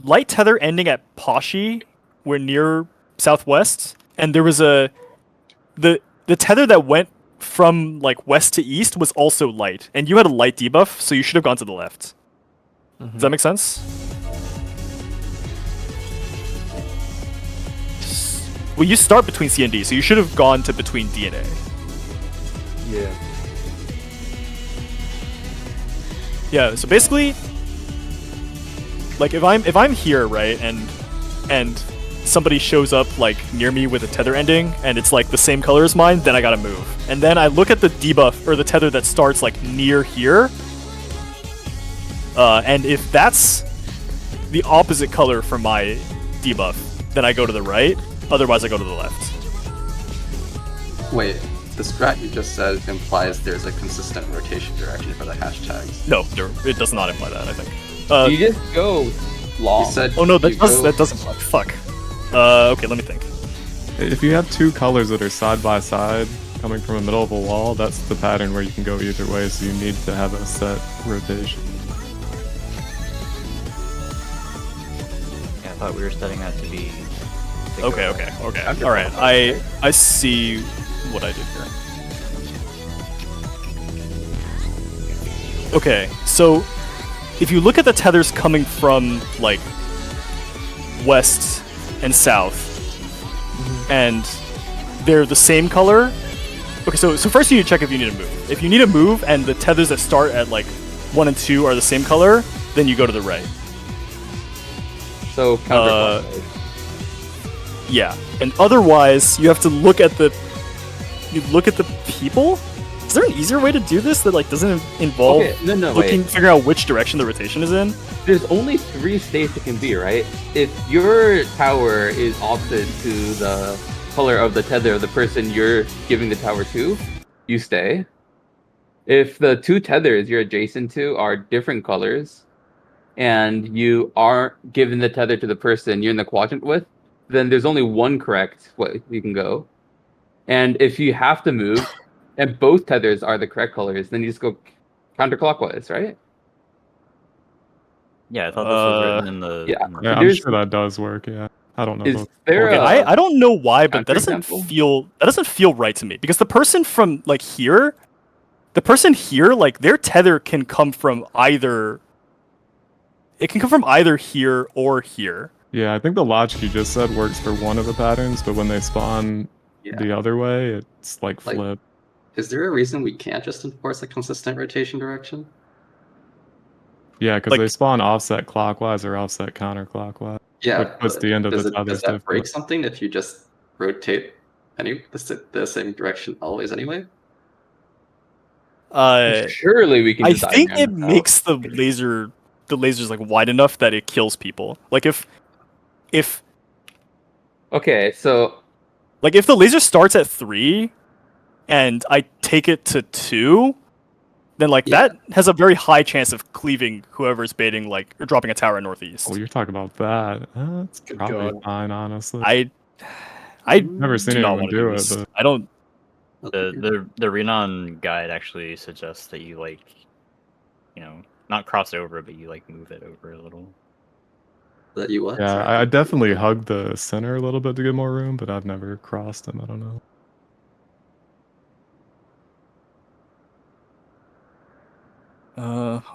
light tether ending at Pashi. We're near southwest, and there was the tether that went from like west to east was also light, and you had a light debuff, so you should have gone to the left. Does that make sense? Well, you start between C and D, so you should have gone to between D and A. Yeah. Yeah. So basically, like if I'm here, right, and somebody shows up like near me with a tether ending, and it's like the same color as mine, then I gotta move. And then I look at the debuff or the tether that starts like near here, and if that's the opposite color from my debuff, then I go to the right. Otherwise, I go to the left. Wait, the strat you just said implies there's a consistent rotation direction for the hashtags. No, it does not imply that, I think. You just go long. You said Oh no, that you doesn't imply. Fuck. Okay, let me think. If you have two colors that are side by side coming from the middle of a wall, that's the pattern where you can go either way, so you need to have a set rotation. Yeah, I thought we were setting that to be... Okay. Alright, I see what I did here. Okay, so if you look at the tethers coming from like west and south, and they're the same color. Okay, so first you need to check if you need to move. If you need to move and the tethers that start at like 1 and 2 are the same color, then you go to the right. So counterclockwise. Yeah, and otherwise you have to look at the people. Is there an easier way to do this that like doesn't involve figuring out which direction the rotation is in? There's only 3 states it can be, right? If your tower is opposite to the color of the tether of the person you're giving the tower to, you stay. If the 2 tethers you're adjacent to are different colors, and you aren't giving the tether to the person you're in the quadrant with, then there's only one correct way you can go. And if you have to move, and both tethers are the correct colors, then you just go counterclockwise, right? Yeah, I thought this was written in the... Yeah. Yeah, I'm sure that does work, yeah. I don't know. Is there Okay, I don't know why, but that doesn't counterexample? feel right to me, because the person from like here, like their tether can come from either. It can come from either here or here. Yeah, I think the logic you just said works for one of the patterns, but when they spawn the other way, it's like flip. Is there a reason we can't just enforce a consistent rotation direction? Yeah, because they spawn offset clockwise or offset counterclockwise. Yeah, which puts the end of the does that break something if you just rotate the same direction always anyway? Surely we can. I think it makes the lasers like wide enough that it kills people. Like if okay, so like if the laser starts at 3 and I take it to 2, then like that has a very high chance of cleaving whoever's baiting like or dropping a tower in northeast. Oh, you're talking about that. That's probably fine, honestly. I've never seen anyone do it. But... I don't. The Renon guide actually suggests that you like, not cross over, but you like move it over a little. That you what? Yeah, I definitely hug the center a little bit to get more room, but I've never crossed them. I don't know.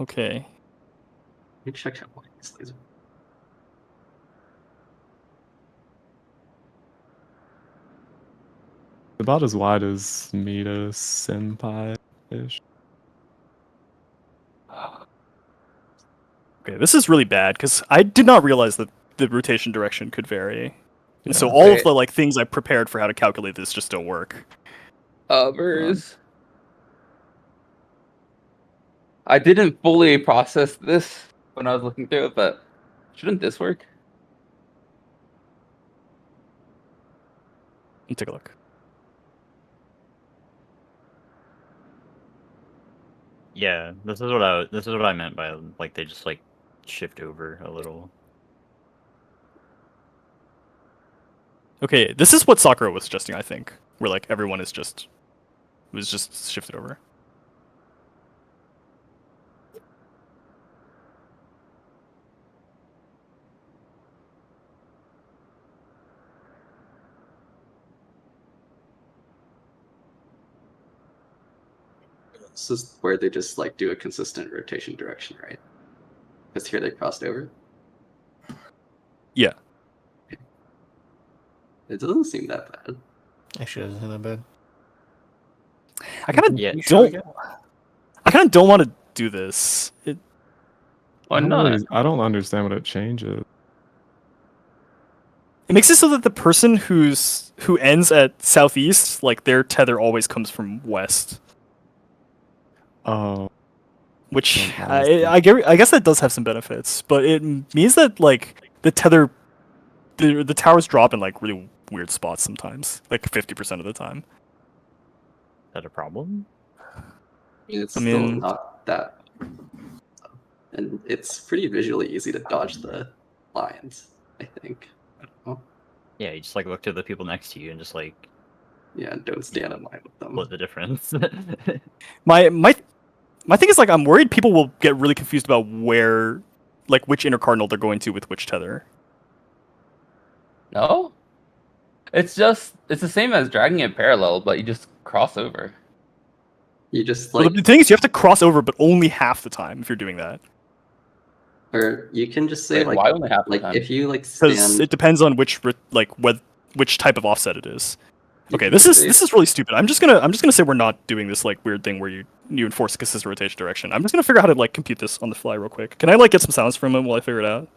Okay. Let me check out these lasers. About as wide as Mita Senpai-ish. Okay, this is really bad because I did not realize that the rotation direction could vary. And so all of the like things I prepared for how to calculate this just don't work. I didn't fully process this when I was looking through it, but shouldn't this work? Let me take a look. Yeah, this is what I meant by like they just like shift over a little. Okay, this is what Sakura was suggesting, I think, where like everyone was just shifted over. this is where they just like do a consistent rotation direction, right? Because here they crossed over. Yeah. It doesn't seem that bad. Actually, doesn't seem that bad. I kind of Yeah. don't. I kind of don't want to do this. Why I don't not? I don't understand what it changes. It makes it so that the person who ends at southeast, like their tether always comes from west. Oh, Which Oh, I guess that does have some benefits, but it means that like the tether, the towers drop in like really weird spots sometimes, like 50% of the time. Is that a problem? It's I still mean- not that, and it's pretty visually easy to dodge the lines. I think. I don't know. Yeah, you just like look to the people next to you and just like Yeah, and don't stand in line with them. split the difference. My thing is like I'm worried people will get really confused about where, like which intercardinal they're going to with which tether. No? It's the same as dragging it parallel, but you just cross over. You just Well, like, the thing is, you have to cross over, but only half the time if you're doing that, or you can just say Wait, like, why only half the like time? if you like because stand. it depends on which type of offset it is. you Okay, can this say- is really stupid. I'm just gonna say we're not doing this like weird thing where you enforce a consistent rotation direction. I'm just gonna figure out how to like compute this on the fly real quick. Can I like get some sounds from him while I figure it out?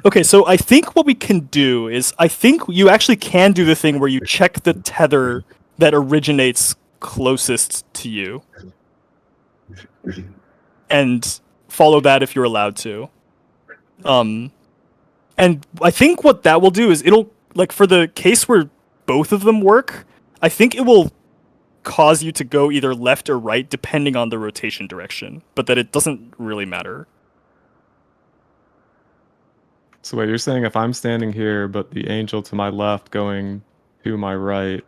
Okay, so I think what we can do is I think you actually can do the thing where you check the tether that originates closest to you and follow that if you're allowed to. And I think what that will do is it'll like for the case where both of them work, I think it will cause you to go either left or right depending on the rotation direction, but that it doesn't really matter. so wait, you're saying if I'm standing here, but the angel to my left going to my right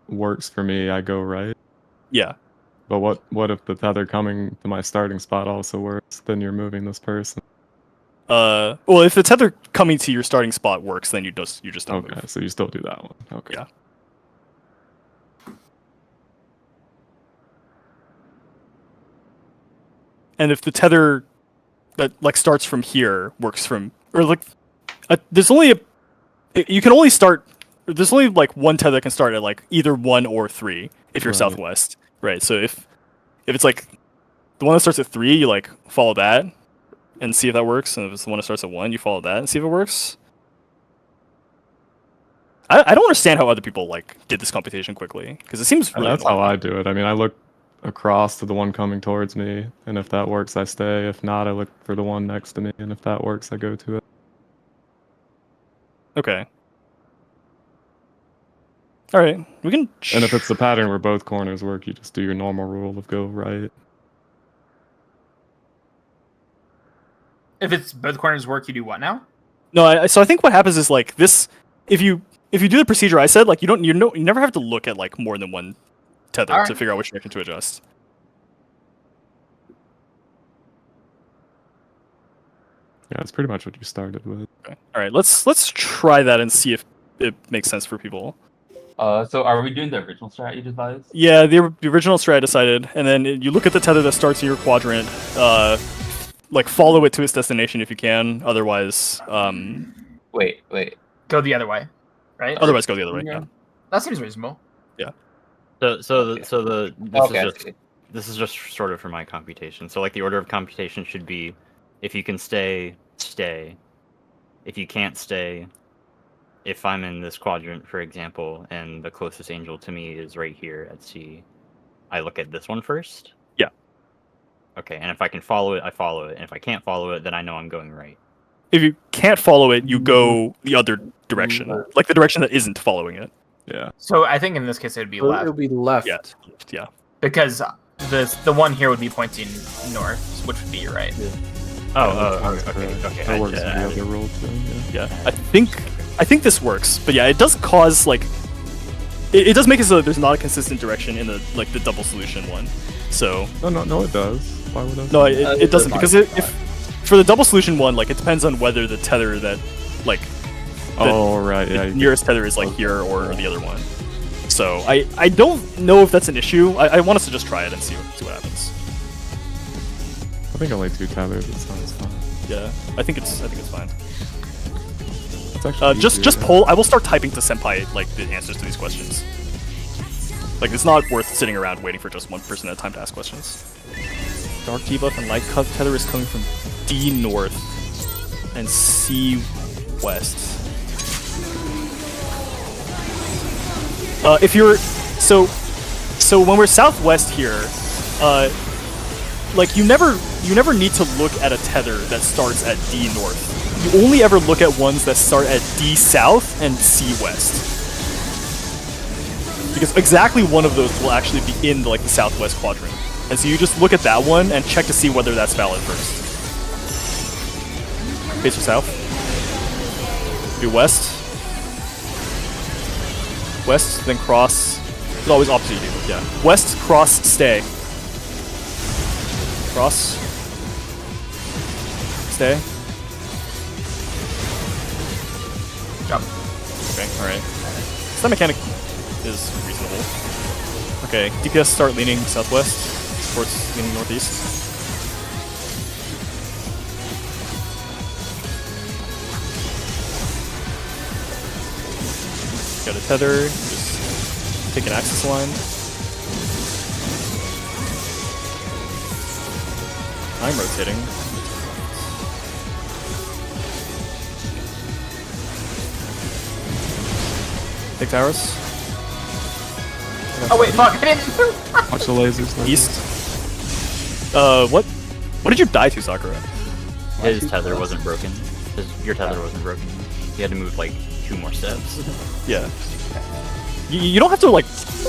works for me, I go right? Yeah. But what if the tether coming to my starting spot also works? Then you're moving this person. Well, if the tether coming to your starting spot works, then you just don't Okay, move. so you still do that one. Okay. Yeah. And if the tether that like starts from here works from or like there's only you can only start there's only like one tether that can start at like either 1 or 3 if you're Right. southwest, right? So if it's like the one that starts at 3, you like follow that and see if that works, and if it's the one that starts at 1, you follow that and see if it works. I don't understand how other people like did this computation quickly because it seems really That's how annoying. I do it. I mean, I look across to the one coming towards me, and if that works, I stay. If not, I look for the one next to me, and if that works, I go to it. Okay. All right, we can. And if it's the pattern where both corners work, you just do your normal rule of go right. If it's both corners work, you do what now? No, so I think what happens is like this: if you do the procedure I said, like you never have to look at like more than one tether Alright. to figure out which direction to adjust. Yeah, it's pretty much what you started with. Okay. All right, let's try that and see if it makes sense for people. So are we doing the original strat you devised? Yeah, the original strat I decided, and then you look at the tether that starts in your quadrant. Like follow it to its destination if you can. Otherwise, Wait. Go the other way, right? otherwise go the other way. Yeah. That seems reasonable. This is just sort of for my computation. So like the order of computation should be, if you can stay. If you can't stay, if I'm in this quadrant, for example, and the closest angel to me is right here at C, I look at this one first? Yeah. Okay, and if I can follow it, I follow it. And if I can't follow it, then I know I'm going right. If you can't follow it, you go the other direction, like the direction that isn't following it. Yeah. So I think in this case it would be left, It'll be left. Yeah. Yeah. because the one here would be pointing north, which would be your right. Okay. That works with the other rule too. Yeah. Yeah, I think this works, but yeah, it does cause like it does make it so that there's not a consistent direction in the like the double solution one. So No, it does. Why would I? no, say that? it doesn't because if for the double solution one, like it depends on whether the tether that like Oh right, yeah. the nearest tether is like here or the other one. So I don't know if that's an issue. I want us to just try it and see what happens. I think only 2 tethers. It sounds fine. Yeah, I think it's fine. It's actually Just easier. poll. I will start typing to Senpai like the answers to these questions. Like it's not worth sitting around waiting for just one person at a time to ask questions. Dark debuff and light tether is coming from D north and C west. If you're so when we're southwest here, like you never need to look at a tether that starts at D north. You only ever look at ones that start at D south and C west. Because exactly one of those will actually be in like the southwest quadrant. And so you just look at that one and check to see whether that's valid first. Face or south? Do west. West, then cross. It's always opposite you do, yeah. West, cross, stay. Cross. Stay. Jump. Okay, alright. So that mechanic is reasonable. Okay, DPS start leaning southwest. Supports leaning northeast. Got a tether, just take an axis line. I'm rotating. Take towers. Oh wait, fuck! I didn't. Watch the lasers. like East. What did you die to, Sakura? His tether wasn't broken. Your tether wasn't broken. You had to move like 2 more steps. Yeah. You don't have to like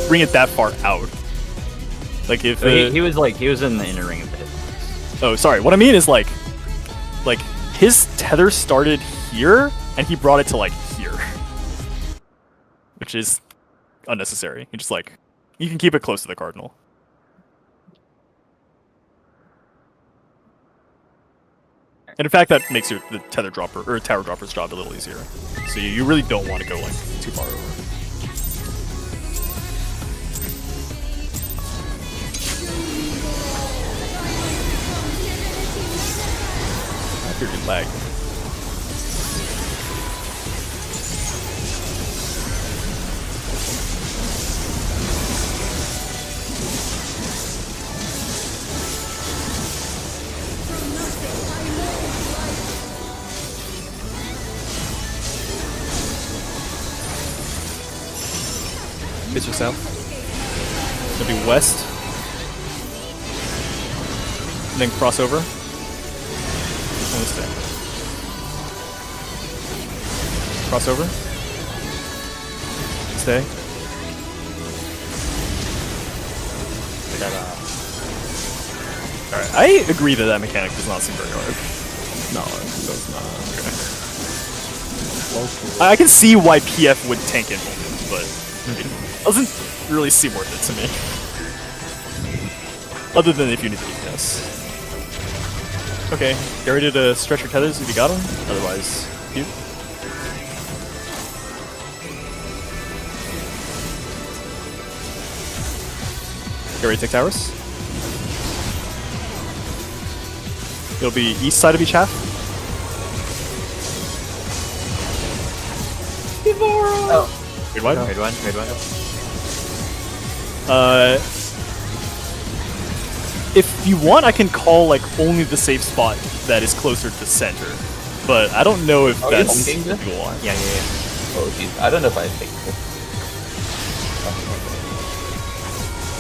bring it that far out. Like if He was in the inner ring of the hit. oh sorry, what I mean is like his tether started here and he brought it to like here, which is unnecessary. You can keep it close to the cardinal. And in fact, that makes the tether dropper or tower dropper's job a little easier. So you really don't want to go like too far over. I figured you'd lag. Face your south. It'll be west. And then cross over. And stay. Cross over. Stay. Alright, I agree that mechanic does not seem very hard. No, it does not. I can see why PF would tank it, but it doesn't really seem worth it to me. Other than if you need the DPS. Okay, get ready to stretch your tethers if you got them. Otherwise, you. Get ready to take towers. It'll be east side of each half. Oh. Good wide. Trade one. If you want, I can call like only the safe spot that is closer to center, but I don't know if Oh, that's you're what honking you want. Yeah. Oh jeez, I don't know if I think this.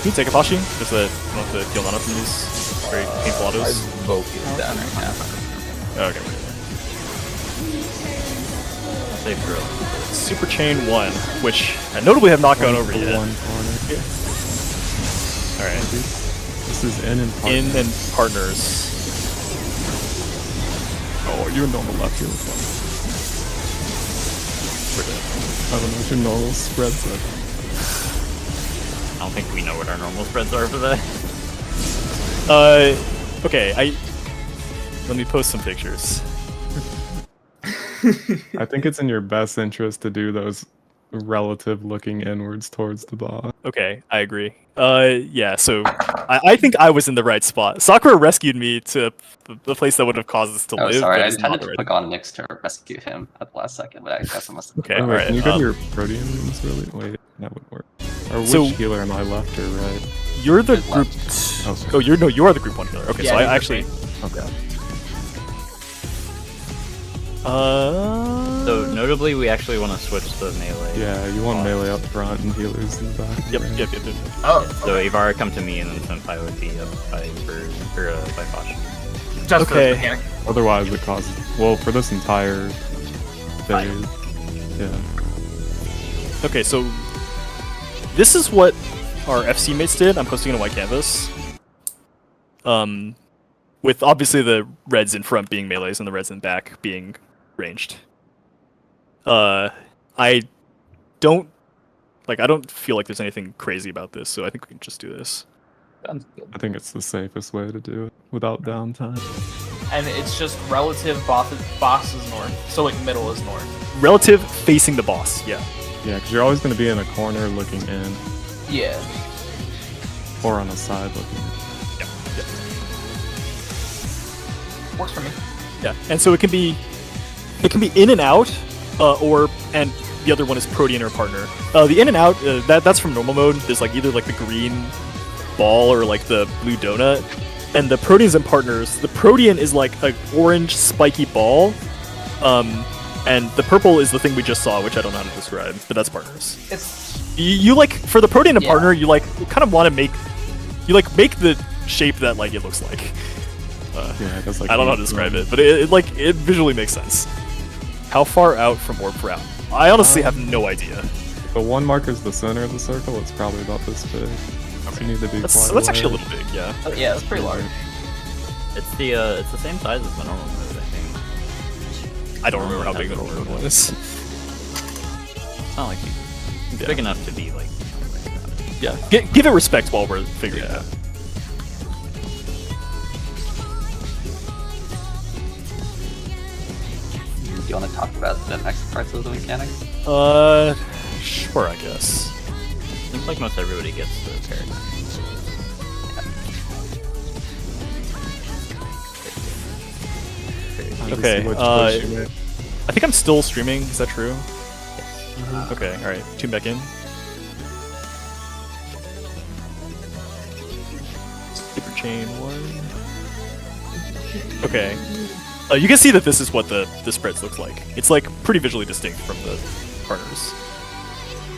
Can you take a Pashi? Just to not to deal mana from these very painful I'm autos. voking down right now. Okay. Save drill. Super Chain 1, which I notably have not gone over yet. One corner. Alright. This is in and In and partners. you a normal left, you look fine. I don't know what your normal spreads are. I don't think we know what our normal spreads are for that. Okay, let me post some pictures. I think it's in your best interest to do those relative looking inwards towards the boss. Okay, I agree. Yeah, so I think I was in the right spot. Sakura rescued me to the place that would have caused us to Oh, live. sorry. but I it's not intended the to right- click on Nyx to rescue him at the last second, but I guess I must have. Okay, Wait, alright, can you go to um, your protein rooms really? Wait, that would work. Or which So- healer am I, left or right? You're the Good group. Okay. Oh, you are the group 1 healer. Okay, Yeah, so I you're actually. Okay. So notably, we actually want to switch the melee. Yeah, you want melee up front and healers in the back. Yep, right? yep. Oh, So Ivara come to me, and then Senpai would be up by Fosh. just for Okay. the mechanic. Otherwise, it causes. Well, for this entire Fight. phase. Yeah. Okay, so this is what our FC mates did. I'm posting on a white canvas. With obviously the reds in front being melees and the reds in back being ranged. I don't feel like there's anything crazy about this, so I think we can just do this. Sounds good. I think it's the safest way to do it without downtime. And it's just relative boss is north, so like middle is north. Relative facing the boss, yeah. Yeah, because you're always going to be in a corner looking in, Yeah. or on a side looking in. Yeah, yeah. Works for me. Yeah, and so it can be in and out, and the other one is Protean or partner. The in and out that's from normal mode. There's like either like the green ball or like the blue donut, and the Proteans and partners. The Protean is like an orange spiky ball, and the purple is the thing we just saw, which I don't know how to describe, but that's partners. It's You like for the Protean and Yeah. partner, you like kind of want to make the shape that like it looks like. Yeah, it does like. I don't know how to describe it, but it visually makes sense. How far out from orb for out? I honestly have no idea. If the one marker is the center of the circle, it's probably about this big. So you need to be That's quite actually a aware. little big, yeah. yeah, it's pretty large. It's the same size as the normal mode, I think. I don't remember how big the normal one is. It's not like it's Yeah. big enough to be like. Yeah, give it respect while we're figuring it out. Do you want to talk about the next parts of the mechanics? Sure, I guess. Seems like most everybody gets the paradigm. I just Okay, see which push you made. I think I'm still streaming. Is that true? Okay, all right. Tune back in. Super chain 1. Okay. You can see that this is what the spreads looks like. It's like pretty visually distinct from the partners,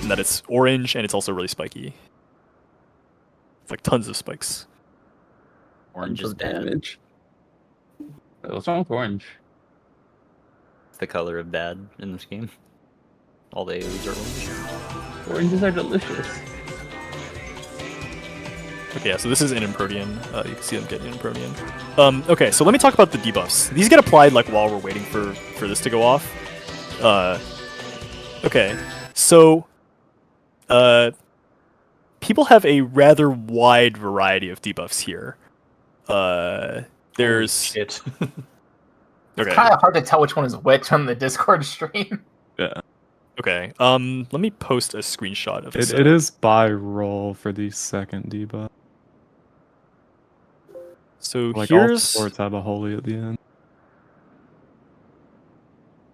and that it's orange and it's also really spiky. It's like tons of spikes. Orange is bad. damage. What's wrong with orange? It's the color of bad in this game. All they use are orange. Oranges are delicious. Okay, yeah, so this is in Protean. You can see them getting in Protean. Okay, so let me talk about the debuffs. These get applied like while we're waiting for this to go off. Okay, so people have a rather wide variety of debuffs here. There's Shit. okay, Kind of hard to tell which one is which on the Discord stream. Yeah, okay. Let me post a screenshot of it is by roll for the second debuff. So Like all here's sports have a holy at the end.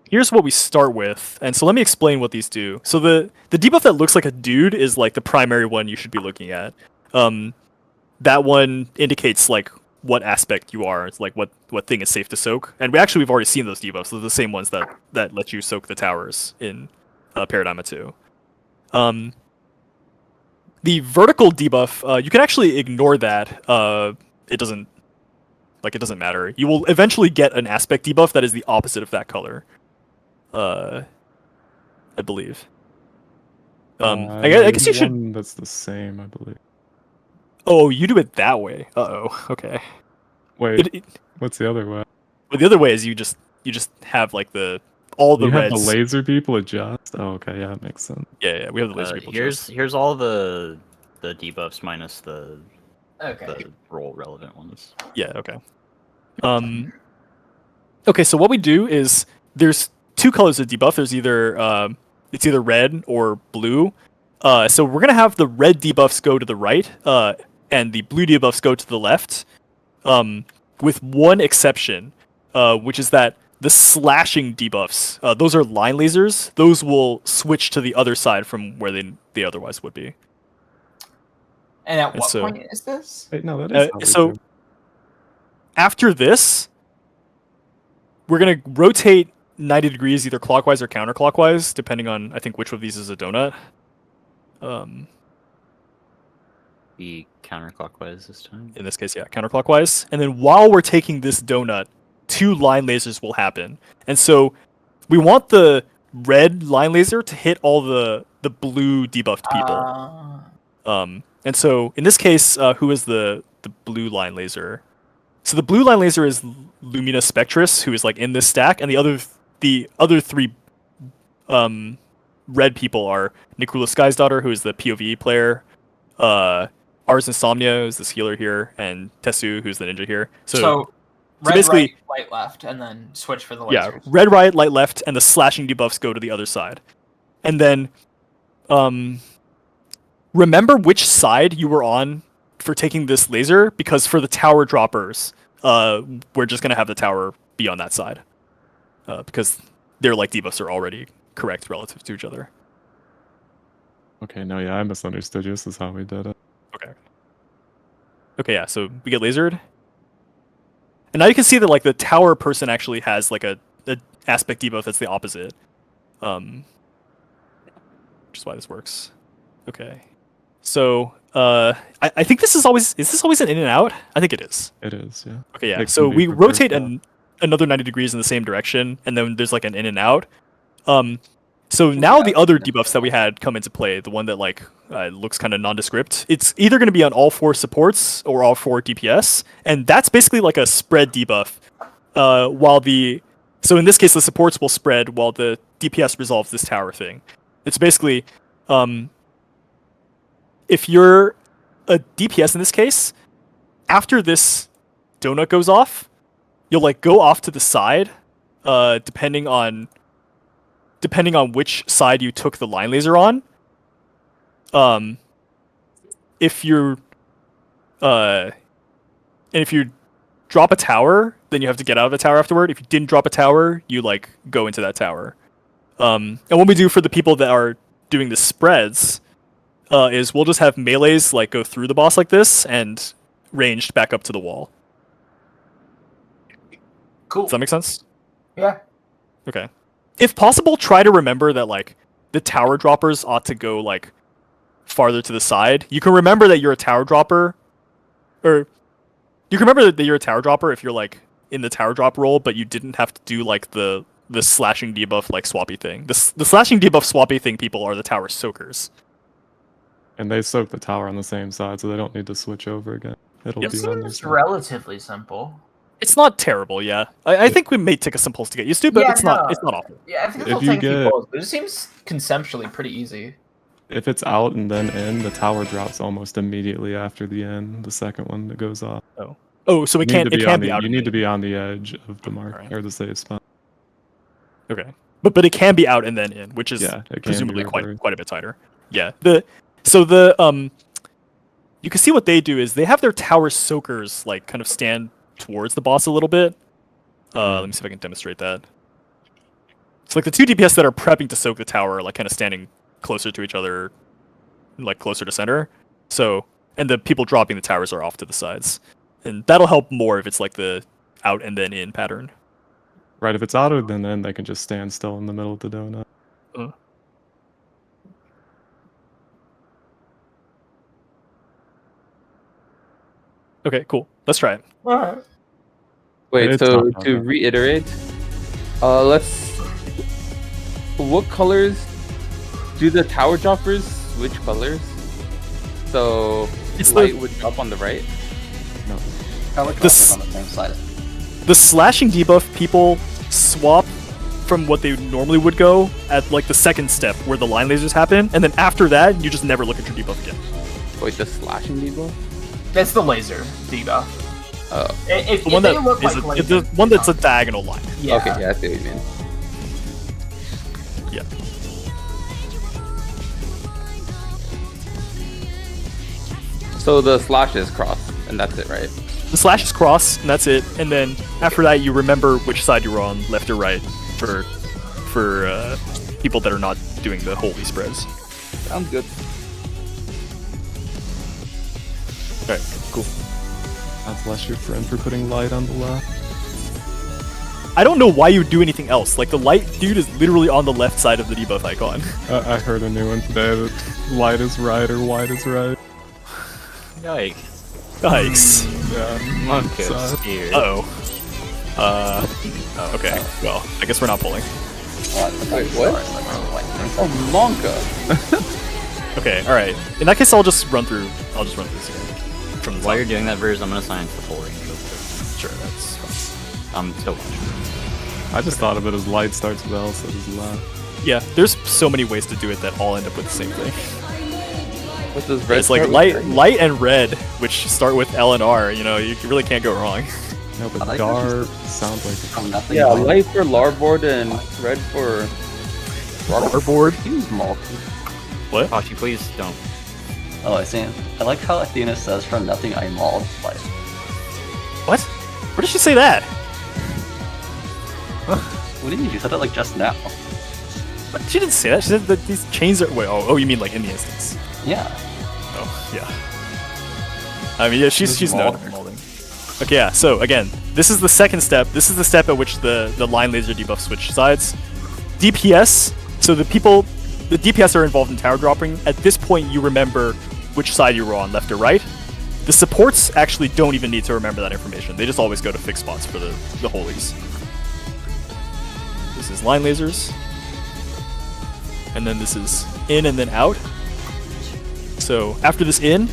here's what we start with, and so let me explain what these do. So the debuff that looks like a dude is like the primary one you should be looking at. That one indicates like what aspect you are. It's like what thing is safe to soak. And we've already seen those debuffs. They're the same ones that let you soak the towers in Paradigma 2. The vertical debuff, you can actually ignore that. It doesn't matter. You will eventually get an aspect debuff that is the opposite of that color. I believe. I guess you should. One that's the same, I believe. Oh, you do it that way. Okay. Wait, It, what's the other way? but the other way is you just You just have like all the You have reds. the laser people adjust. Oh, okay, yeah, it makes sense. Yeah, we have the laser people. Here's all the debuffs minus the Okay. role relevant ones. Yeah, okay. Okay, so what we do is there's two colors of debuff. There's either it's either red or blue. So we're gonna have the red debuffs go to the right, and the blue debuffs go to the left. With one exception, which is that the slashing debuffs, those are line lasers. Those will switch to the other side from where they otherwise would be. And at what so- point is this? Wait, no, that is how we So do. after this, we're gonna rotate 90 degrees either clockwise or counterclockwise, depending on I think which of these is a donut. Be counterclockwise this time. In this case, yeah, counterclockwise. And then while we're taking this donut, 2 line lasers will happen. And so we want the red line laser to hit all the blue debuffed people. And so in this case, who is the blue line laser? So the blue line laser is Lumina Spectrus, who is like in this stack, and the other 3 red people are Nikrula Sky's daughter, who is the POV player, Ars Insomnia, who's this healer here, and Tessu, who's the ninja here. So red, basically, right, light, left, and then switch for the lasers. yeah, red, right, light, left, and the slashing debuffs go to the other side. And then, remember which side you were on for taking this laser, because for the tower droppers, we're just gonna have the tower be on that side, because their like debuffs are already correct relative to each other. Okay, no, yeah, I misunderstood you. This is how we did it. Okay, yeah, so we get lasered. And now you can see that like the tower person actually has like a aspect debuff that's the opposite. Which is why this works. Okay. So I think this is always an in and out? I think it is. It is, yeah. Okay, yeah. It So can be we for first rotate round. another 90 degrees in the same direction, and then there's like an in and out. So now the other debuffs that we had come into play, the one that like looks kind of nondescript. It's either going to be on all 4 supports or all 4 DPS, and that's basically like a spread debuff. So in this case, the supports will spread while the DPS resolves this tower thing. It's basically, if you're a DPS in this case, after this donut goes off, you'll like go off to the side, depending on which side you took the line laser on. If you drop a tower, then you have to get out of the tower afterward. If you didn't drop a tower, you like go into that tower. And what we do for the people that are doing the spreads is we'll just have melees like go through the boss like this and ranged back up to the wall. Cool. Does that make sense? Yeah. Okay. If possible, try to remember that like the tower droppers ought to go like farther to the side. You can remember that you're a tower dropper, or you can remember that you're a tower dropper if you're like in the tower drop role, but you didn't have to do like the slashing debuff like swappy thing. The slashing debuff swappy thing people are the tower soakers. And they soak the tower on the same side, so they don't need to switch over again. It'll Yep. be on their Seems side. relatively simple. It's not terrible, yeah. I think we may take some pulse to get used to, but Yeah, it's not no. awful. Yeah, I think If it'll you take a few get- pulls, but it seems conceptually pretty easy. If it's out and then in, the tower drops almost immediately after the end, the second one that goes off. Oh, so it You need can't to be out. You need to be on the edge of the mark Alright. or the save spot. Okay. But it can be out and then in, which is Yeah, it can be presumably quite reversed. a bit tighter. Yeah. You can see what they do is they have their tower soakers like kind of stand towards the boss a little bit. Let me see if I can demonstrate that. So like the 2 DPS that are prepping to soak the tower are like kind of standing closer to each other, like closer to center. So, and the people dropping the towers are off to the sides. And that'll help more if it's like the out and then in pattern. Right, if it's out and then in, they can just stand still in the middle of the donut. Okay, cool. Let's try it. Alright. Wait, It's so not to bad. reiterate, what colors do the tower droppers switch colors? So It's light would drop on the right. Color This- on the same side. The slashing debuff people swap from what they normally would go at like the second step where the line lasers happen, and then after that, you just never look at your debuff again. Wait, the slashing debuff? That's the laser debuff. Oh. If The one they that look is like the lasers, one that's a diagonal line. yeah. Okay, yeah, I see what you mean. Yeah. So the slash is cross, and that's it, right? The slash is cross, and that's it. And then after that, you remember which side you were on, left or right, for people that are not doing the holy spreads. Sounds good. All right, cool. God bless your friend for putting light on the left. I don't know why you would do anything else. Like the light dude is literally on the left side of the debuff icon. I heard a new one today that light is right or white is right. Yikes. Yikes. Yeah. Monk is So- scared. Uh-oh. Okay. Well, I guess we're not pulling. Wait, what? Oh, Monka. Okay. All right. In that case, I'll just run through this again. From the While top. you're doing that, Verz, I'm gonna sign into the full range real quick. Sure, that's fine. I'm still watching. I just thought of it as light starts with L, so does left. Yeah, there's so many ways to do it that all end up with the same thing. What does red It's like start with? light and red, which start with L and R. You know, you really can't go wrong. No, I but like Dar sounds like From nothing. Yeah, light for larboard and red for Starboard. Use multi. What? Kashi, please don't. Oh, I see. I like how Athena says from nothing I mauled light. What? Where did she say that? What do you mean? You said that like just now. What? She didn't say that. She said that these chains are. Wait. Oh, you mean like in the instance? Yeah. Oh, yeah. I mean, yeah, she's known for molding. Okay, yeah. So again, this is the second step. This is the step at which the line laser debuff switch sides. DPS. So the DPS are involved in tower dropping. At this point, you remember which side you were on, left or right. The supports actually don't even need to remember that information. They just always go to fixed spots for the holies. This is line lasers. And then this is in and then out. So after this in,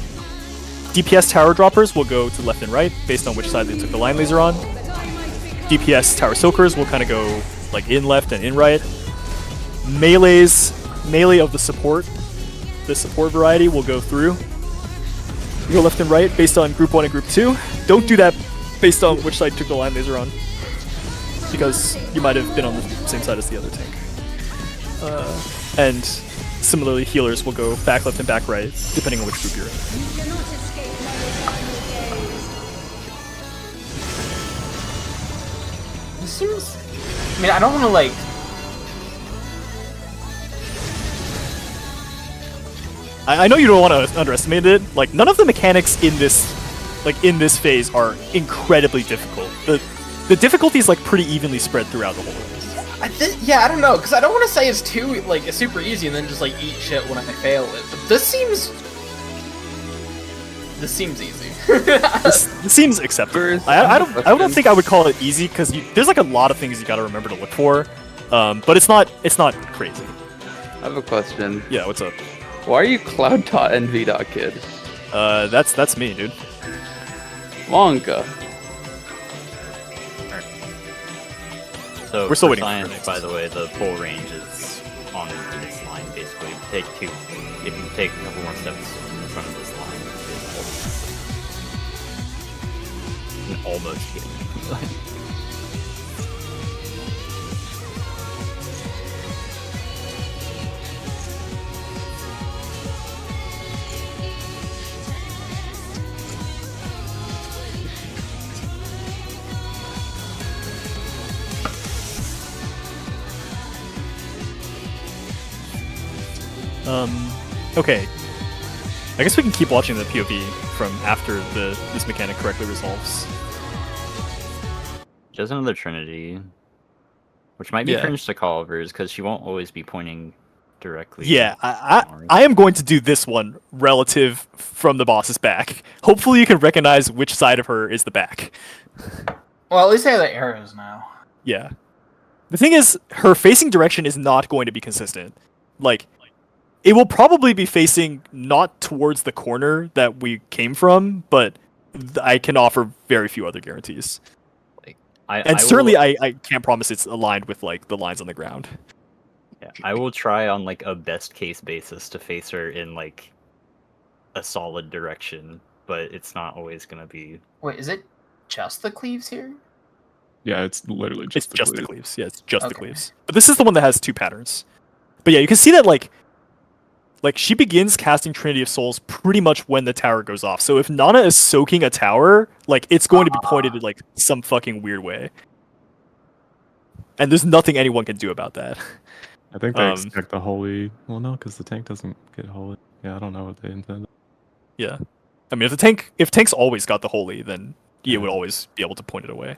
DPS tower droppers will go to left and right based on which side they took the line laser on. DPS tower soakers will kind of go like in left and in right. Melee of the support variety will go through. Go left and right based on group 1 and group 2. Don't do that based on which side took the line laser on, because you might have been on the same side as the other tank. And similarly, healers will go back left and back right, depending on which group you're in. This seems. I mean, I don't want to like. I know you don't want to underestimate it. Like, none of the mechanics in this phase are incredibly difficult. The difficulty is like pretty evenly spread throughout the whole thing. Yeah, I don't know, because I don't want to say it's too like it's super easy and then just like eat shit when I fail it. But this seems easy. This seems acceptable. I don't think I would call it easy, because there's like a lot of things you got to remember to look for. But it's not crazy. I have a question. Yeah, what's up? Why are you Cloud Dot and V Dot Kid? That's me, dude. Monka. So We're still for waiting for science, next. by the way, the full range is on this line, basically. If you take a couple more steps in front of this line, it's almost hitting. Okay. I guess we can keep watching the POV from after this mechanic correctly resolves. Just another Trinity, which might be Yeah. cringe to call Verz, because she won't always be pointing directly. Yeah, I am going to do this one relative from the boss's back. Hopefully you can recognize which side of her is the back. Well, at least I have the arrows now. Yeah. The thing is, her facing direction is not going to be consistent. Like, it will probably be facing not towards the corner that we came from, but I can offer very few other guarantees. And certainly, I can't promise it's aligned with like the lines on the ground. Yeah, I will try on like a best case basis to face her in like a solid direction, but it's not always gonna be. Wait, is it just the cleaves here? Yeah, it's literally It's just the just the cleave. cleaves. Yeah, it's just the Okay. cleaves. But this is the one that has 2 patterns. But yeah, you can see that like she begins casting Trinity of Souls pretty much when the tower goes off. So if Nana is soaking a tower, like it's going to be pointed in like some fucking weird way. And there's nothing anyone can do about that. I think they expect the holy. Well, no, because the tank doesn't get holy. Yeah, I don't know what they intended. Yeah. I mean, if tank's always got the holy, then you Yeah. would always be able to point it away.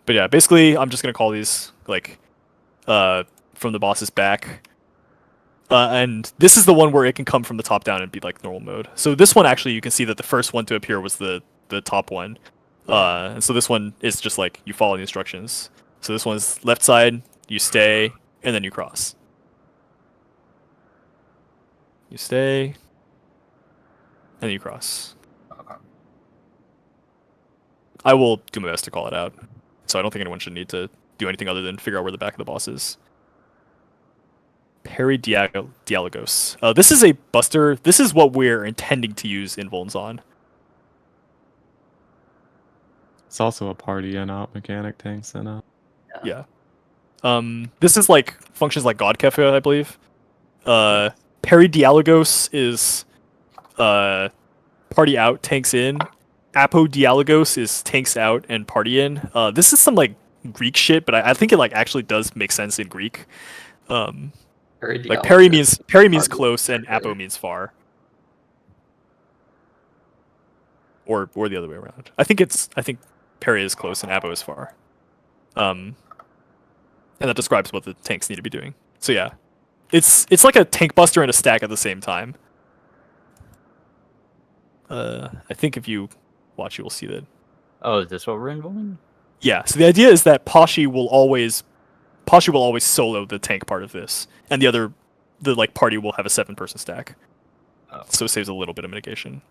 But yeah, basically, I'm just gonna call these like from the boss's back. And this is the one where it can come from the top down and be like normal mode. So this one actually, you can see that the first one to appear was the top one. And so this one is just like you follow the instructions. So this one's left side, you stay, and then you cross. You stay, and then you cross. Okay. I will do my best to call it out. So I don't think anyone should need to do anything other than figure out where the back of the boss is. Parry Dialogos. This is a buster. This is what we're intending to use invulns on. It's also a party and out mechanic tanks and out. Yeah. This is like functions like God Cafe, I believe. Parry Dialogos is party out, tanks in. Apo Dialogos is tanks out and party in. This is some like Greek shit, but I think it like actually does make sense in Greek. Like parry means close and apo means far. Or the other way around. I think parry is close and apo is far. And that describes what the tanks need to be doing. So yeah. It's like a tank buster and a stack at the same time. I think if you watch you will see that. Oh, is this what we're involving? Yeah, so the idea is that Pashi will always solo the tank part of this, and the like party will have a 7-person stack. Oh. So it saves a little bit of mitigation.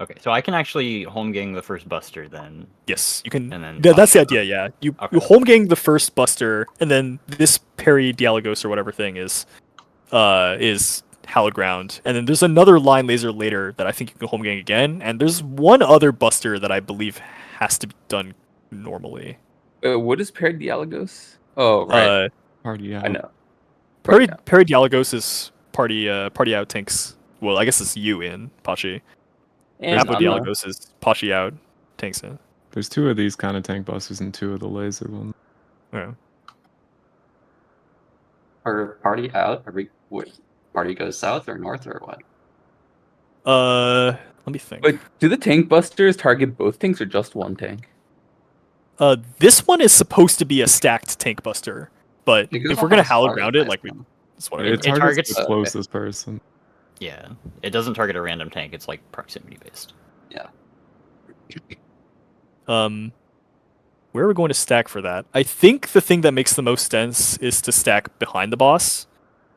Okay, so I can actually home gang the first buster then. Yes, you can. And then That's the idea. Yeah, you home gang the first buster, and then this parry Dialogos or whatever thing is hallowed ground, and then there's another line laser later that I think you can home gang again, and there's one other buster that I believe has to be done normally. What is Parry Dialogos? Oh, right. Party out. I know. Parry Dialogos is party out tanks. Well, I guess it's you in Pachi. And Apo Nana. Dialogos is Pachi out tanks in. There's 2 of these kind of tank busters and 2 of the laser ones. Yeah. Or party out? Party goes south or north or what? Let me think. But do the tank busters target both tanks or just one tank? This one is supposed to be a stacked tank buster, but Because if we're gonna almost hallowed target ground it, based like on- that's what I It mean. targets targets- the closest person. Yeah, it doesn't target a random tank. It's like proximity based. Where are we going to stack for that? I think the thing that makes the most sense is to stack behind the boss,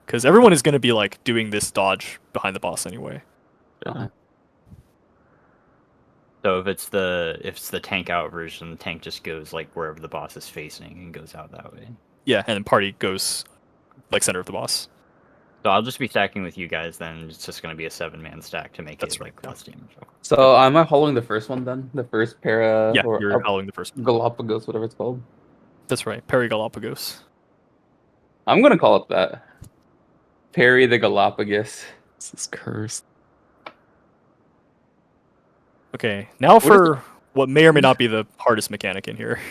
because everyone is going to be like doing this dodge behind the boss anyway. So if it's the tank out version, the tank just goes like wherever the boss is facing and goes out that way. Yeah, and then party goes like center of the boss. So I'll just be stacking with you guys then. It's just going to be a 7-man stack to make That's it right, like less damage. So am I following the first one then? The first para Yeah, or you're following the first. Galapagos, whatever it's called. That's right, Parry Galapagos. I'm gonna call it that. Parry the Galapagos. This is cursed. Okay, now for what may or may not be the hardest mechanic in here.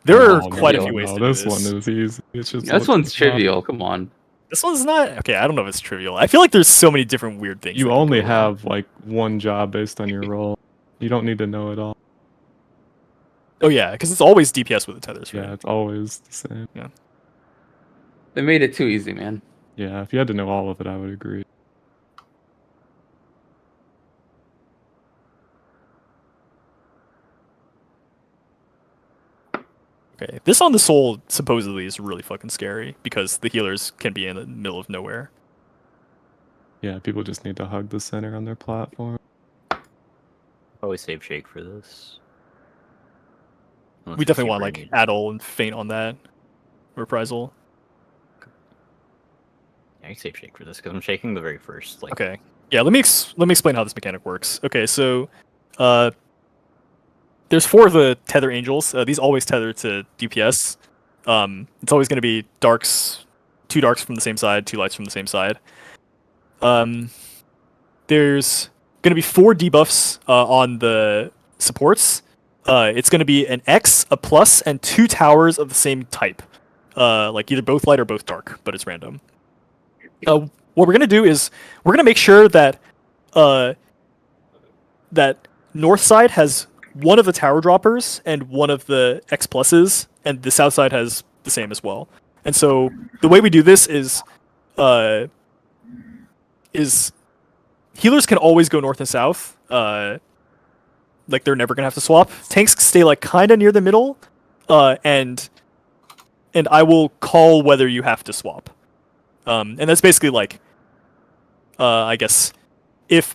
There are quite a few ways to do this. this. One is easy. It's just This one's trivial. Come on. This one's not okay. I don't know if it's trivial. I feel like there's so many different weird things. You that can only go wrong. have like one job based on your role. You don't need to know it all. Oh yeah, because it's always DPS with the tethers. Right? Yeah, it's always the same. They made it too easy, man. Yeah, if you had to know all of it, I would agree. Okay, this on the soul supposedly is really fucking scary because the healers can be in the middle of nowhere. Yeah, people just need to hug the center on their platform. Always save shake for this. Unless We it's definitely want super like immediate. addle and feint on that reprisal. Yeah, I save shake for this because I'm shaking the very first. Like, Okay. Yeah, let me explain how this mechanic works. Okay, so there's 4 of the tether angels. These always tether to DPS. It's always going to be darks, 2 darks from the same side, 2 lights from the same side. There's going to be 4 debuffs on the supports. It's going to be an X, a plus, and 2 towers of the same type. Like either both light or both dark, but it's random. What we're going to do is we're going to make sure that that north side has one of the tower droppers and one of the X pluses, and the south side has the same as well. And so the way we do this is healers can always go north and south. Like they're never gonna have to swap. Tanks stay like kind of near the middle, and I will call whether you have to swap. And that's basically like, I guess, if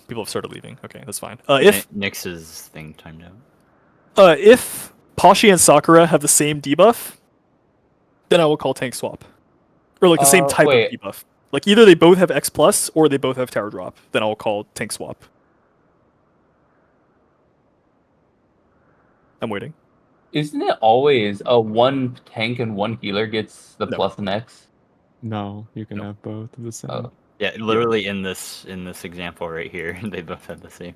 people have started leaving. Okay, that's fine. If Nyx's thing timed out. if Pashi and Sakura have the same debuff, then I will call tank swap, or like the same type wait. of debuff. Like either they both have X plus or they both have tower drop. Then I will call tank swap. I'm waiting. Isn't it always a 1 tank and 1 healer gets the No. plus and X? No, you can Nope. have both of the same. Oh. Yeah, literally in this example right here, they both had the same.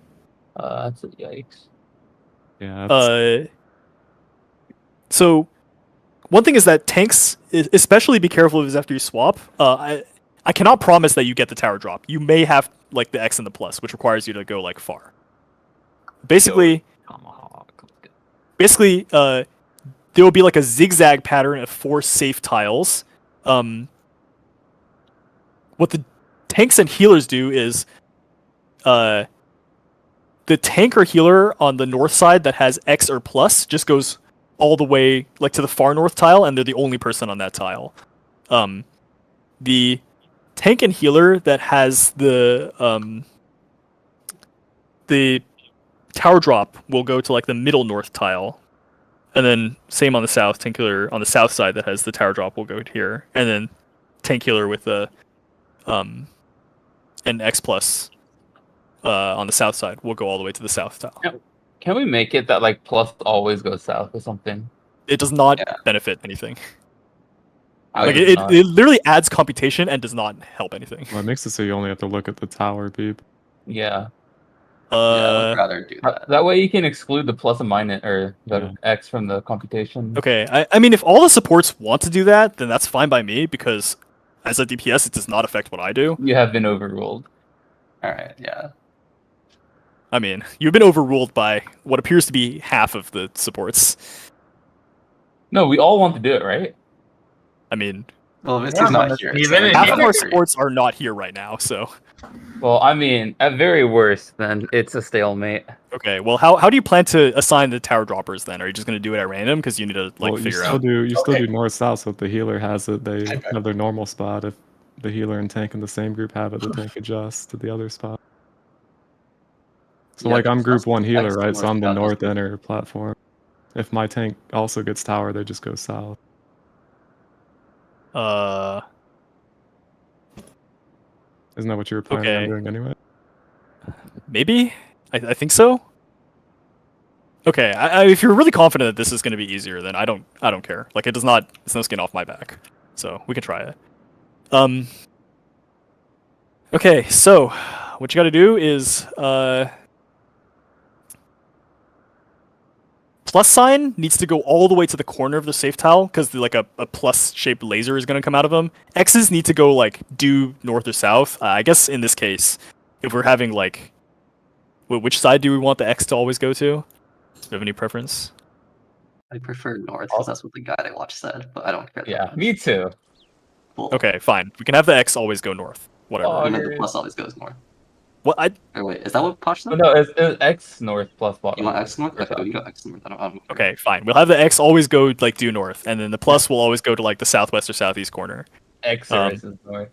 That's a yikes. Yeah. That's, So one thing is that tanks, especially be careful of is after you swap. I cannot promise that you get the tower drop. You may have like the X and the plus, which requires you to go like far. Basically, Tomahawk. there will be like a zigzag pattern of 4 safe tiles. What the tanks and healers do is, the tank or healer on the north side that has X or plus just goes all the way like to the far north tile, and they're the only person on that tile. The tank and healer that has the tower drop will go to like the middle north tile, and then same on the south. Tank healer on the south side that has the tower drop will go here, and then tank healer with the an X plus on the south side will go all the way to the south tile. Yep. Can we make it that like plus always goes south or something? It does not Yeah. benefit anything. I Like would it not. literally adds computation and does not help anything. well, it makes it so you only have to look at the tower, peep. Yeah. Yeah, I would Uh, rather do that. That way you can exclude the plus and minus or the Yeah. X from the computation. okay, I mean, if all the supports want to do that, then that's fine by me because as a DPS, it does not affect what I do. You have been overruled. Alright, yeah. I mean, you've been overruled by what appears to be half of the supports. No, we all want to do it, right? I mean, Well, Visty's not here. Even if- half of our Agree. supports are not here right now, so. Well, I mean, at very worst, then it's a stalemate. Okay, well, how do you plan to assign the tower droppers then? Are you just going to do it at random? Because you need to, like, Well, you figure still out. still Okay. do north south, so if the healer has it, they Okay. have their normal spot. If the healer and tank in the same group have it, the tank adjusts to the other spot. So Yeah, like I'm that's group 1 healer, X right? So I'm the north, north south. inner platform. If my tank also gets tower, they just go south. Isn't that what you were planning on Okay. doing anyway? Maybe? I think so. Okay, if you're really confident that this is going to be easier, then I don't care. Like it's no skin off my back, so we can try it. Okay, so what you got to do is plus sign needs to go all the way to the corner of the safe tile because like a plus shaped laser is going to come out of them. X's need to go like due north or south. I guess in this case, if we're having like, which side do we want the X to always go to? Do you have any preference? I prefer north because that's what the guy I watched said, but I don't care. that Yeah, much. me too. Cool. Okay, fine. We can have the X always go north. Whatever. Oh, And then the Okay. plus always goes north. What I Or wait, is that what Posh Oh, said? no, it's X north plus bottom. You want X north? Or Okay, we can go X north. I don't care. okay, fine. We'll have the X always go like due north, and then the plus will always go to like the southwest or southeast corner. X Um, is north.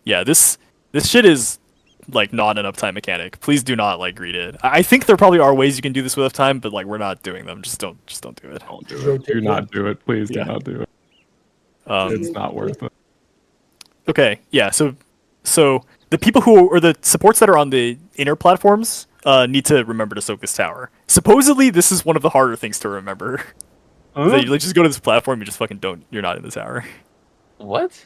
Yeah, this shit is like not an uptime mechanic. Please do not like greet it. I think there probably are ways you can do this with uptime, but like we're not doing them. Just don't do it. Don't do it. Do not do it. Please do Yeah. not do it. Um, It's not worth it. Okay, yeah. So the people who or the supports that are on the inner platforms need to remember to soak this tower. Supposedly, this is one of the harder things to remember. So you like, just go to this platform, you just fucking don't. You're not in the tower. What?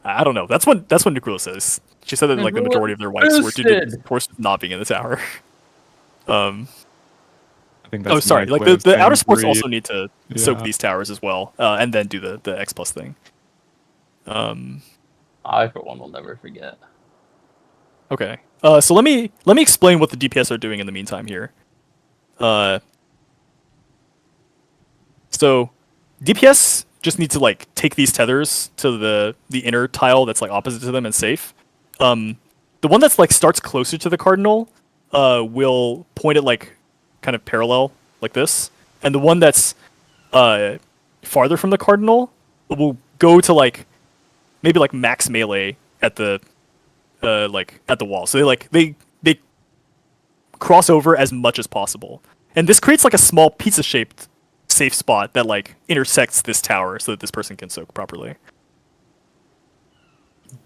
I don't know. That's what Nucleus says. She said that like the majority of their wives were due to force not being in the tower. I think that's Oh, sorry. my Like way of the outer saying supports greed. also need to soak Yeah. these towers as well, and then do the X plus thing. I for one will never forget. Okay. So let me explain what the DPS are doing in the meantime here. So DPS just need to like take these tethers to the inner tile that's like opposite to them and safe. The one that's like starts closer to the cardinal will point it like kind of parallel like this, and the one that's farther from the cardinal will go to like maybe like max melee at the like at the wall. So they cross over as much as possible, and this creates like a small pizza shaped safe spot that like intersects this tower so that this person can soak properly.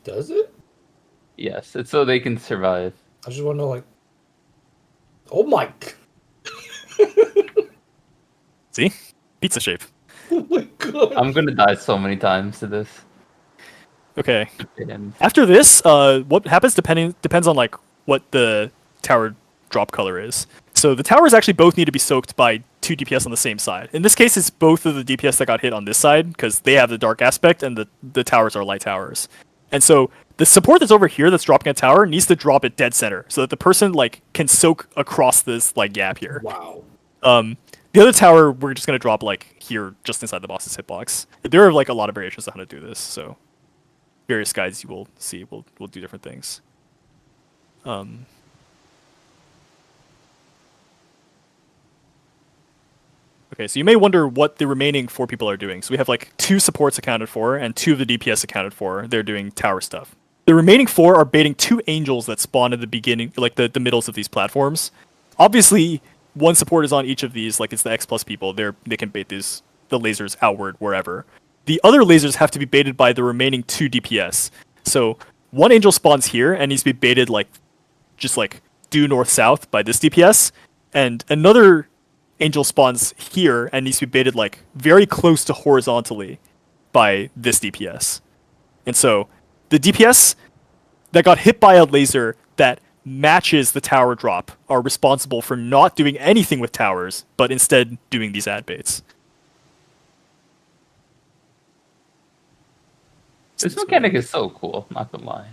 Does it? Yes, it's so they can survive. I just want to know, like, oh my, See, pizza shape. oh my god! I'm gonna die so many times to this. Okay. And After this, what happens depends on like what the tower drop color is. So the towers actually both need to be soaked by 2 DPS on the same side. In this case, it's both of the DPS that got hit on this side because they have the dark aspect and the towers are light towers. And so the support that's over here that's dropping a tower needs to drop it dead center so that the person like can soak across this like gap here. Wow. The other tower we're just gonna drop like here just inside the boss's hitbox. There are like a lot of variations on how to do this, so various guides you will see will do different things. Okay, so you may wonder what the remaining 4 people are doing. So we have like 2 supports accounted for and 2 of the DPS accounted for. They're doing tower stuff. The remaining 4 are baiting 2 angels that spawn at the beginning, like the middles of these platforms. Obviously, one support is on each of these, like it's the X plus people. They can bait the lasers outward wherever. The other lasers have to be baited by the remaining 2 DPS. So one angel spawns here and needs to be baited like just like due north south by this DPS, and another angel spawns here and needs to be baited like very close to horizontally by this DPS. And so the DPS that got hit by a laser that matches the tower drop are responsible for not doing anything with towers, but instead doing these ad baits. this mechanic is so cool, not gonna lie.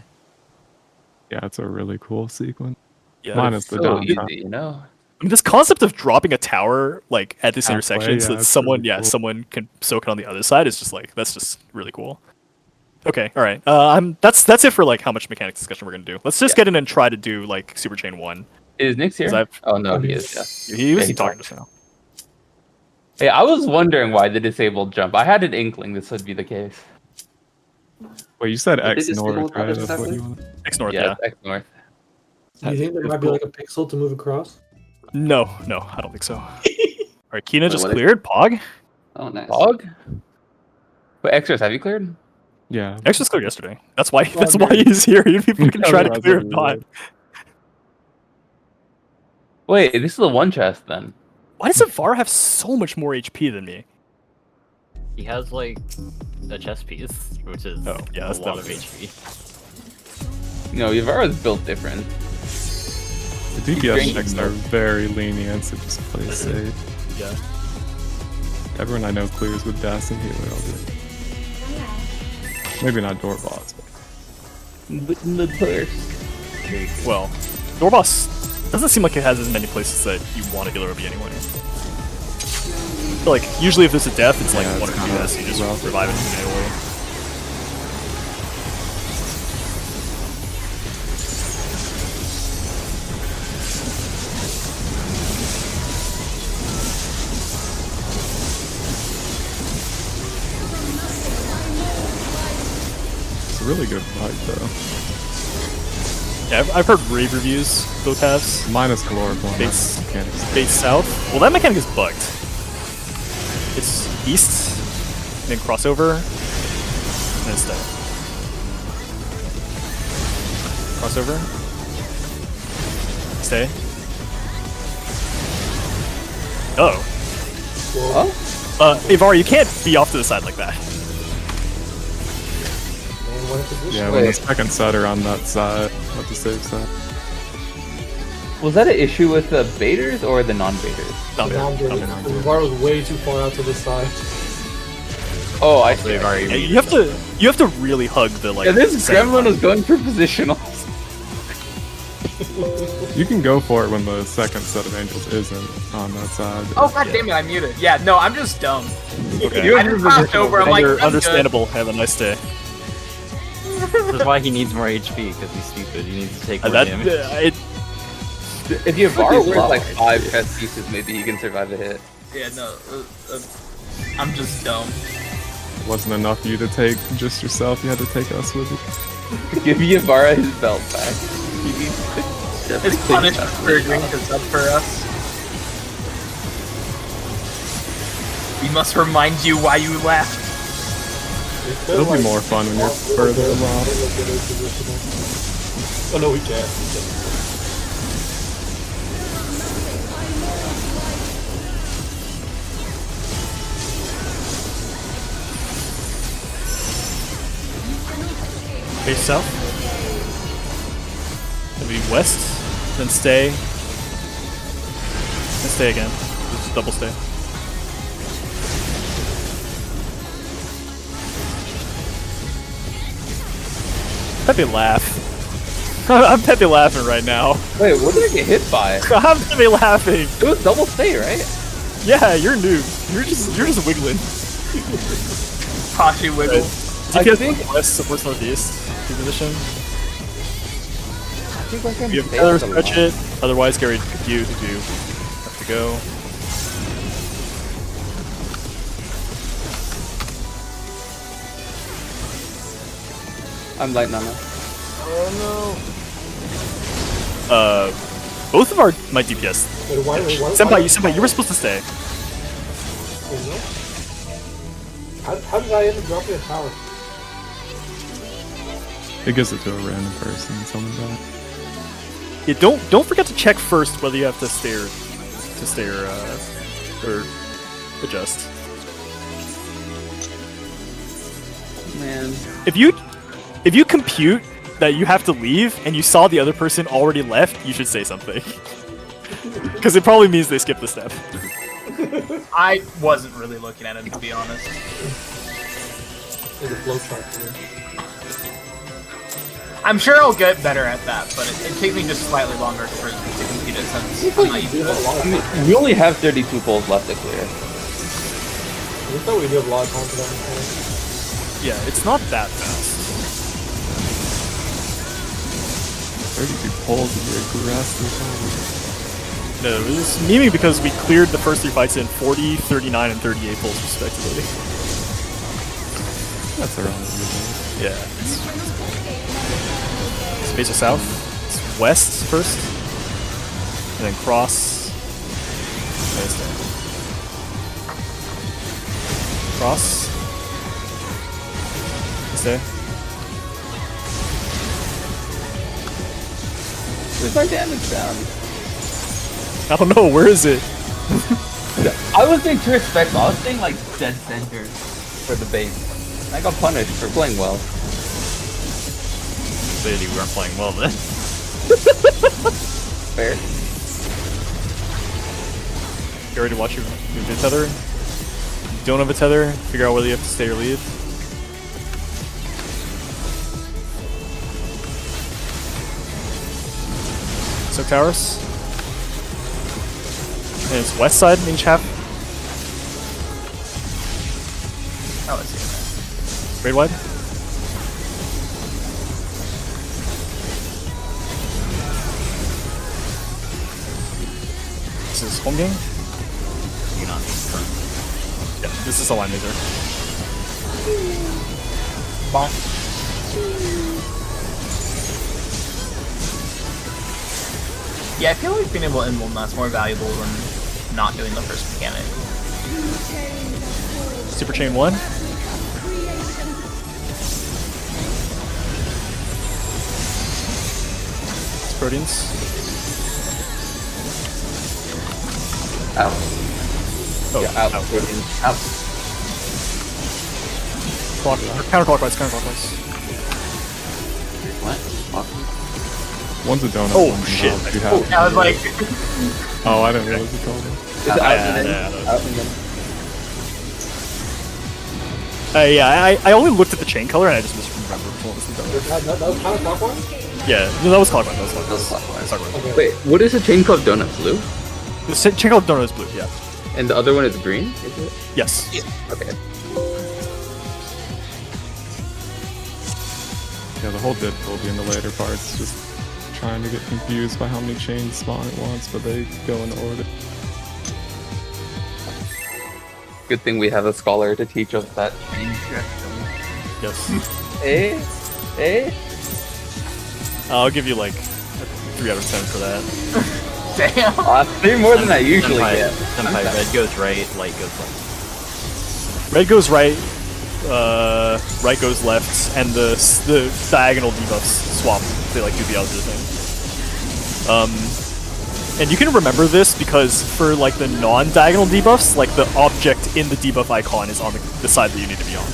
Yeah, it's a really cool sequence. Yeah, Minus the So downtime. easy, you know? I mean, this concept of dropping a tower like at this Halfway, intersection so yeah, that it's someone, really cool. someone can soak it on the other side is just like that's just really cool. Okay, all right. That's it for like how much mechanics discussion we're gonna do. Let's just get in and try to do like Super Chain 1. Is Nick's here? 'Cause I've- Oh no, he is. Yeah. He was Yeah, he talking talked. just now. Hey, I was wondering why the disabled jump. I had an inkling this would be the case. Wait, you said Did they X disable north, right? others That's what exactly? you wanted? X North, Yeah, yeah. it's X North. Do you think there might be like a pixel to move across? No, I don't think so. All right, Kina just what is- cleared. Pog. Oh, nice. Dog? Wait, Xers, have you cleared? Yeah. X just cleared yesterday. That's why he's here. He'd be fucking trying to Otherwise clear I'd if be not. weird. Wait, this is the one chest then. Why does Var have so much more HP than me? He has like a chest piece, which is Oh, yeah, a that's lot of definitely- You know, Yavara's built different. The DPS drinking checks are very lenient, so just play safe. Yeah. Everyone I know clears with Dash and Healer all day. Maybe not door boss, but The purse. Well, Dorboss doesn't seem like it has as many places that you want a healer to be anyway. I feel like usually if there's a death, it's like Yeah, 1 or it's 2 kinda deaths, you just rough. revive it immediately. it's a really good fight though. Yeah, I've heard rave reviews, both halves. Minus colorblind. Base- that mechanic is- Base south. Well, that mechanic is bugged. It's east, then crossover, and then stay. Crossover. Stay. Oh. Huh? Ivar, you can't be off to the side like that. Man, what a position. Yeah, when the Wait. second set are on that side, at the safe side. Was that an issue with the baiters or the non-baiters? Not Now I'm bad. getting- Not bad. the bar was way too far out to the side. Oh, I So see. they've already Yeah, you have to really hug the like. Yeah, this second gremlin one. was going for positional. You can go for it when the second set of angels isn't on that side. Oh god damn it, I muted. Yeah, no, I'm just dumb. Okay. You I have just the passed over. I'm like, I'm good. Understandable. Have a nice day. This is why he needs more HP, because he's stupid. He needs to take more That damage. If you have bar He's wears low. like 5 chest pieces, maybe you can survive a hit. Yeah, no, I'm just dumb. It wasn't enough for you to take just yourself, you had to take us with you. Give Yavara his belt back. It's punishment for agreeing to sub for us. We must remind you why you left. It'll be more fun when you're further along. Oh no, we can't. Face south. Then be west. Then stay. Then stay again. Just double stay. Pepe laugh. I'm Pepe laughing right now. Wait, what did I get hit by? I'm Pepe laughing. It was double stay, right? Yeah, you're new. You're just wiggling. Kashi wiggle. I DPS think- west supports northeast. Two position. I think I can You have stay color on the stretch line. it. Otherwise, Gary, you have to go. I'm light Nana. Both of my DPS. Wait, why? Senpai, you were supposed to stay. Wait, no? How did I end up dropping a tower? It gives it to a random person, someone got. Yeah, don't forget to check first whether you have to stay or adjust. Man. If you compute that you have to leave and you saw the other person already left, you should say something. Because it probably means they skipped the step. I wasn't really looking at it, to be honest. There's a flowchart for it. I'm sure I'll get better at that, but it takes me just slightly longer to compute it since I'm not used to it. I mean, we only have 32 pulls left to clear. We thought we do have a lot of time for that mechanic. Yeah, it's not that fast. 32 pulls would be aggressive. No, it was memeing because we cleared the first 3 fights in 40, 39, and 38 pulls respectively. That's around the result. Yeah. Space or south. It's west first. And then cross. Okay, stay. Cross. Stay. Where's my damage down? I don't know, where is it? I was being too respectful. I was saying like dead center for the base. I got punished for playing well. Clearly we weren't playing well then. Fair. You ready to watch your tether? Don't have a tether, figure out whether you have to stay or leave. So towers. And it's west side in each half. Oh, I see. Grade wide. This is home game. You not confirm. Yeah, this is a line laser. Bonk. Yeah, I feel like being able to end one that's more valuable than not doing the first mechanic. Super Chain 1. Proteins. Out. Oh, Yeah, out. out. Out. Counterclockwise, counterclockwise. What? Fuck. One's a donut. Oh, one's a shit. mouth. You Oh, have. I was like, Oh, I didn't realize you called it. Is it out and then? yeah. Out and then. I only looked at the chain color and I just misremembered what was the donut. That was counterclockwise? Yeah, no, that was clockwise. That was That was clockwise. clockwise. Clockwise. Okay. Wait, what is a chain called donut? Blue? The chain color donut is blue. Yeah. And the other one is green? Is it? Yes. Okay. Yeah, the whole difficulty in the later parts just trying to get confused by how many chains spawn at once, but they go in order. Good thing we have a scholar to teach us that chain check. Yes. I'll give you like a 3 out of 10 for that. damn. 3 more than I usually Senpai, get. Senpai, red goes right, light goes left. Red goes right, right goes left, and the diagonal debuffs swap. They like do the other thing. And you can remember this because for like the non-diagonal debuffs, like the object in the debuff icon is on the side that you need to be on.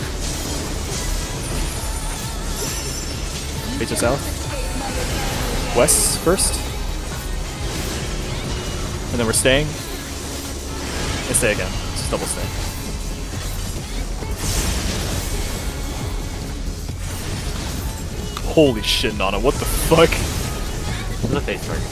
Face to south. West first. And then we're staying. And stay again. Just double stay. Holy shit, Nana, what the fuck? This is a face target.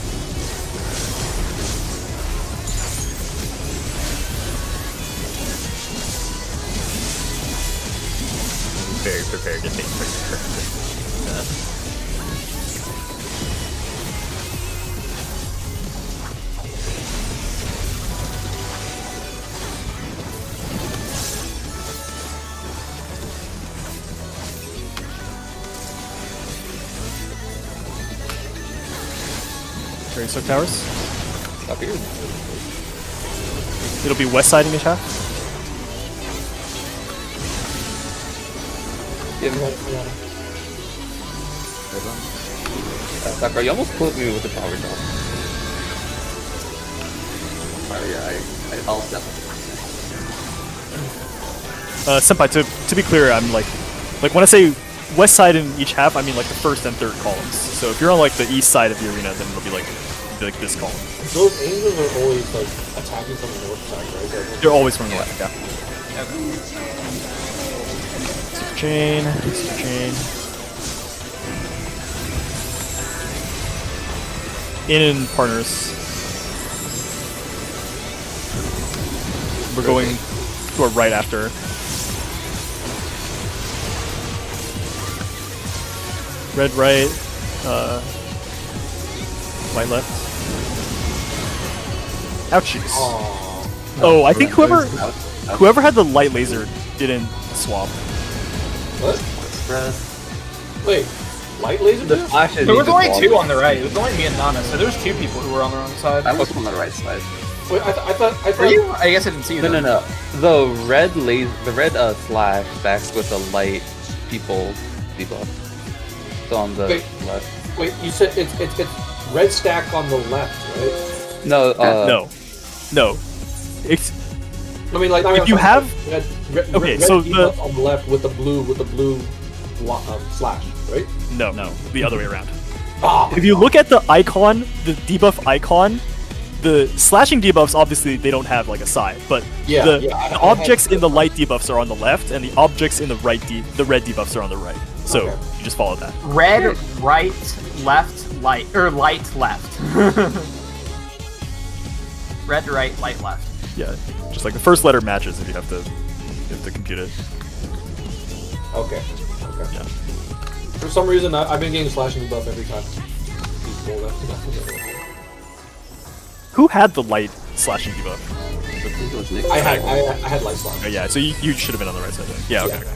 Very prepared to face target. Very Soak Towers. Up here. It'll be west side in each half. Sakura, you almost killed me with the power drop. Sorry, I'll step up. Senpai, to be clear, I'm like when I say west side in each half, I mean like the first and third columns. So if you're on like the east side of the arena, then it'll be like this column. Those angels are always like attacking from the north side, right? They're always from the left, yeah. Super chain, super chain. In partners. We're going to our right after. Red right, white left. Ouchies. Oh, I think whoever had the light laser didn't swap. What? Red. Wait, light laser? The beam? flashes There was need to only fall. 2 on the right. It was only me and Nana, so there was 2 people who were on the wrong side. I was on the right side. Wait, I thought. Were you? I guess I didn't see you. No. then. The red slash backs with the light people debuff. So on the Wait. left. Wait, you said it's red stack on the left, right? No, No. It's I mean, like If you have- okay, red so debuff on the left with the blue slash, right? no, No. the other way around. Ah, If you look at the icon, the debuff icon, the slashing debuffs obviously they don't have like a side, but Yeah, the yeah, I objects had- in the light debuffs are on the left, and the objects in the red debuffs are on the right. So Okay. you just follow that. Red, right, left, light, or light, left. Red, right, light, left. Yeah, just like the first letter matches if you have to compute it. Okay. Yeah. For some reason, I've been getting slashing buff every time. Who had the light slashing debuff? I think it was Nick. I had light slash. Oh, yeah, so you should have been on the right side. Then. Yeah, okay. Yeah. Okay.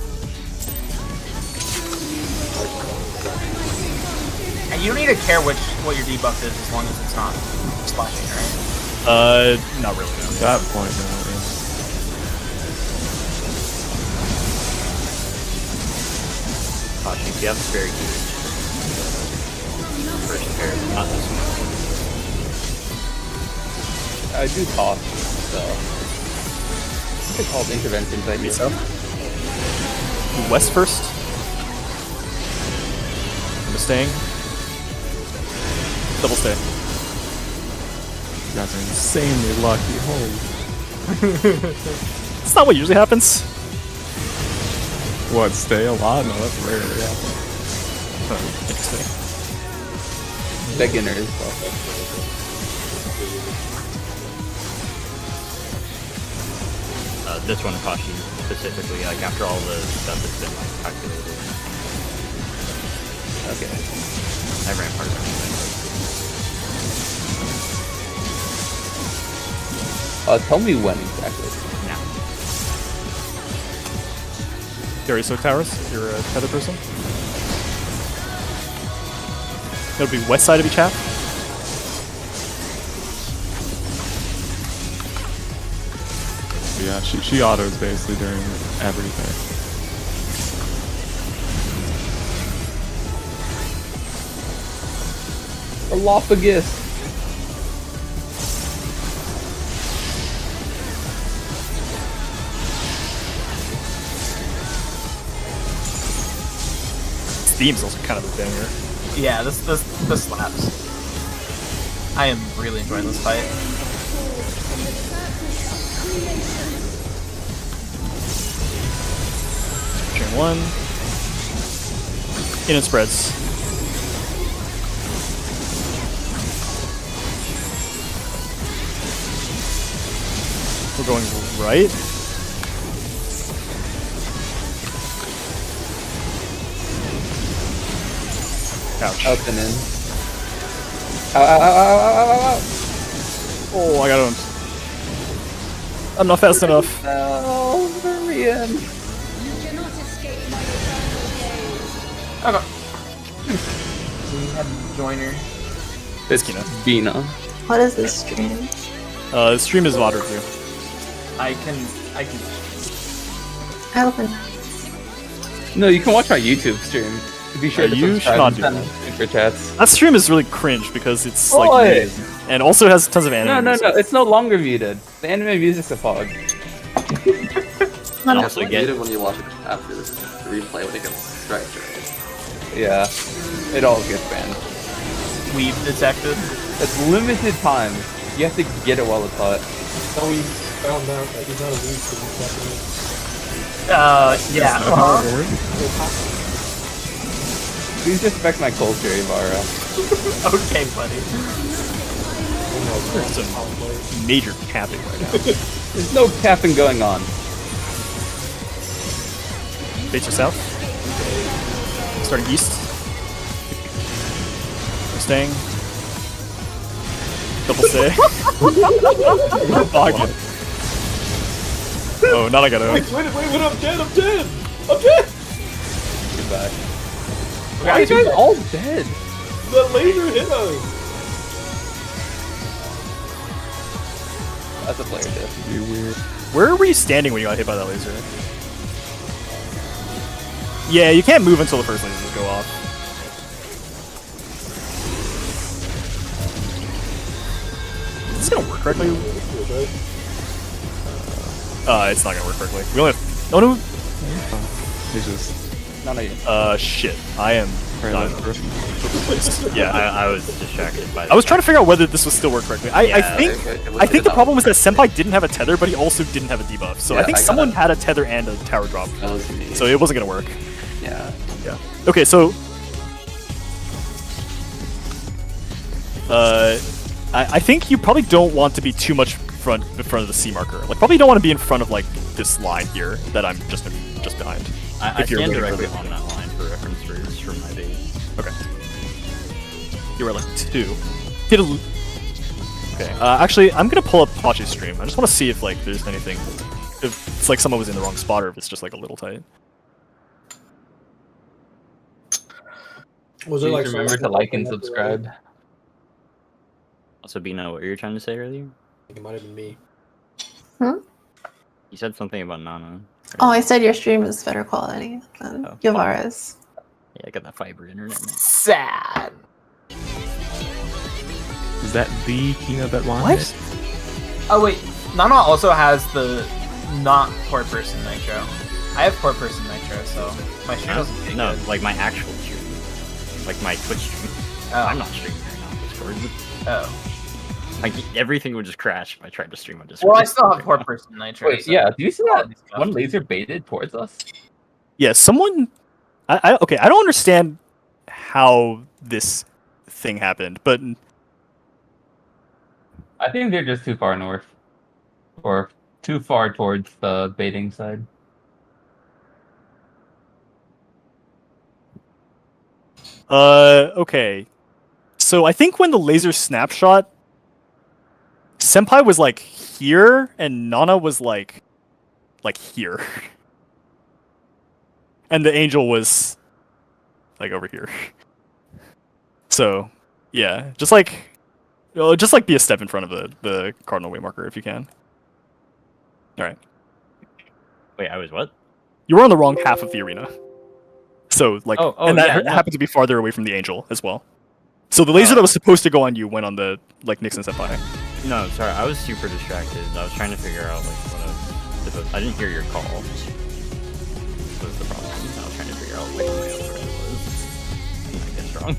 And you don't need to care what your debuff is as long as it's not spawning, right? Not really. At that point, no. Kashi, if you have spare gears. First pair, not this one. I do toss, so. What's it called? Interventions, I do. So. West first. I'm staying. Double stay. You guys are insanely lucky. Holy. It's not what usually happens. What, stay a lot? No, that's rarely happens. Interesting. Beginners. This one, Kashi, specifically, like after all the stuff that's been like calculated. Okay. I ran part of it. Tell me when exactly. Now. Gary, so towers, you're a tether person. It'll be west side of each half. Yeah, she autos basically during everything. Esophagus. This theme's also kind of a banger. Yeah, this slaps. I am really enjoying this fight. Chain 1. In it spreads. We're going right. Ouch. Up and in. Ow, ow, ow, ow, ow, ow, ow. Oh, I got owned. I'm not fast enough. No, Marian. Okay. We have joiner. It's Kina. Bina. What is this stream? The stream is Vodder too. I can. I open. No, you can watch my YouTube stream. Be sure to you should not do subscribe that. and super chats. That stream is really cringe because it's Boy. like muted, and also has tons of anime. No, music. it's no longer muted. The anime music's a fog. Not Also It's get muted when you watch it after the replay when it gets striked, right? Yeah, it all gets banned. We've detected. It's limited time. You have to get it while it's hot. So we found out that he's not a weed, so he's definitely. Yeah. Please respect my culture, Ibarra. Okay, buddy. There's some major capping right now. There's no capping going on. Base yourself. Starting east. I'm staying. Double stay. Oh, now I got owned. Wait, I'm dead! I'm dead! Goodbye. Why are you guys all dead? The laser hit us! That's a player diff. Be weird. Where were you standing when you got hit by that laser? Yeah, you can't move until the first lasers go off. Is this gonna work correctly? It's not gonna work correctly. We only have... Oh no! He's just None of you. Shit. I am... right Yeah, I was distracted by I was trying to figure out whether this would still work correctly. I think the problem was that Senpai didn't have a tether, but he also didn't have a debuff. So I Yeah, think I got someone it. had a tether and a tower drop. That was me. So it wasn't gonna work. Yeah. Yeah. Okay, so I think you probably don't want to be too much in front of the C marker. Like probably don't want to be in front of like this line here that I'm just behind. I If you're stand waiting for directly the- on that line for reference for my base. Okay. You were like 2. Hit a loop. Okay. Actually, I'm gonna pull up Pachi's stream. I just want to see if like there's anything. If it's like someone was in the wrong spot, or if it's just like a little tight. Was there Please like remember to like and subscribe. Also, Bina, what were you trying to say earlier? I think it might have been me. You said something about Nana. Oh, I said your stream is better quality than Oh. Yavara's. Yeah, I got that fiber internet. Man. Sad. Is that the Kina that won? What? Oh wait, Nana also has the not poor person nitro. I have poor person nitro, so my stream doesn't take No, good. like my actual stream. Like my Twitch stream. Oh. I'm not streaming right now on Discord. Oh. Like everything would just crash if I tried to stream on Discord. Well, I still have poor person nitro. Wait, so- yeah. Do you see that Stuff. one laser baited towards us? Yeah, someone. Okay, I don't understand how this thing happened, but I think they're just too far north, or too far towards the baiting side. okay. So I think when the laser snapshot, Senpai was like here, and Nana was like here, and the angel was like over here. So yeah, just like be a step in front of the cardinal way marker if you can. All right, Wait, I was what? you were on the wrong half of the arena. So like, Oh, and that yeah, no. happened to be farther away from the angel as well. So the laser that was supposed to go on you went on the Nixon Senpai. No, sorry, I was super distracted. I was trying to figure out like what I didn't hear your call. That was the problem. I was trying to figure out which way over it was. I guess wrong.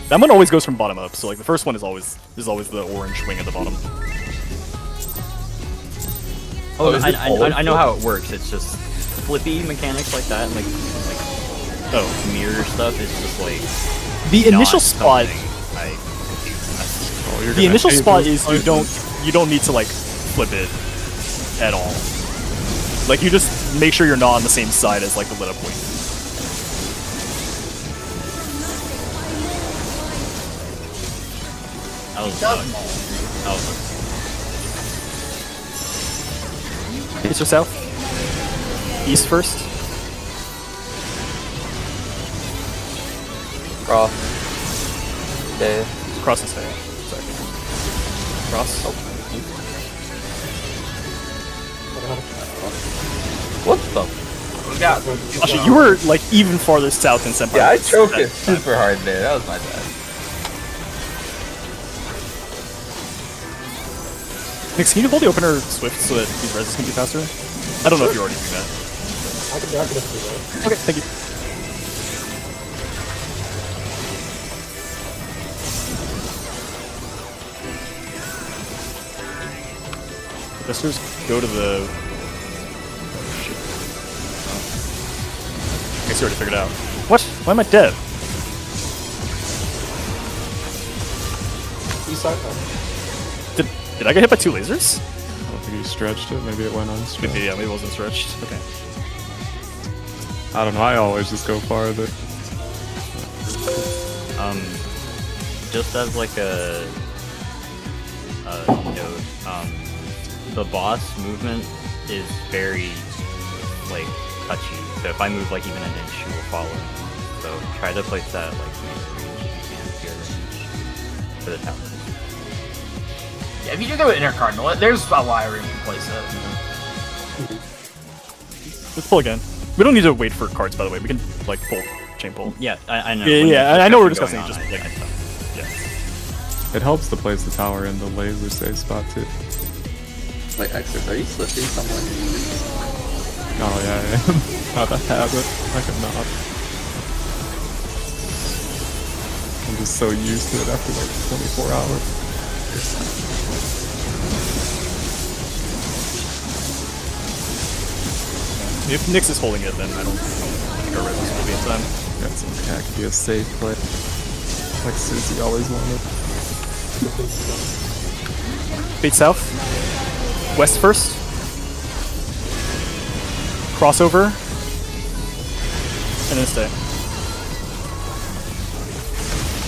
That one always goes from bottom up. So like the first one is always the orange wing at the bottom. Oh, is it always I know how it works. It's just flippy mechanics like that, like mirror stuff. It's just like The initial not spot. something I Oh, you're The gonna initial hate spot this is fight. you don't need to like flip it at all. Like you just make sure you're not on the same side as like the lit up wing. That was that was East or south? East first. Cross. Okay. Cross and stay. Sorry. Cross. What the? Yeah. Actually, you were like even farther south than Senpai. Yeah, I was. choked it super hard there. That was my bad. Nix, can you hold the opener swift so that these reses can be faster? I don't know if you're already doing that. I can definitely do that. Okay, thank you. Let's just go to the... Oh, shit. Oh. I guess you already figured it out. What? Why am I dead? East side. Did I get hit by 2 lasers? I don't think you stretched it. Maybe it went unstretched. Maybe, yeah, maybe it wasn't stretched. Okay. I don't know. I always just go farther. just as like a note, the boss movement is very like touchy. So if I move like even an inch, she will follow me. So try to place that like melee range if you can, if you're range for the tower. Yeah, if you do go with Inner Cardinal, there's a lot of room to place it. Let's pull again. We don't need to wait for cards, by the way. We can like pull, chain pull. Yeah, I know. Yeah, when yeah, there's I know we're discussion discussing it, going just, on, like- yeah. It helps to place the tower in the laser safe spot too. Wait, Exorc, are you slipping somewhere? Oh yeah, I am. Out of habit. I could not. I'm just so used to it after like 24 hours. If Nyx is holding it, then I don't think our resist will be in time. That's okay. That could be a safe play. Like Susie always wanted. Fade south. West first. Crossover. And then stay.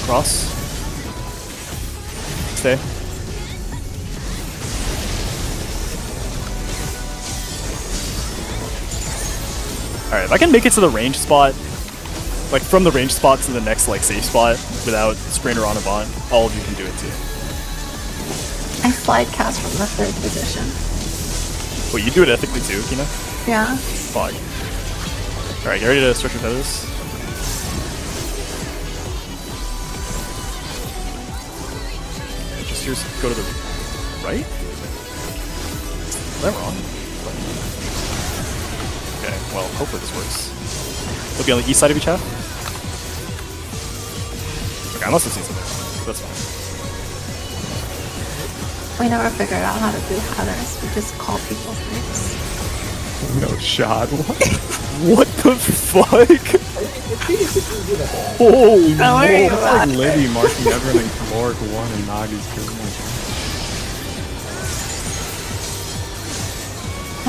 Cross. Stay. Alright, if I can make it to the range spot, like from the range spot to the next like safe spot without Sprainer on Avant, all of you can do it too. I slide cast from the third position. Wait, you do it ethically too, Kina? Yeah. Fuck. Alright, get ready to stretch your feathers. Just here's go to the right? Is that wrong? Okay, well, hopefully this works. It'll be on the east side of each half. Okay, I must have seen something wrong. That's fine. We never figured out how to do headers. We just call people's names. No shot. What? What the fuck? It's easy to do that. Holy Don't worry moly. about Like Liddy marking everything Caloric 1 and Nagi's doing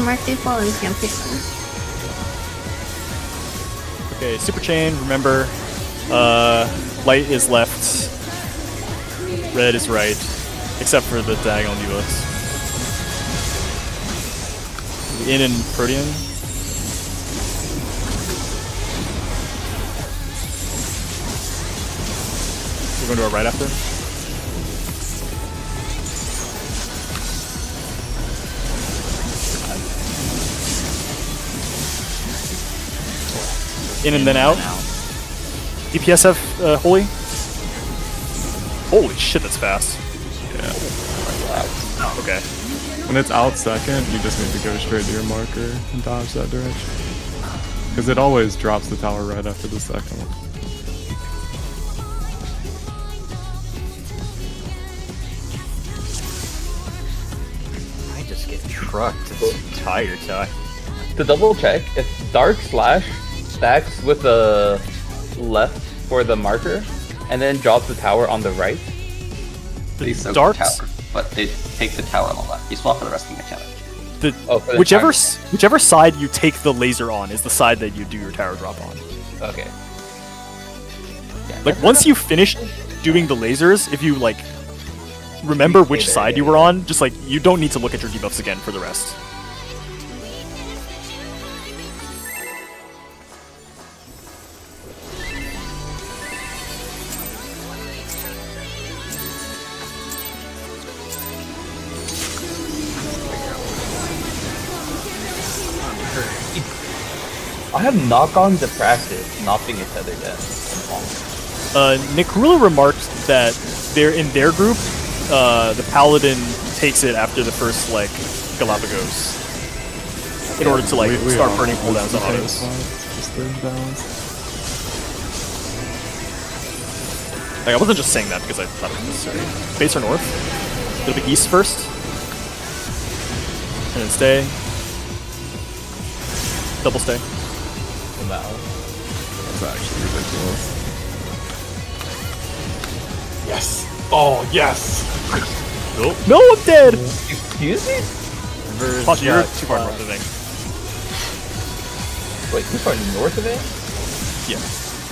Mark people and champion. Okay, super chain, remember, light is left, red is right, except for the diagonal nebulous. In and Protean. We're going to our right after. In and then out. DPS have Holy? Holy shit, that's fast. Yeah. Oh, okay. When it's out second, you just need to go straight to your marker and dodge that direction. Because it always drops the tower right after the second one. I just get trucked this entire time. To double check, if Dark Slash stacks with the left for the marker, and then drops the tower on the right. They soak darks? the tower, but they take the tower on the left. You swap for the rest of the mechanic. The, whichever side you take the laser on is the side that you do your tower drop on. Okay. Yeah, Like once you finish doing the lasers, if you like remember which side you were on, just like you don't need to look at your debuffs again for the rest. I have knock-on to practice not being a tether yet. Nikrula remarked that in their group, the paladin takes it after the first like Galapagos in order to like We start all burning want cooldowns to on take autos. Just the balance. Like I wasn't just saying that because I thought it was necessary. Base or north? It'll be east first, and then stay. Double stay. Wow. That's actually ridiculous. Yes. Oh, yes. No, I'm dead. Excuse me? Posture, you're too far north, I think. Wait, too far north of it? Yeah.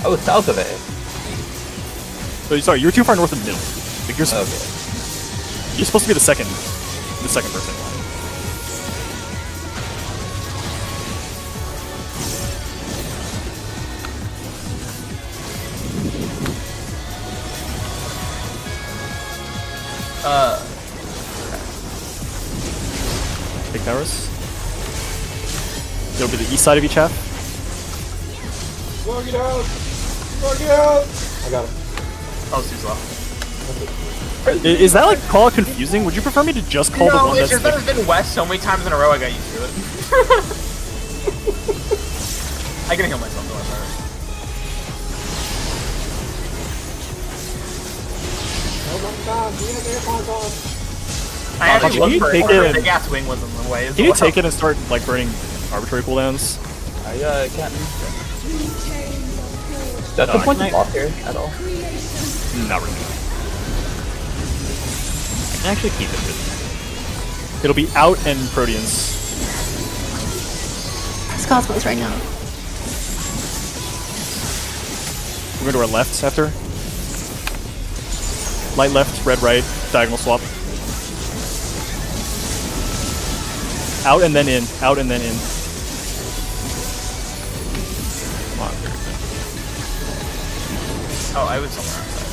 I was south of it. So, sorry, you're too far north and middle. Like you're Okay. supposed to be the second person. Take towers. It'll be the east side of each half. Log it out. Log it out. I got him. Oh, it's too slow. Is that like call confusing? Would you prefer me to just call the No, one it's that's just that like, it's been west so many times in a row. I got used to it. I can heal myself. Don't worry about it. Oh my god, do you have AirPods on? I actually Can looked you for take it. it? The gas wing was in the way. Can you take it and start like burning arbitrary cooldowns? I can't. That's the point of block here at all. Not really. I can actually keep it with It'll be out and Proteans. It's Cosmos right now. We're going to our left after. Light left, red right, diagonal swap. Out and then in, out and then in. Come on, dude. Oh, I was somewhere outside.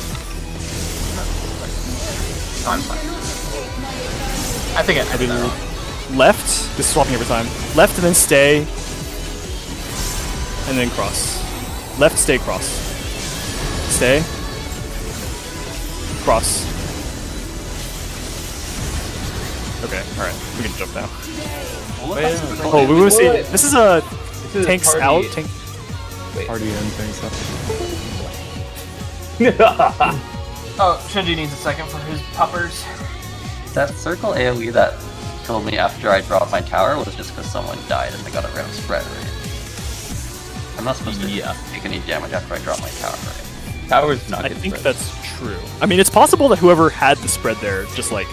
No, I'm fine. I think I did that wrong. Left. This is swapping every time. Left and then stay. And then cross. Left, stay, cross. Stay. Cross. Okay, alright. We can jump now. Oh, we will see. This is a This is tanks party- out. Tank. Party end things up. Oh, Shinji needs a second for his puppers. That circle AoE that killed me after I dropped my tower was just because someone died and they got a round spread, right? I'm not supposed to take any damage after I drop my tower, right? Tower's not I good think spread. that's true. I mean, it's possible that whoever had the spread there just like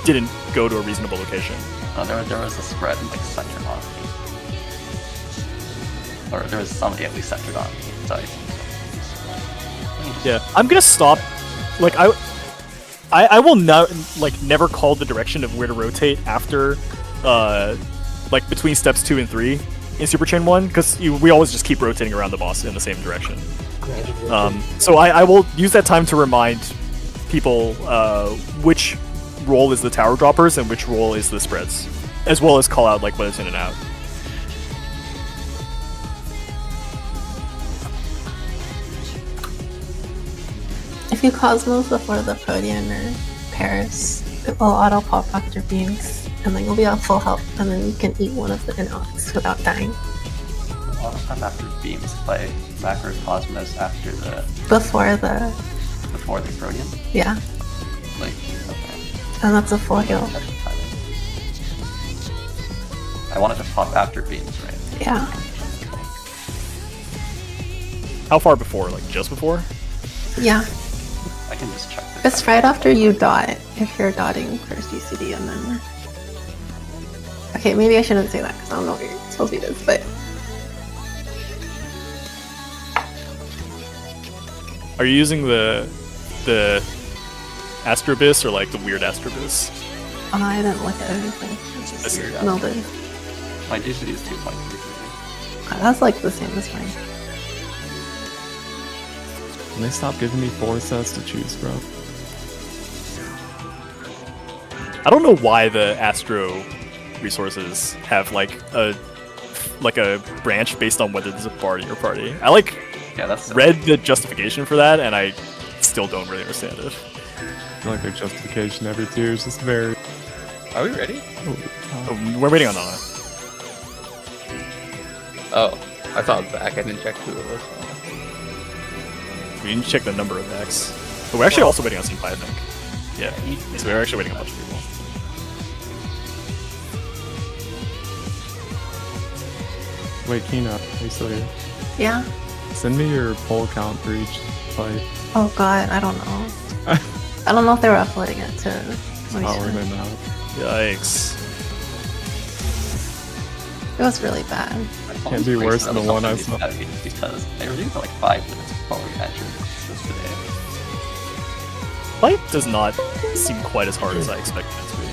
didn't go to a reasonable location. No, there was a spread like centered on me. Or there was somebody at least centered on me. So Yeah, I'm gonna stop. Like I will not like never call the direction of where to rotate after, like between steps 2 and 3 in Super Chain 1, because we always just keep rotating around the boss in the same direction. So I will use that time to remind people which role is the tower droppers and which role is the spreads, as well as call out like what is in and out. If you Cosmos before the Protean or Paris, it will auto pop after beams, and then you'll be at full health, and then you can eat one of the Inox without dying. a lot of time after beams if I macro Cosmos after the Before the, Protean. yeah, Like, okay. and that's a full heal. Check the timing. I wanted to pop after beams, right? Yeah. How far before? Like just before? Yeah. I can just check the It's right after you dot, if you're dotting first UCD and then... Okay, maybe I shouldn't say that because I don't know what you're supposed to do this, but... Are you using the Astrobis or like the weird Astrobis? I didn't look at anything. It's I just see. melded. My DCD is 2.3. That's like the same as mine. Can they stop giving me 4 sets to choose from? I don't know why the Astro resources have like a branch based on whether there's a party or party. I like Yeah, that's read the justification for that and I still don't really understand it. I feel like their justification every tier is just very... Are we ready? Oh, we're waiting on Nana. Oh, I thought it was back. I didn't check who it was. We need to check the number of X. But we're actually also waiting on Senpai, I think. Yeah, so we're actually waiting on a bunch of people. Wait, Kina, are you still here? Yeah? Send me your poll count for each fight. Oh god, I don't know. I don't know if they were uploading it to... How are they now? Yikes. It was really bad. Can't be worse than the one I saw. Because I reviewed for like 5 minutes before we entered this today. Fight does not seem quite as hard as I expected it to be.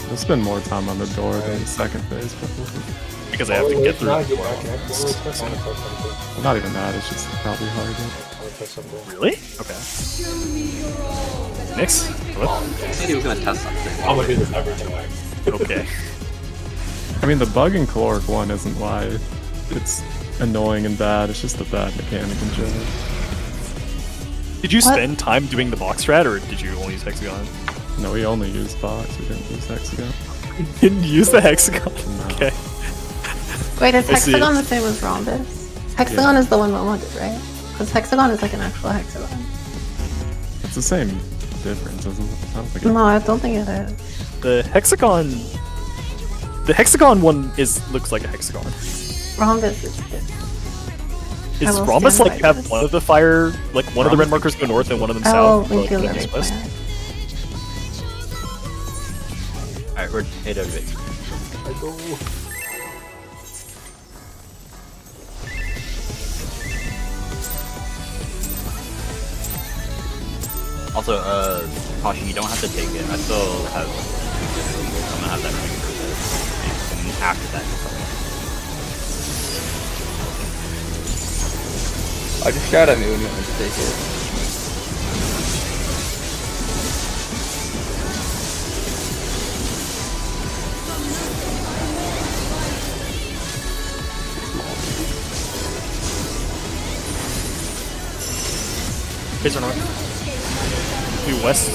We'll spend more time on the door than the second phase, probably. Because I have to get through Now it get before back in. I- I want to press something. Well, not even that, it's just probably harder. I want to press something. Really? Okay. Nix? Hello? I said he was gonna test something. I'm gonna do this every time. Okay. I mean, the bug in Caloric 1 isn't why it's annoying and bad, it's just a bad mechanic in general. Did you What? spend time doing the box strat, or did you only use Hexagon? No, we only used box, we didn't use hexagon. You didn't use the Hexagon? No. Okay. Wait, is I see. Hexagon the same as Rhombus? Hexagon is the one that wanted, right? Because Hexagon is like an actual Hexagon. It's the same difference, isn't it? I don't think No, I don't think it is. The Hexagon one looks like a Hexagon. Rhombus is good. I Is will Rhombus stand like by have this. one of the fire, like one of the red markers go north and one of them I will south? link you like, the east, right west? plan. Alright, we're 8 out of 8. I go. Also, caution, you don't have to take it. I still have... I'm gonna have that ready for this. And after that, I just shout at me when you want me to take it. Face or north. Do west.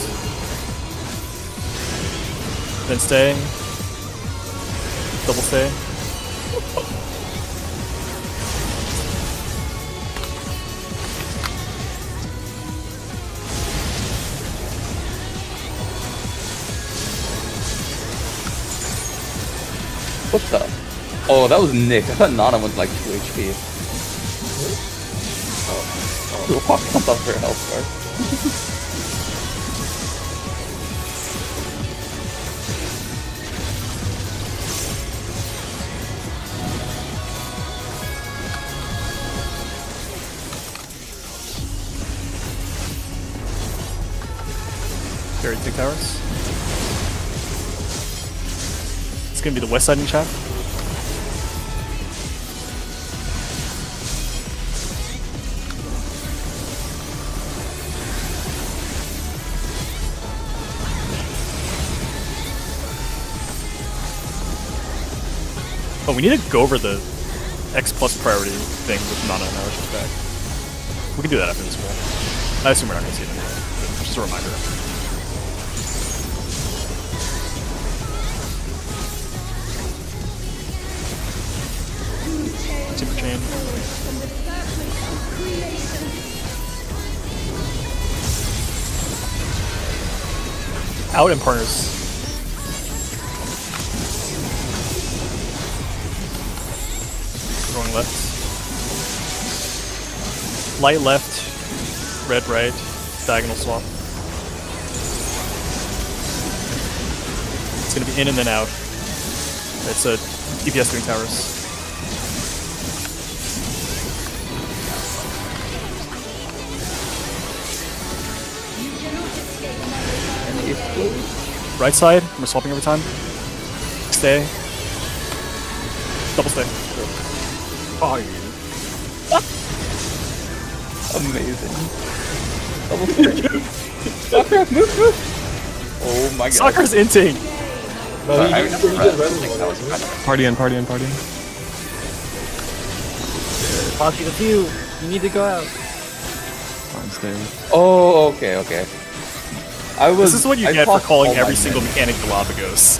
Then stay. Double stay. What the? Oh, that was Nick. I thought Nana was like 2 HP. Oh. Walked on top of her health bar. Carry 2 towers. It's gonna be the west side in chat. Oh, we need to go over the X plus priority thing with Nana and Narish's back. We can do that after this goal. I assume we're not gonna see it anyway, but just a reminder. Super chain. Out and partners. Going left. Light left, red right, diagonal swap. It's gonna be in and then out. It's a DPS doing towers. Right side, we're swapping every time. Stay. Double stay. Oh, Amazing. Double Sakura, move! Oh my god. Sakura's inting! No, I you never did read red something one, that was wasn't it? kind of- Party in, party in, party in. Posse the few. You need to go out. Fine, stay. Oh, okay, okay. This is what you get for tossed calling all my every single men. mechanic Galapagos.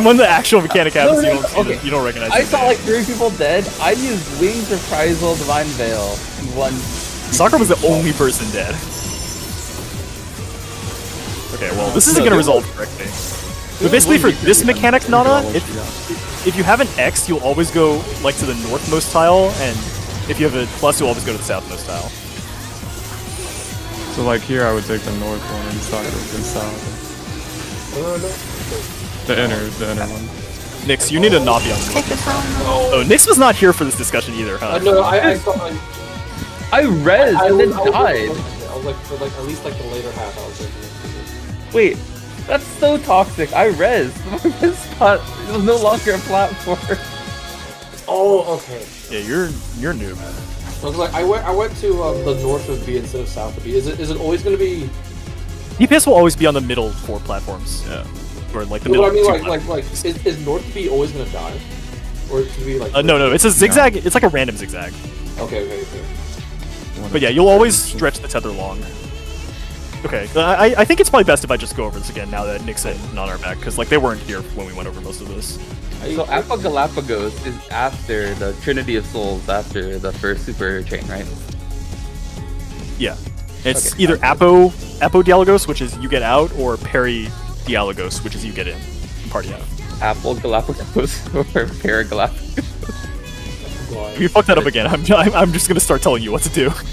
When the actual mechanic happens, No, you don't recognize I it. saw like 3 people dead. I used Wings, Reprisal, Divine Veil, and one. Sakura was the only person dead. Okay, well, this isn't No, gonna there resolve correctly. But basically for this mechanic, Nana, if you have an X, you'll always go like to the northmost tile, and if you have a plus, you'll always go to the southmost tile. So like here, I would take the north one and Sakura would go south. The inner one. Nix, you need to not be on the Take the time. Oh, Nix was not here for this discussion either, huh? No, I thought I res and then died. I was like, for like at least like the later half, I was like, Wait, that's so toxic. I res. My res spot was no longer a platform. oh, okay. Yeah, you're new, man. I was like, I went to the north of B instead of south of B. Is it always gonna be? DPS will always be on the middle 4 platforms. Yeah. Or like the No, middle but I mean, 2 like, platforms. is north B always gonna die, or it could be like? No, it's a zigzag. It's like a random zigzag. Okay. But yeah, you'll always stretch the tether long. Okay, I think it's probably best if I just go over this again now that Nix and Nana are back, because like they weren't here when we went over most of this. So Alpha Galapagos is after the Trinity of Souls, after the first super chain, right? Yeah, it's Okay. either Apo Dialogos, which is you get out, or Peri Dialogos, which is you get in, party out. Apple Galapagos or Para Galapagos. If you fuck that up again, I'm just gonna start telling you what to do. Posse,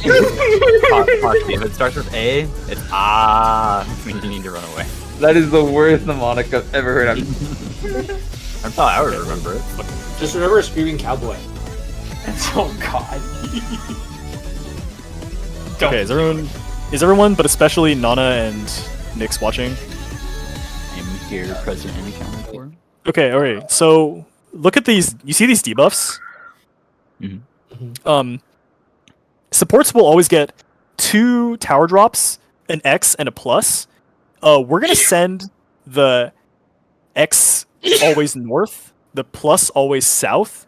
if it starts with A, it's means you need to run away. That is the worst mnemonic I've ever heard. That's how I would remember it. Just remember Screaming Cowboy. Oh god. Okay, is everyone, but especially Nana and Nix watching? I'm here, present, and accounted for. Okay, alright, so look at these, you see these debuffs? Mhm. supports will always get 2 tower drops, an X and a plus. We're gonna send the X always north, the plus always south,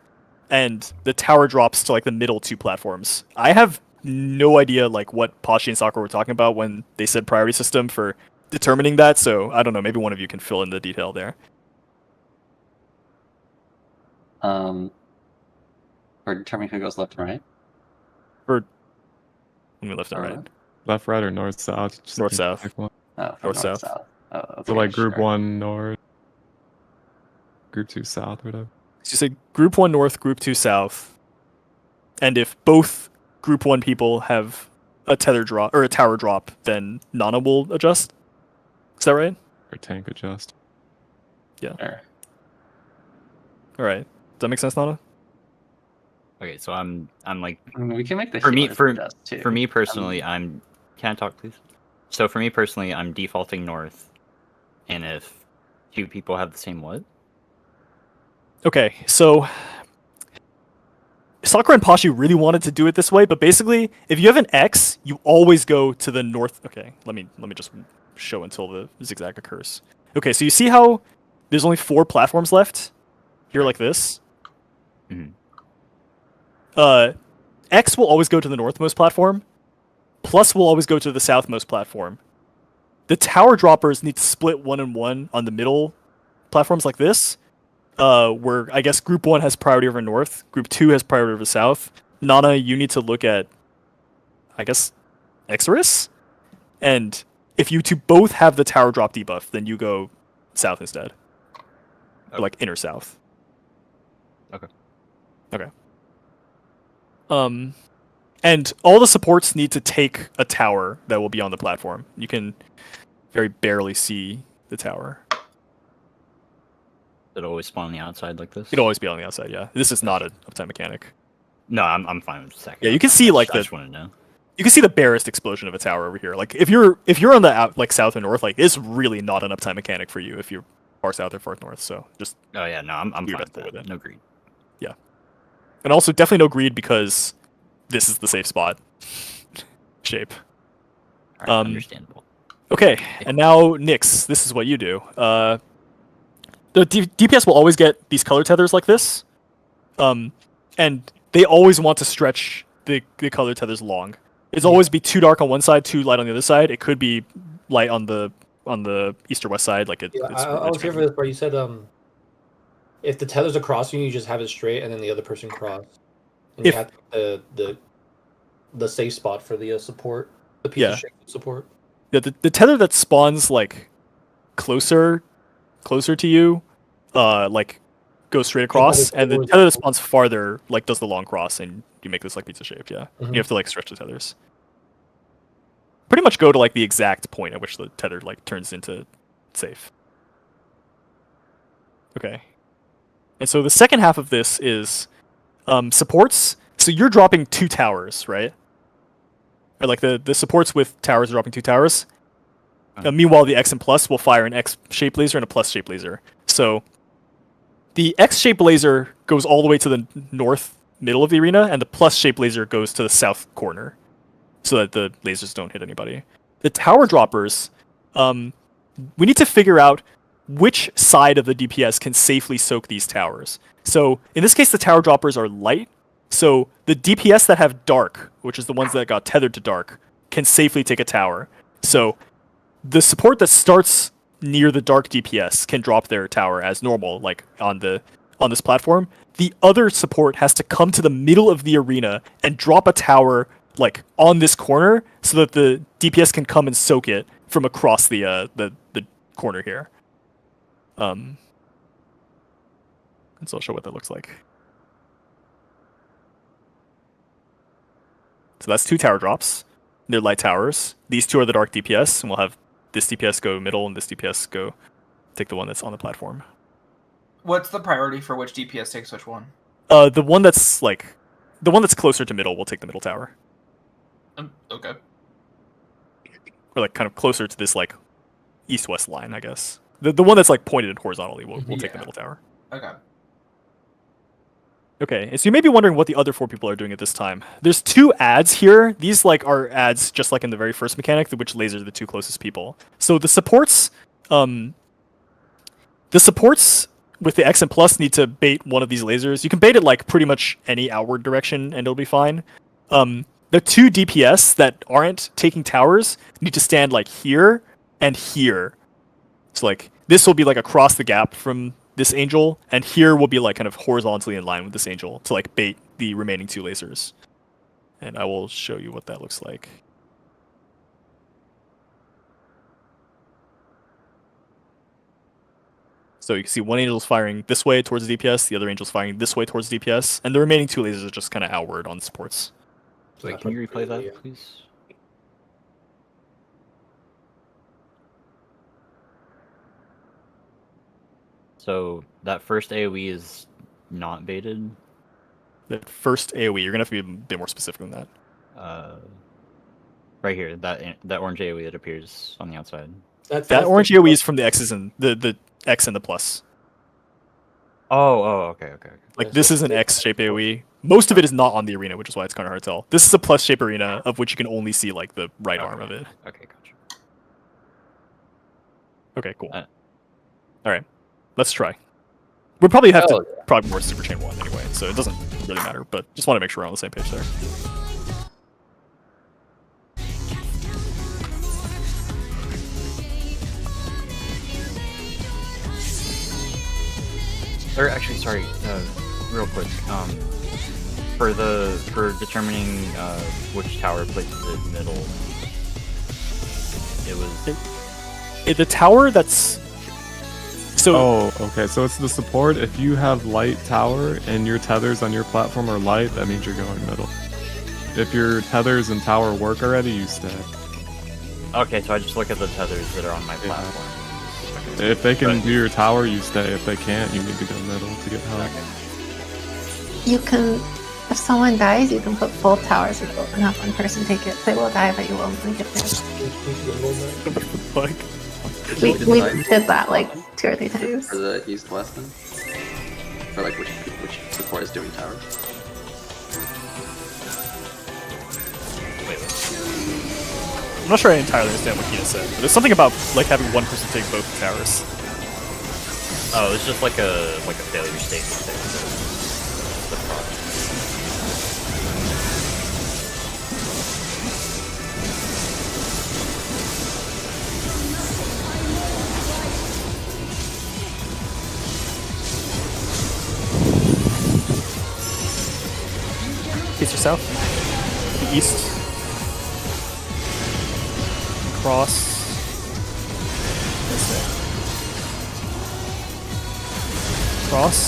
and the tower drops to like the middle 2 platforms. I have no idea like what Pashi and Sakura were talking about when they said priority system for determining that, so I don't know, maybe one of you can fill in the detail there. For determining who goes left and right. For left and right. Left, right, or north, south? Just North, keep south. pick one. Oh, North, south. Oh, okay, So like group sure. 1 north, group 2 south, whatever. So you say group 1 north, group 2 south, and if both group 1 people have a tether drop or a tower drop, then Nana will adjust. Is that right? Or tank adjust. Sure. All right. Does that make sense, Nana? Okay, so I'm like I mean, we can make the For me- healers for- adjust, too. for me personally, Can I talk, please? So for me personally, I'm defaulting north, and if 2 people have the same what? Okay, so Sakura and Pashi really wanted to do it this way, but basically, if you have an X, you always go to the north. Okay, let me just show until the zigzag occurs. Okay, so you see how there's only 4 platforms left here, like this. Mhm. X will always go to the northmost platform. Plus will always go to the southmost platform. The tower droppers need to split 1 and 1 on the middle platforms like this. Where I guess group 1 has priority over north, group 2 has priority over south. Nana, you need to look at, I guess, Exorus? And if you 2 both have the tower drop debuff, then you go south instead. Or like inner south. Okay. And all the supports need to take a tower that will be on the platform. You can very barely see the tower. It'll always spawn on the outside like this? It'll always be on the outside, yeah. This is not an uptime mechanic. No, I'm fine with the second. Yeah, you can see like I the just want to know. you can see the barest explosion of a tower over here. Like if you're on the out, like south and north, like it's really not an uptime mechanic for you if you're far south or far north. So just Oh yeah, no, I'm You're fine with definitely that. with it. No greed. and also definitely no greed because this is the safe spot shape. All right, Um, understandable. Okay, and now Nyx, this is what you do. The DPS will always get these color tethers like this, and they always want to stretch the color tethers long. It's always be too dark on one side, too light on the other side. It could be light on the east or west side. Like Yeah, I was here for this part. You said if the tethers are crossing, you just have it straight, and then the other person cross. And If- you have the safe spot for the support, the piece Yeah. of shit support. Yeah, the tether that spawns like closer to you, like goes straight across, and the tether that spawns farther like does the long cross, and you make this like pizza shape. Yeah, Mhm. you have to like stretch the tethers. Pretty much go to like the exact point at which the tether like turns into safe. Okay, and so the second half of this is supports. So you're dropping 2 towers, right? Or like the supports with towers are dropping 2 towers. Meanwhile, the X and plus will fire an X shaped laser and a plus shaped laser. So the X shaped laser goes all the way to the north middle of the arena, and the plus shaped laser goes to the south corner, so that the lasers don't hit anybody. The tower droppers, we need to figure out which side of the DPS can safely soak these towers. So in this case, the tower droppers are light. So the DPS that have dark, which is the ones that got tethered to dark, can safely take a tower. So the support that starts near the dark DPS can drop their tower as normal, like on this platform. The other support has to come to the middle of the arena and drop a tower like on this corner, so that the DPS can come and soak it from across the corner here. And so I'll show what that looks like. So that's 2 tower drops. They're light towers. These 2 are the dark DPS, and we'll have this DPS go middle and this DPS go take the one that's on the platform. What's the priority for which DPS takes which one? The one that's closer to middle will take the middle tower. Okay. Or like kind of closer to this like east-west line, I guess. The one that's like pointed horizontally will take the Yeah. middle tower. Okay. Okay, and so you may be wondering what the other 4 people are doing at this time. There's 2 ads here. These like are ads just like in the very first mechanic, which lasers the 2 closest people. So the supports with the X and plus need to bait one of these lasers. You can bait it like pretty much any outward direction and it'll be fine. The 2 DPS that aren't taking towers need to stand like here and here. So like this will be like across the gap from this angel, and here will be like kind of horizontally in line with this angel to like bait the remaining 2 lasers. And I will show you what that looks like. So you can see one angel's firing this way towards the DPS, the other angel's firing this way towards the DPS, and the remaining 2 lasers are just kind of outward on the supports. Wait, can you replay that, please? So that first AoE is not baited? The first AoE, you're gonna have to be a bit more specific than that. Right here, that orange AoE that appears on the outside. That orange AoE is from the X's and the X and the plus. Okay. Like this is an X-shape AoE. Most of it is not on the arena, which is why it's kind of hard to tell. This is a plus-shape arena of which you can only see like the right arm of it. Okay, gotcha. Okay, cool. All right, let's try. We'll probably have to yeah. probably more Super Chain 1 anyway, so it doesn't really matter. But just want to make sure we're on the same page there. Or actually, sorry, real quick. For determining which tower places it middle, it was the tower that's. So. Oh, okay. So it's the support. If you have light tower and your tethers on your platform are light, that means you're going middle. If your tethers and tower work already, you stay. Okay, so I just look at the tethers that are on my platform. Okay. If they can do your tower, you stay. If they can't, you need to go middle to get help. Okay. You can, if someone dies, you can put full towers and have one person take it. They will die, but you will only get there. What the fuck? We did that like 2 or 3 times. For the east-west then? Or like which support is doing tower? I'm not sure I entirely understand what Kina said, but there's something about like having one person take both towers. Oh, it's just like a failure state thing. The problem. Face yourself. The east. Cross. This way. Cross.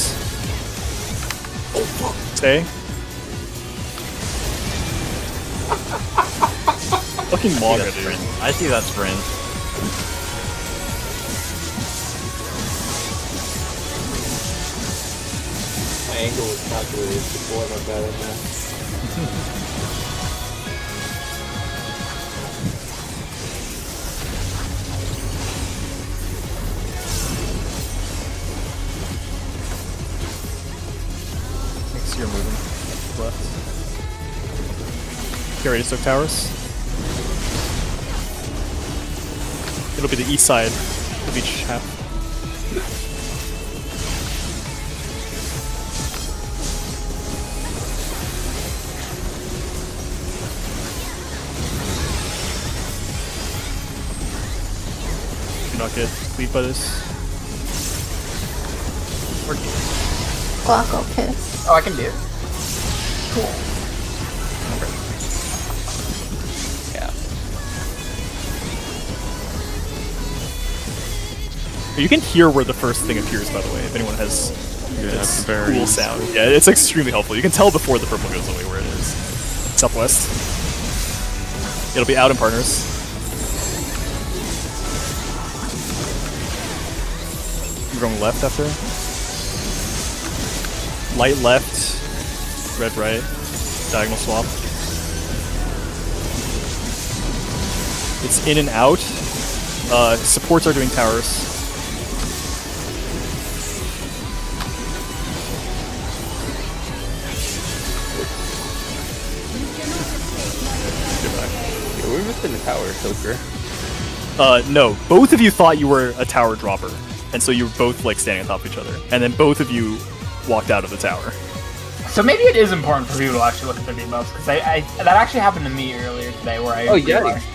Oh fuck. Stay. Fucking manga, dude. I see that sprint. My angle was calculated before I'm bad at that. You're moving left. Get ready to soak towers. It'll be the east side of each half. Do not get cleaved by this. Or Glocko piss. Oh, I can do it. Cool. Yeah. you can hear where the first thing appears, by the way, if anyone has it's this very cool sound. Yeah, it's extremely helpful. You can tell before the purple goes away where it is. Southwest. It'll be out in partners. You're going left after. Light left, red right, diagonal swap. It's in and out. Supports are doing towers. we missed in the tower, Soaker. No, both of you thought you were a tower dropper, and so you were both like standing on top of each other, and then both of you walked out of the tower. So maybe it is important for people to actually look at their debuffs, because that actually happened to me earlier today, where I Oh, yeah. realized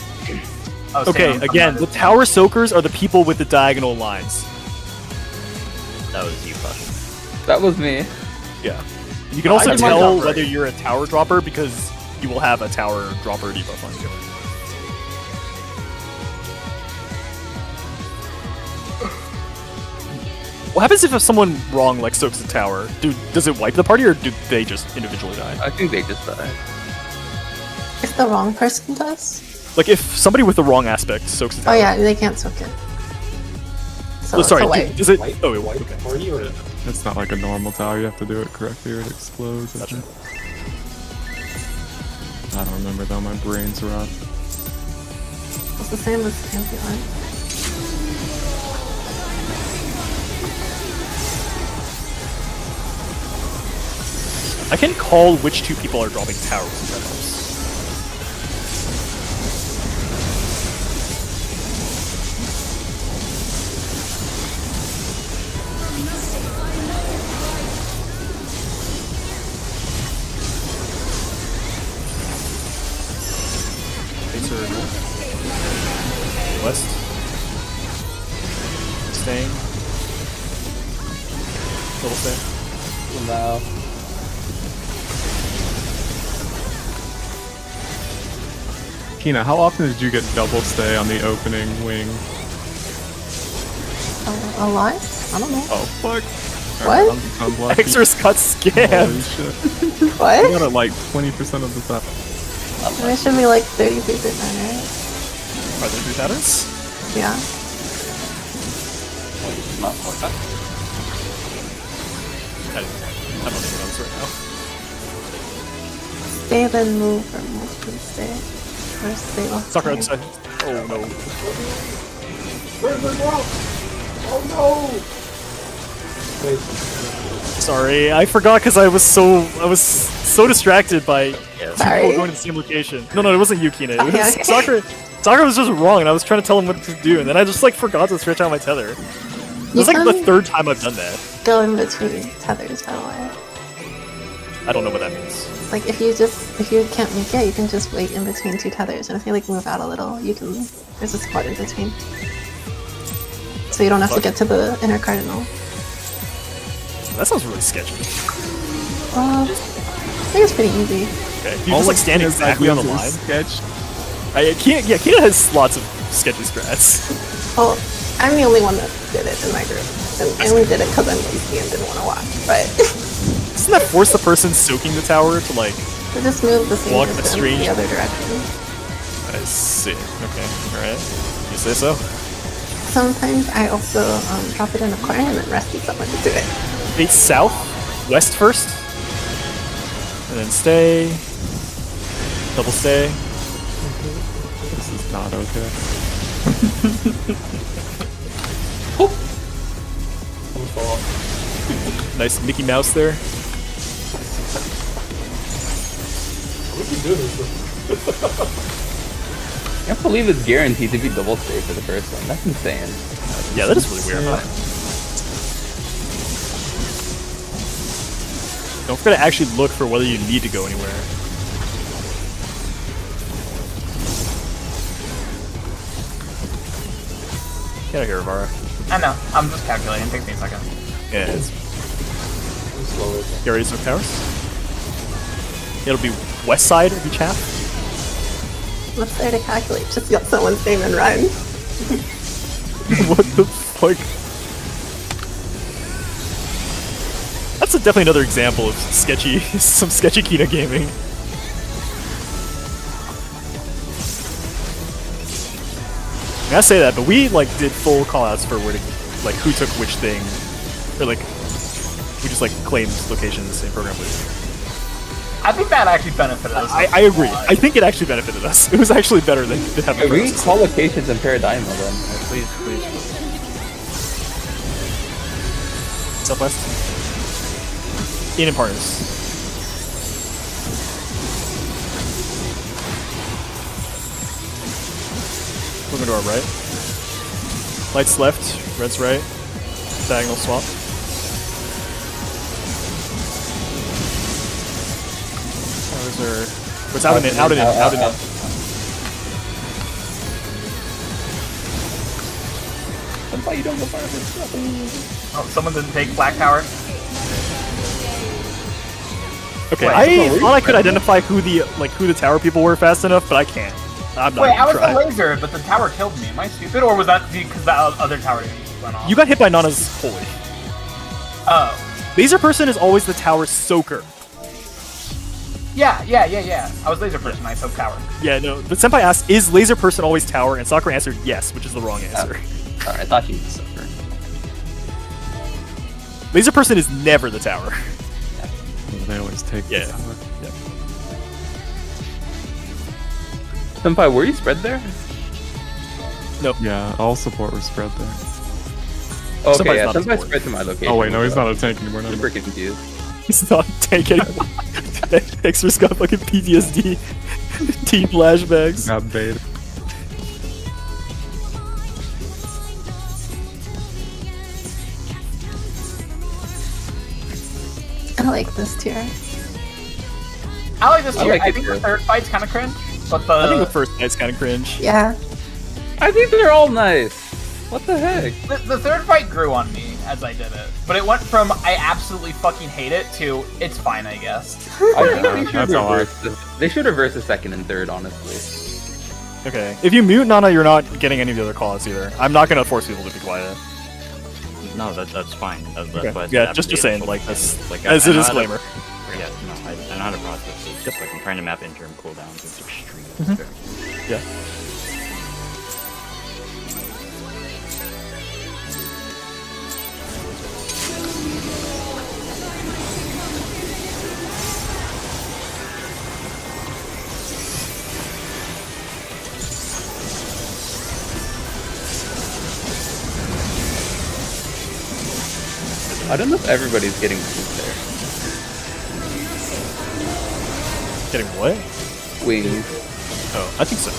I was Okay, standing on again, top the of tower soakers are the people with the diagonal lines. That was you, Push. That was me. Yeah. You can also I did my tell job whether right. you're a tower dropper because you will have a tower dropper debuff on you. What happens if someone wrong like soaks a tower? Does it wipe the party or do they just individually die? I think they just died. If the wrong person does? Like if somebody with the wrong aspect soaks a tower. Oh yeah, they can't soak it. So Oh, sorry, it's a wipe. does it? White, Oh, it white okay. party or It's not like a normal tower. You have to do it correctly or it explodes. I Gotcha. think. I don't remember though. My brain's rot. It's the same as Pantheon. I can call which two people are dropping towers if that helps. Facer north. West. Staying. Double stay. Wow. Kina, how often did you get double stay on the opening wing? A lot? I don't know. Oh fuck! What? I'm lucky. Exor's got Holy scammed. shit! I What? got it like 20% of the time. It should be like 33%, right? Are there 3 patterns? Yeah. Not like I'm not thinking on this right now. Stay then move or move then stay. Or stay off. Sakura outside. Oh no. where's the drop? Oh no! Wait, Sorry, I forgot because I was so distracted by two Sorry. people going to the same location. No, it wasn't you, Kina. It was Okay, okay. Sakura. Sakura was just wrong, and I was trying to tell him what to do, and then I just like forgot to stretch out my tether. It was like the 3rd time I've done that. Go in between tethers, by the way. I don't know what that means. Like if you can't make it, you can just wait in between 2 tethers, and if they like move out a little, you can. There's a spot in between, so you don't have to get to the inner cardinal. That sounds really sketchy. I think it's pretty easy. Okay, you just like stand Kina's exactly on the ideas are line. Sketch. Kina has lots of sketchy strats. Well, I'm the only one that did it in my group, and I only did it because I'm lazy and didn't want to watch. But Doesn't that force the person soaking the tower to like? to just move the same Walk the distance strange- the other direction. I see. Okay, all right. You say so. Sometimes I also drop it in a corner and then rescue someone to do it. Face south, west first, and then stay. Double stay. This is not okay. almost fall off. Nice Mickey Mouse there. We can do this. I can't believe it's guaranteed to be double stay for the first one. That's insane. Yeah, that is really weird. Don't forget to actually look for whether you need to go anywhere. Get out of here, Vara. I know. I'm just calculating. It takes me a second. Yeah, it's I'm slower. get ready to soak towers. It'll be west side of each half. What's there to calculate? Just get someone's name and run. What the fuck? That's definitely another example of sketchy, some sketchy Kina gaming. I gotta say that, but we like did full callouts for where to, like who took which thing, or like we just like claimed locations in program. I think that actually benefited us. I agree. I think it actually benefited us. It was actually better than having. Hey, we can call locations in Paradigm then. Please. Southwest. Ian and partners. Moving to our right. Light's left, red's right. Diagonal swap. Those are. What's out and in, out and in, out and in. Senpai, you don't go far enough. Oh, someone didn't take Black Tower. Okay, Wait, I thought I could identify who the tower people were fast enough, but I can't. I'm not Wait, I gonna was try. the laser, but the tower killed me. Am I stupid, or was that because the other tower went off? You got hit by Nana's holy. Oh. Laser person is always the tower soaker. Yeah. I was laser person. I took tower. Yeah, no. But Senpai asked, "Is laser person always tower?" And Sakura answered yes, which is the wrong answer. Sorry, I thought he was silver. Laser person is never the tower. They always take Yeah. the tower. Senpai, were you spread there? No. Yeah, all support was spread there. Okay, Senpai's yeah, not a Senpai support. spread to my location. Oh wait, no, he's not a tank anymore. Never Super mind. confused. He's not tanking. Extra's got fucking PTSD. Teen flashbacks. Got baited. I like this tier. I like this I tier. like I it think too. the third fight's kind of cringe, but I think the first fight's kind of cringe. Yeah. I think they're all nice. What the heck? the third fight grew on me as I did it. But it went from I absolutely fucking hate it to it's fine, I guess. I think they should that's all reverse. They should reverse the second and third, honestly. Okay. If you mute Nana, you're not getting any of the other calls either. I'm not gonna force people to be quiet. No, that's fine. That's Okay. why I said Yeah, after just the saying, initial like, phase, that's like, as I a know how to- disclaimer. Yeah, no, I know how to process it. Just like I'm trying to map interim cooldowns. It's extreme. Mm-hmm. Yeah. I don't know if everybody's getting wings there. Getting what? Wings. Oh, I think so.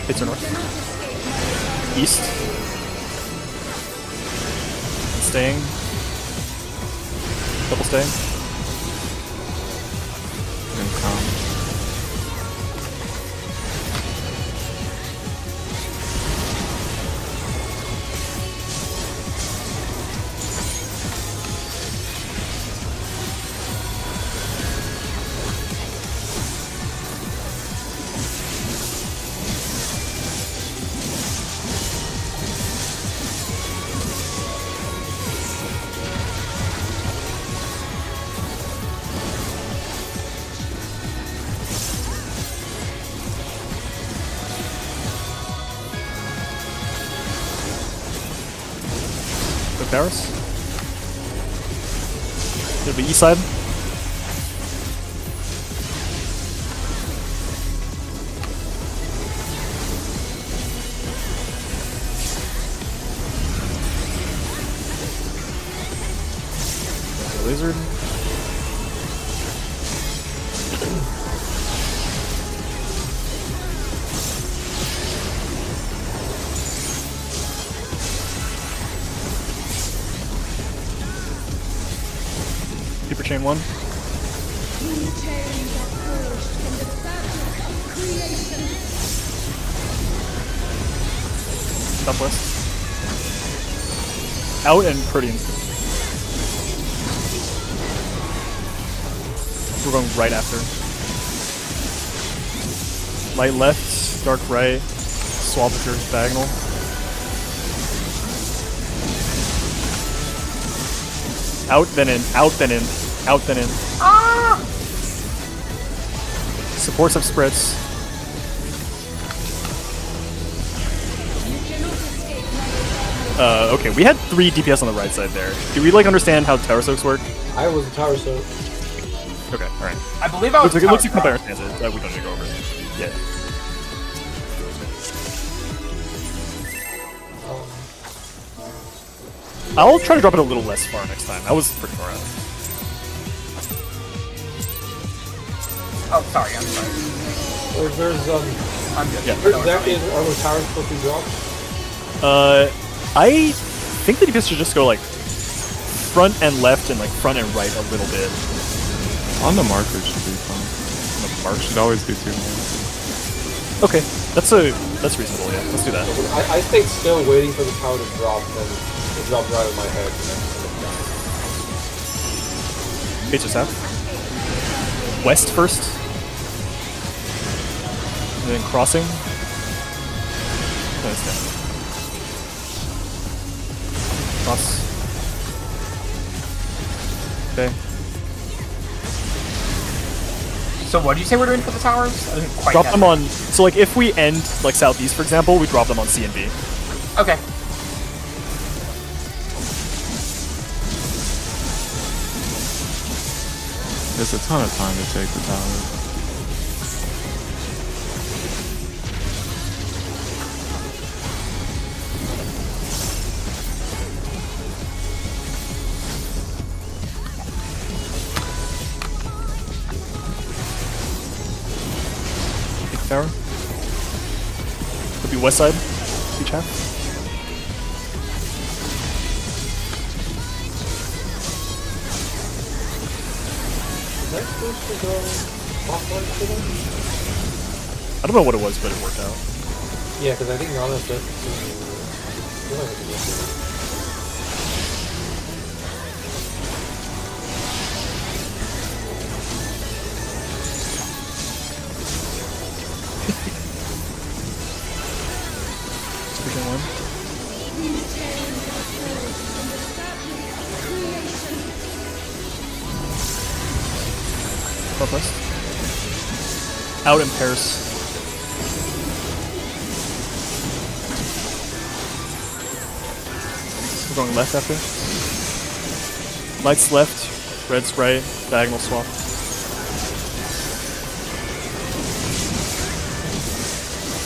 Hits or north. East. Staying. Double staying. And calm. Go Paris. It'll be east side. Lizard. Super chain one. Southwest. Out and Protean. We're going right after. Light left, dark right, Swabbature diagonal. Out, then in, out, then in, out, then in. Ah! Supports have spreads. Okay, we had 3 DPS on the right side there. Do we, like, understand how tower soaks work? I was a tower soak. Okay, alright. I believe I was. Looks like tower Compare drop. understands it. We don't need to go over it. Yeah. I'll try to drop it a little less far next time. I was pretty far out. Oh, sorry. I'm sorry. Or there's I'm good. Yeah. where exactly are those towers supposed to be dropped? I think the DPS should just go like front and left and like front and right a little bit. On the marker should be fine. The mark Should always be 2 more. Okay, that's reasonable. Yeah, let's do that. I stayed still waiting for the tower to drop, and it dropped right on my head. And then Base or south. West first, and then crossing. Nice down. Cross. Okay. So what did you say we're doing for the towers? I didn't quite Drop catch them it. on. So like if we end like southeast, for example, we drop them on C and B. Okay. There's a ton of time to take the tower. Big tower. Could be west side. Each half. is that supposed to go offline for them? I don't know what it was, but it worked out. Yeah, because I think Nana said to. I feel like it was Division 1. Northwest. Out in Paris. We're going left after. Lights left, red's right, diagonal swap.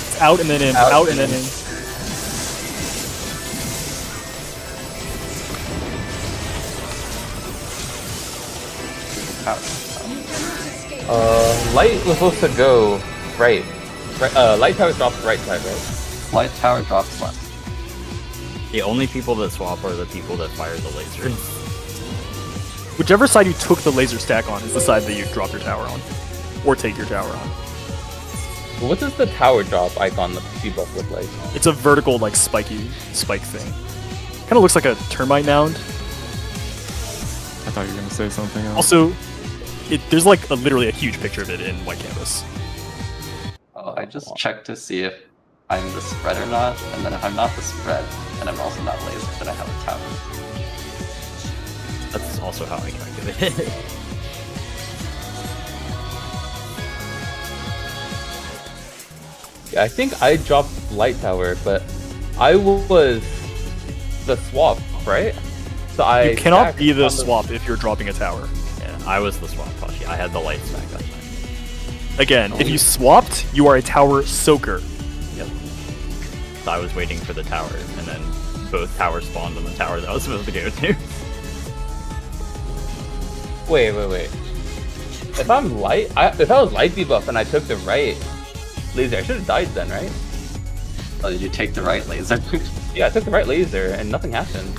It's out and then in, out and then in. Light was supposed to go right. Light tower drops right side, right? Light tower drops left. The only people that swap are the people that fire the laser. Whichever side you took the laser stack on is the side that you drop your tower on. Or take your tower on. What does the tower drop icon debuff look like? It's a vertical, like, spiky spike thing. Kind of looks like a termite mound. I thought you were gonna say something else. Also, there's like literally a huge picture of it in White Canvas. Oh, I just checked to see if I'm the spread or not, and then if I'm not the spread, and I'm also not laser, then I have a tower. That's also how I calculate it. Yeah, I think I dropped light tower, but I was the swap, right? So I You cannot stacked be the on swap if you're dropping a tower. Yeah, I was the swap Tashi. I had the light stack that time. Again, if you swapped, you are a tower soaker. Yep. So I was waiting for the tower, and then both towers spawned on the tower that I was supposed to go to. Wait. If I'm light, if I was light debuff and I took the right laser, I should have died then, right? Oh, did you take the right laser? Yeah, I took the right laser and nothing happened.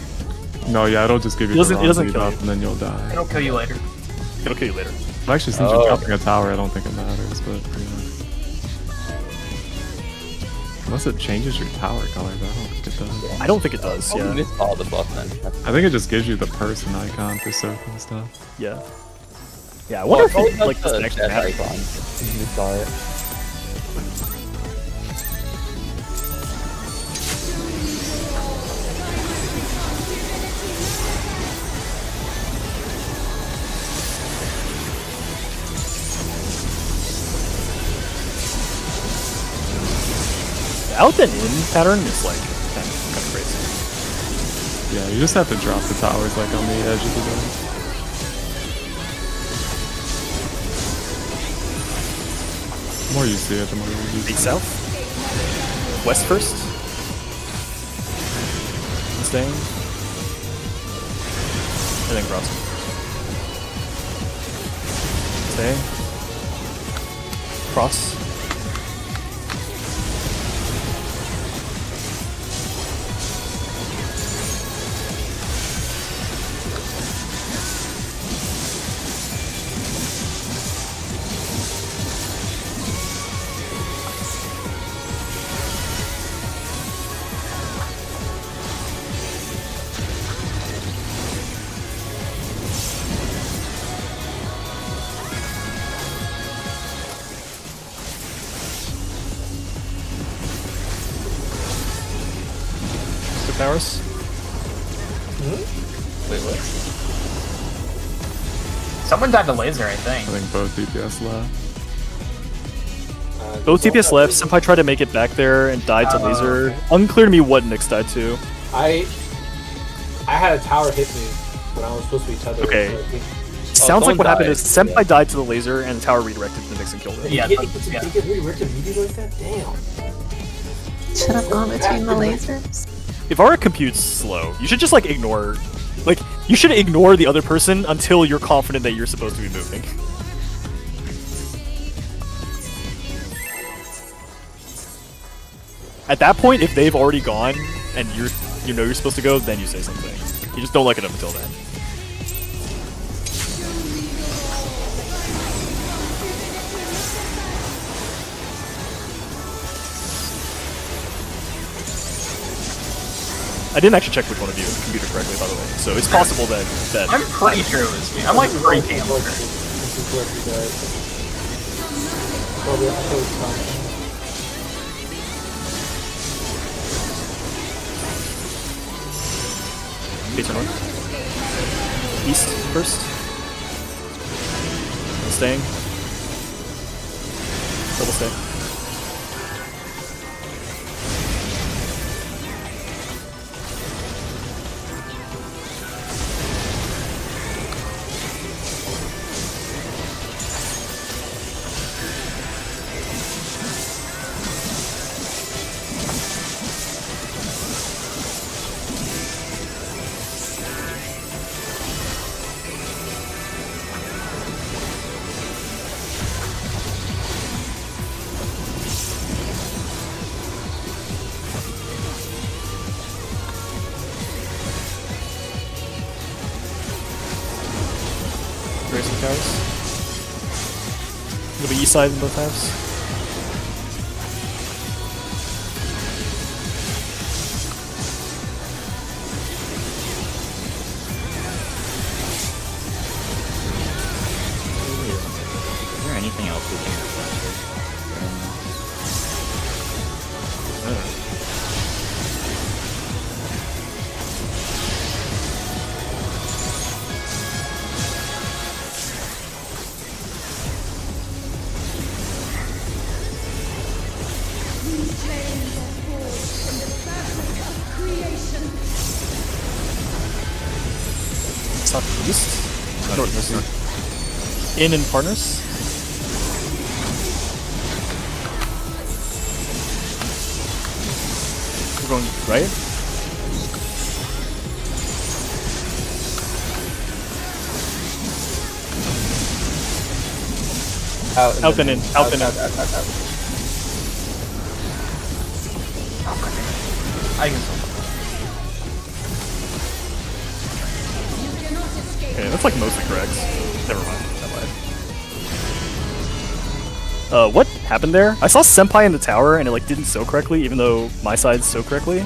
No, yeah, it'll just give you It doesn't- the it wrong doesn't kill debuff you. and then you'll die. It'll kill you later. It'll kill you later. But actually, since Oh. you're dropping a tower, I don't think it matters, but yeah. Unless it changes your tower color, but I don't think it does. I don't think it does, Oh, we yeah. missed all the buff then. I think it just gives you the person icon for circle and stuff. Yeah. Yeah, I wonder if Oh, it, like, that's doesn't the actually death matter. icon. You just saw it. The out and in pattern is like kind of crazy. Yeah, you just have to drop the towers like on the edge of the zone. The more you see it, the more you use East it. south. West first. Staying. And then crossing. Stay. Cross. towers. Wait, what? Someone died to laser, I think. I think both DPS left. Both TPS left. Senpai tried to make it back there and died to laser. Okay. Unclear to me what Nyx died to. I had a tower hit me when I was supposed to be tethered. Okay. so I think- Sounds like what happened died. is Senpai died to the laser and the tower redirected to Nyx and killed him. Yeah, He that's- yeah. get redirected immediately like that? Damn. Should have gone between the lasers. If our compute's slow, you should just like ignore, like you should ignore the other person until you're confident that you're supposed to be moving. At that point, if they've already gone and you know you're supposed to go, then you say something. You just don't look at them until then. I didn't actually check which one of you computed correctly, by the way. So it's possible that I'm pretty sure it was me. I'm like pretty damn Like, sure. this is where he died. Probably, I thought it was Tom. Face or north. East first. Staying. Double stay. Racing towers. It'll be east side in both halves. Is there anything else we can Southeast? North. In and partners? We're going right? Out and in. Out and in. I can still. Okay, that's like mostly correct. Never mind. What happened there? I saw Senpai in the tower and it like didn't sew correctly, even though my side sewed correctly.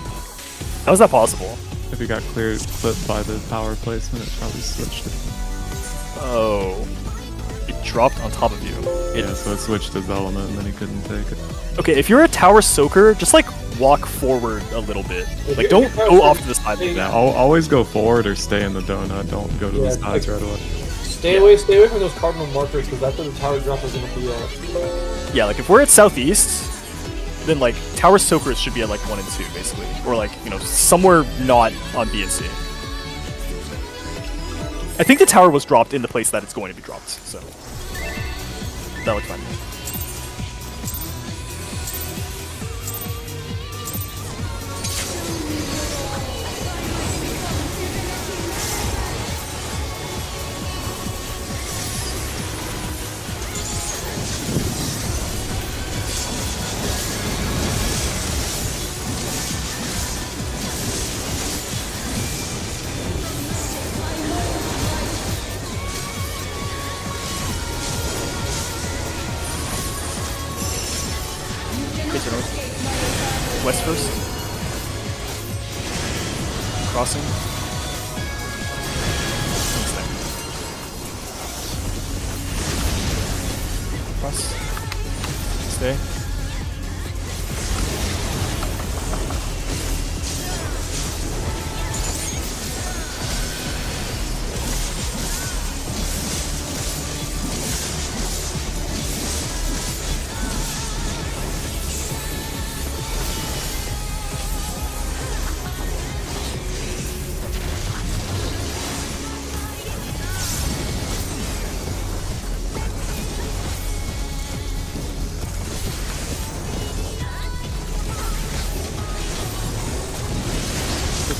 How is that possible? If he got clipped by the power placement, it probably switched it. Oh. It dropped on top of you. Yeah, so it switched his element and then he couldn't take it. Okay, if you're a tower soaker, just like walk forward a little bit. Like don't go off to the side like that. Always go forward or stay in the donut. Don't go to the Yeah, sides right away. Stay away from those cardinal markers because that's where the tower drop is gonna be at. Yeah, like if we're at southeast, then like tower soakers should be at like 1 and 2 basically, or like somewhere not on B and C. I think the tower was dropped in the place that it's going to be dropped, so that looks fine. West first. Crossing. Cross. Stay.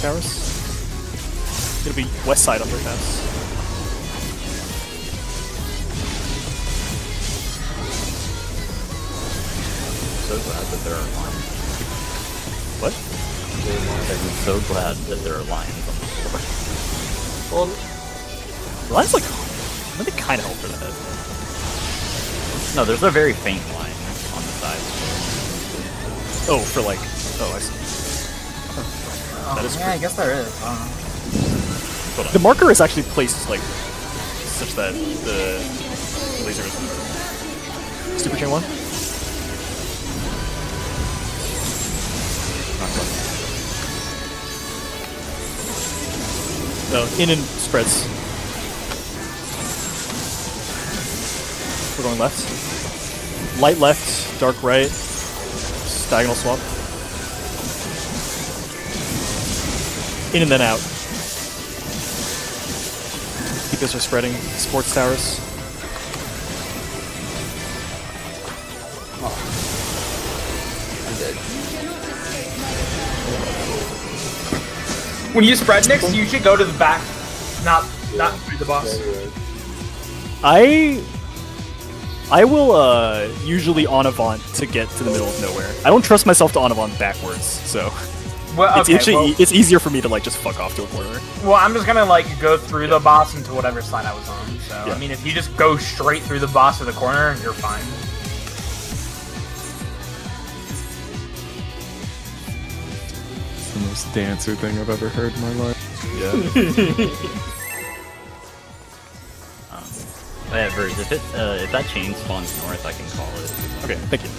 towers. It'll be west side underpass. So glad that there are lions. What? I'm so glad that there are lions on the floor. Well, Line's like, I think kind of help for that. No, there's a very faint line on the side. Oh, for like, oh, I see. That is yeah, I guess there is. I don't know. Hold on. The marker is actually placed like such that the laser is super chain 1. No, in and spreads. We're going left. Light left, dark right. Diagonal swap. In and then out. Keep this are spreading. Sports towers. I'm dead. When you spread next, you should go to the back, not through the boss. I will usually on avant to get to the middle of nowhere. I don't trust myself to on avant backwards, so Well, it's okay, actually it's easier for me to like just fuck off to a corner. well, I'm just gonna like go through the boss into whatever side I was on. So Yeah. I mean, if you just go straight through the boss to the corner, you're fine. It's the most dancer thing I've ever heard in my life. Yeah. Yeah, Verge, if that chain spawns north, I can call it. Okay, thank you.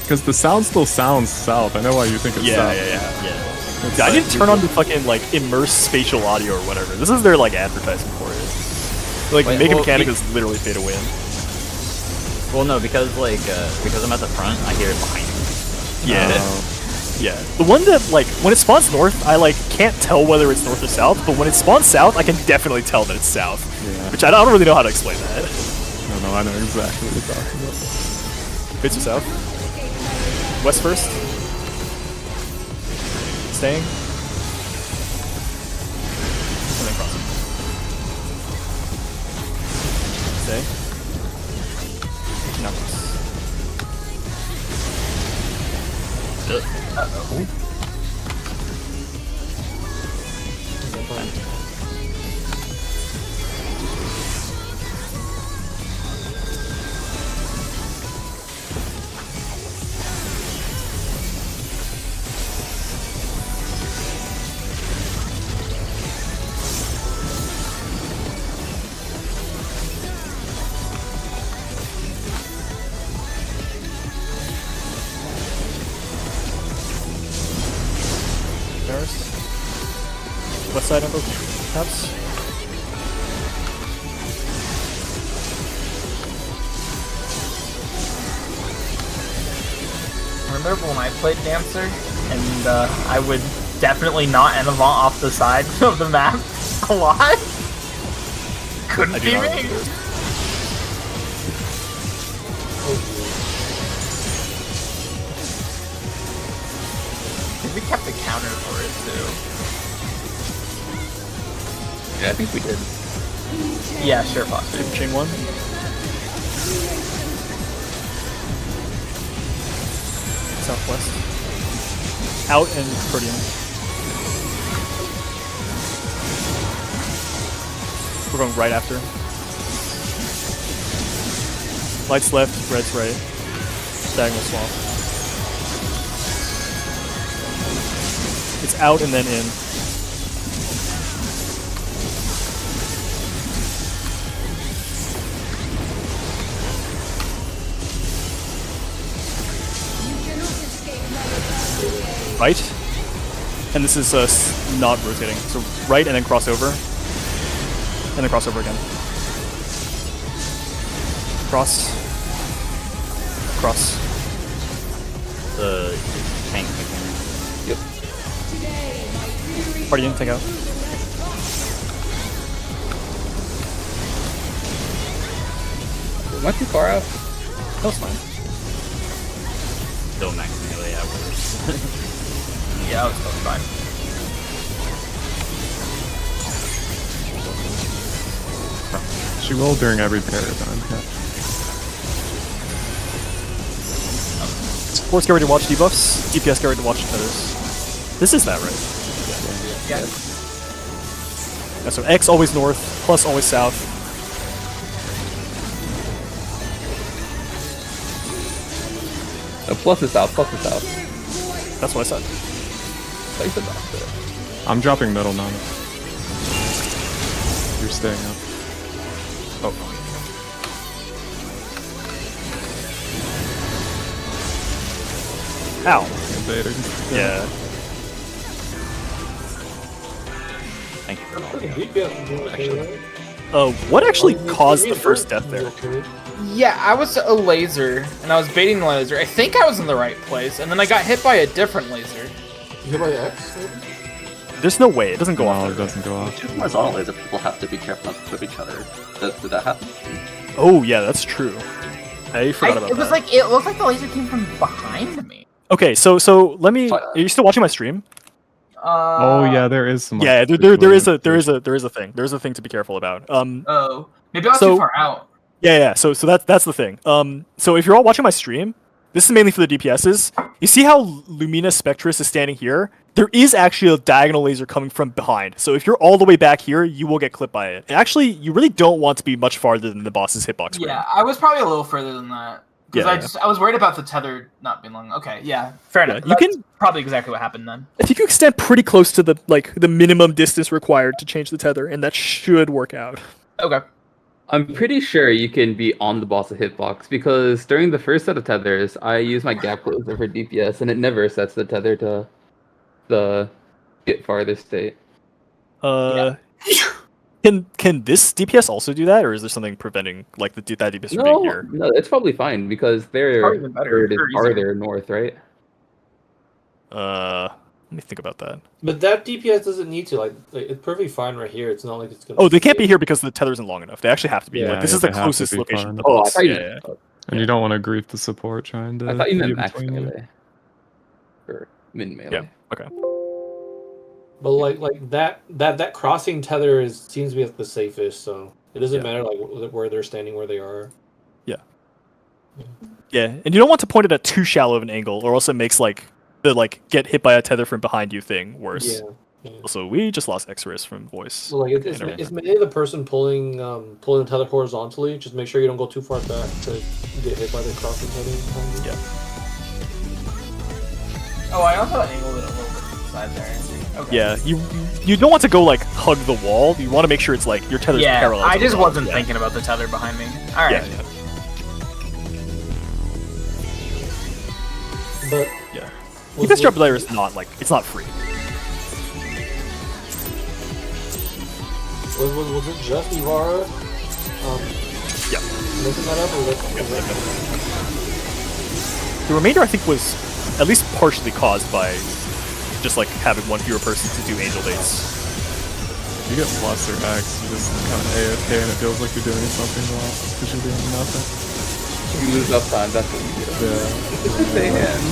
Because the sound still sounds south. I know why you think it's Yeah, south. yeah. Yeah. It's Yeah, I like- need to turn on the fucking like immersed spatial audio or whatever. This is their like advertisement for it. Like Wait, Mega well, Mechanic you- is literally pay to win. Well, no, because because I'm at the front, I hear it behind me. Yeah. Yeah. The one that like when it spawns north, I like can't tell whether it's north or south, but when it spawns south, I can definitely tell that it's south. Yeah. Which I don't really know how to explain that. No, I know exactly what you're talking about. Bits of south. West first. Staying. And then crossing. Stay. Now cross. Paris. West side of the house. Remember when I played Dancer, and I would definitely not en avant off the side of the map a lot? Couldn't I do be not me. remember. We kept the counter for it too. Yeah, I think we did. Yeah, sure, possibly. Super chain 1. Southwest. Out and Protean. We're going right after. Lights left, red's right. Diagonal swap. It's out and then in. Right. And this is not rotating. So right and then cross over. And then cross over again. Cross. Cross. The tank mechanic. Yep. Party in, take out. Am I too far out? That was fine. Still max melee at worst. Yeah, that was totally fine. She will during every paradigm. Yeah. Supports get ready to watch debuffs. DPS get ready to watch tethers. This is that, right? Yeah. Yeah, so X always north, plus always south. Plus is south, plus is south. That's what I said. Like the opposite. I'm dropping middle now. You're staying up. Oh. Ow. Invading. Yeah. Thank you for all Okay, the DPS is doing okay, right? What actually caused the first death there? Yeah, I was a laser, and I was baiting the laser. I think I was in the right place, and then I got hit by a different laser. You hit by X? There's no way. It doesn't go No, off. it doesn't go off. Two horizontal laser people have to be careful not to flip each other. Did that happen? Oh, yeah, that's true. I forgot about It was that. like, it looked like the laser came from behind me. Okay, so let me. Are you still watching my stream? Oh yeah, there is some. Yeah, like, there is a thing. There's a thing to be careful about. Oh, maybe I was So- too far out. Yeah. So that's the thing. So if you're all watching my stream, this is mainly for the DPSs. You see how Lumina Spectrus is standing here? There is actually a diagonal laser coming from behind. So if you're all the way back here, you will get clipped by it. And actually, you really don't want to be much farther than the boss's hitbox. range. Yeah, I was probably a little further than that. Because Yeah. I was worried about the tether not being long. Okay, yeah, fair enough. you That's can- probably exactly what happened then. If you can extend pretty close to the minimum distance required to change the tether, and that should work out. Okay. I'm pretty sure you can be on the boss of hitbox because during the first set of tethers, I use my gap closer for DPS, and it never sets the tether to the get farther state. Can this DPS also do that, or is there something preventing that DPS from being here? No, it's probably fine because they're Probably even better, third is or easier. farther north, right? Let me think about that. But that DPS doesn't need to. Like it's perfectly fine right here. It's not like it's gonna. Oh, they can't be here because the tether isn't long enough. They actually have to be. Yeah, This yeah, is the they have to closest be location. far to the enough. Oh, I boss. thought you Yeah, meant, yeah. And you don't want to grief the support trying to. I thought you meant be max between you. melee or min melee. Yeah. Okay. But like that crossing tether seems to be the safest. So it doesn't matter where they're standing, where they are. Yeah, and you don't want to point it at too shallow of an angle, or else it makes the get hit by a tether from behind you thing worse. Yeah. Also, we just lost X-Risk from voice. So it's mainly the person pulling the tether horizontally. Just make sure you don't go too far back to get hit by the crossing tether behind you. Yeah. Oh, I also angled it a little bit to the side there. Okay. Yeah, you don't want to go hug the wall. You want to make sure it's your tether's Yeah, parallel. I to the just wall. wasn't Yeah. thinking about the tether behind me. All right. Yeah. But Yeah. was- DPS drop layer is not it's not free. Was it just Ivara? Yeah. Looking that up, or The remainder, I think, was at least partially caused by just having one fewer person to do angel dates. You get plus or X, you just kind of AFK and it feels like you're doing something wrong because you're doing nothing. You lose uptime, that's what you do. Yeah. Stay in.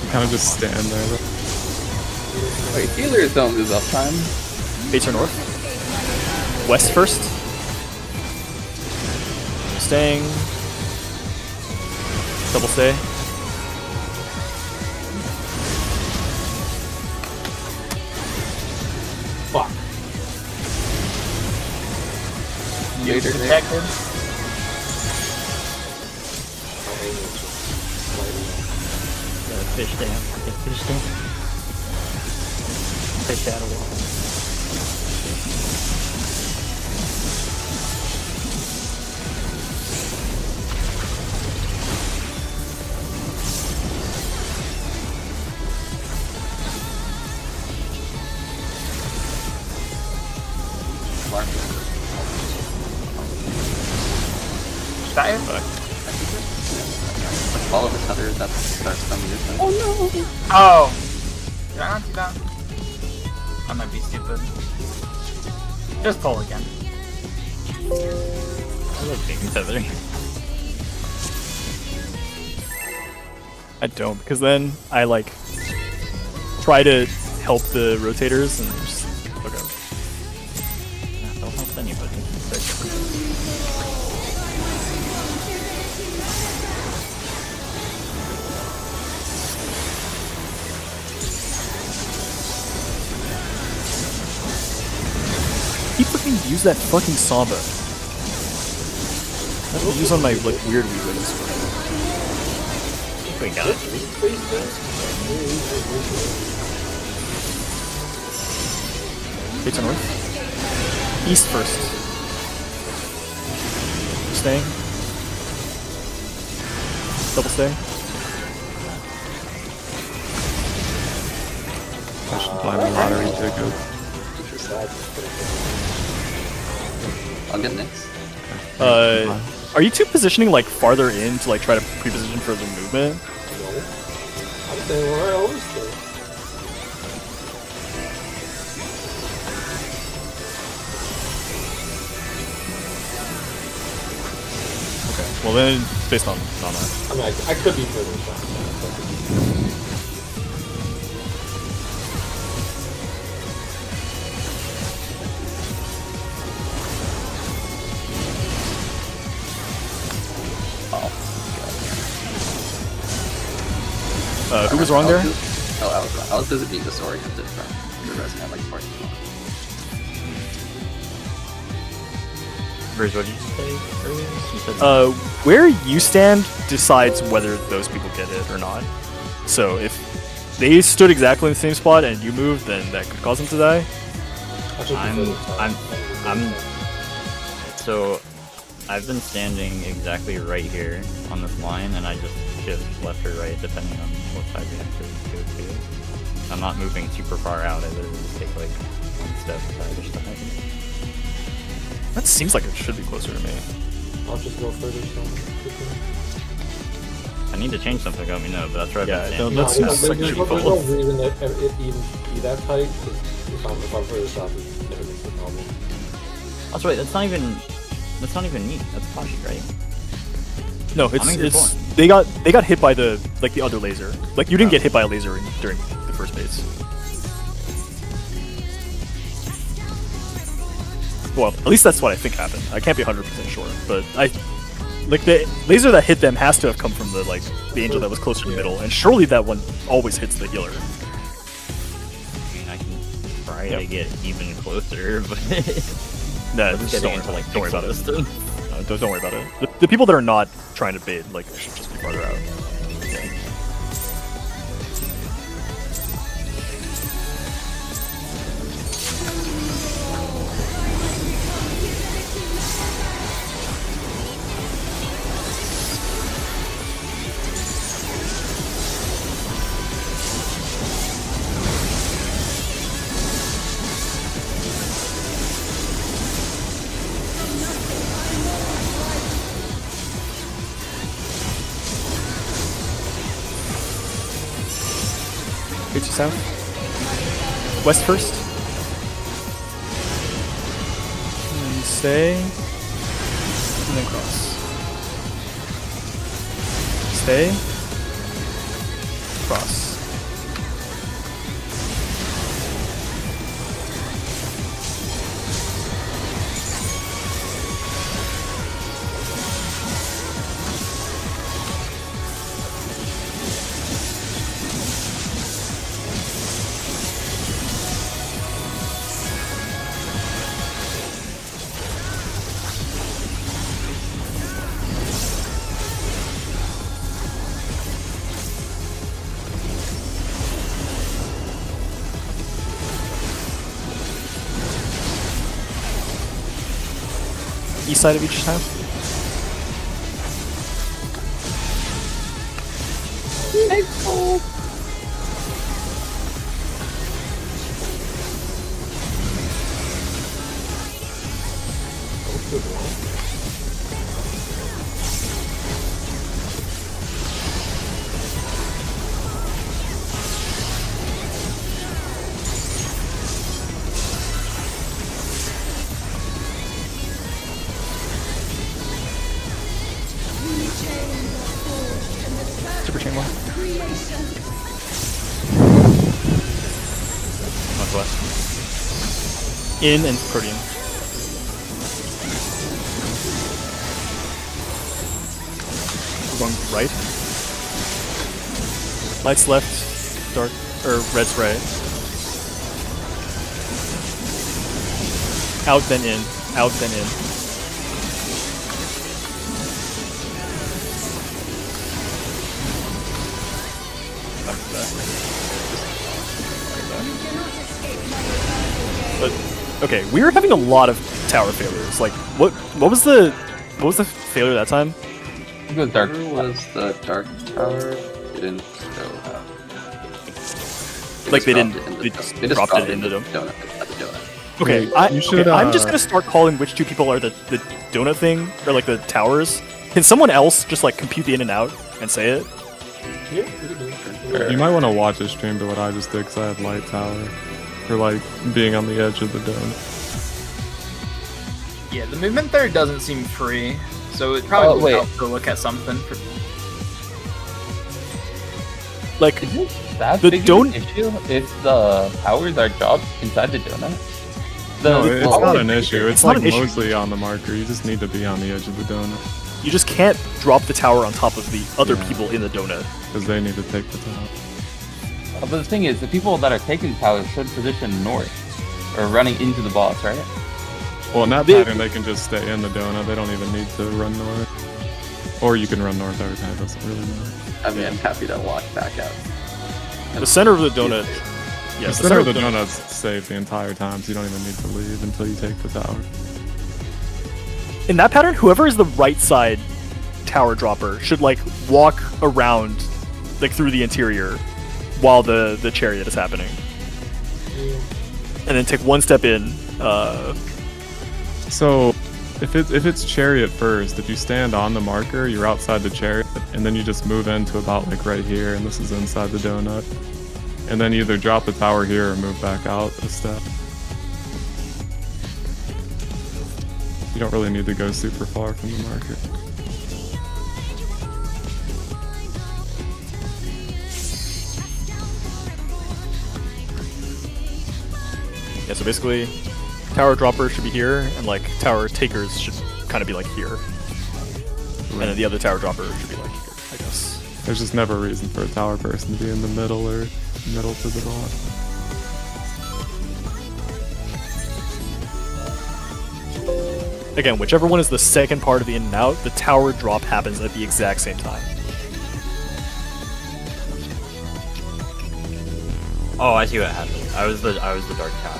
You kind of just stand there. Wait, healers don't lose uptime. Base or north? West first. Staying. Double stay. fuck. Later, Detected. fish down. Fish down. Fish out of water. That you? Follow the tether that starts from you. Oh. Did I not do that? I might be stupid. Just pull again. I like being tethering. I don't, because then I try to help the rotators and just okay. Don't help anybody. Start Keep fucking use that fucking Samba. I have to use on my like weird weirdos. we got it. Wait to north. East first. Staying. Double stay. I should buy my lottery ticket. I'll get next. Are you two positioning like farther in to like try to pre-position for the movement? No. I'm staying where I always stay. Okay. Well then, based on that. I mean, I could be further south. Who was wrong there? I was busy being disoriented from your resume like 14 months. Verge, what did you say earlier? You said Where you stand decides whether those people get it or not. So if they stood exactly in the same spot and you moved, then that could cause them to die. So I've been standing exactly right here on this line, and I just shift left or right depending on what side we have to go to. I'm not moving super far out. I literally just take like one step to either side. That seems like it should be closer to me. I'll just go further south. I need to change something. Let me know, but that's right. Yeah, I've been don't- standing. that's- There's like no both. reason that it even be that tight. 'Cause if I'm further south, it never makes a problem. That's right. That's not even me. That's Kashi, right? No, I mean, it's good they got hit by the other laser. Like you didn't get hit by a laser during the first phase. Well, at least that's what I think happened. I can't be 100% sure, but the laser that hit them has to have come from the angel that was closer to the middle, and surely that one always hits the healer. I mean, I can try to get even closer, but Nah, I'm just getting don't into like worry about it. distance. Don't worry about it. The people that are not trying to bait should just be farther out. Get you south. West first. And stay. And then cross. Stay. Cross. East side of each time. Super chain one. Northwest. In and Protean. right. Light's left, dark or red's right. Out then in. Out then in. But okay, we were having a lot of tower failures. Like, what was the failure that time? I think it was dark. Where was the dark tower? They didn't go out. Like they just didn't. dropped it in They the just dome. They just dropped it in the dome. Donut. At the donut. Okay, Wait, you should, I'm just gonna start calling which two people are the donut thing or like the towers. Can someone else just like compute the in and out and say it? Yeah, we can do it. You might want to watch a stream to what I just did because I had light tower. For like being on the edge of the dome. Yeah, the movement there doesn't seem free, so it probably would wait. help to look at something. Like, Isn't that The big don- of an issue if the towers are dropped inside the donut? No, it's well, not an issue. It's not like an issue. mostly on the marker. You just need to be on the edge of the donut you just can't drop the tower on top of the other Yeah. people in the donut. because they need to take the top. But the thing is, the people that are taking towers should position north or running into the boss, right? Well, in that They- pattern, they can just stay in the donut. They don't even need to run north. Or you can run north every time. It doesn't really matter. I mean, I'm happy to walk back out. The center of the donut. Yeah, the center of the donut's safe the entire time, so you don't even need to leave until you take the tower. In that pattern, whoever is the right side tower dropper should like walk around like through the interior while the chariot is happening. And then take one step in. So, if it's chariot first, if you stand on the marker, you're outside the chariot, and then you just move into about like right here, and this is inside the donut. And then either drop the tower here or move back out a step. You don't really need to go super far from the marker. Yeah, so basically, tower droppers should be here, and like tower takers should kind of be like here. And then the other tower dropper should be like here, I guess. There's just never a reason for a tower person to be in the middle or middle to the bottom. Again, whichever one is the second part of the in and out, the tower drop happens at the exact same time. Oh, I see what happened. I was the dark tower.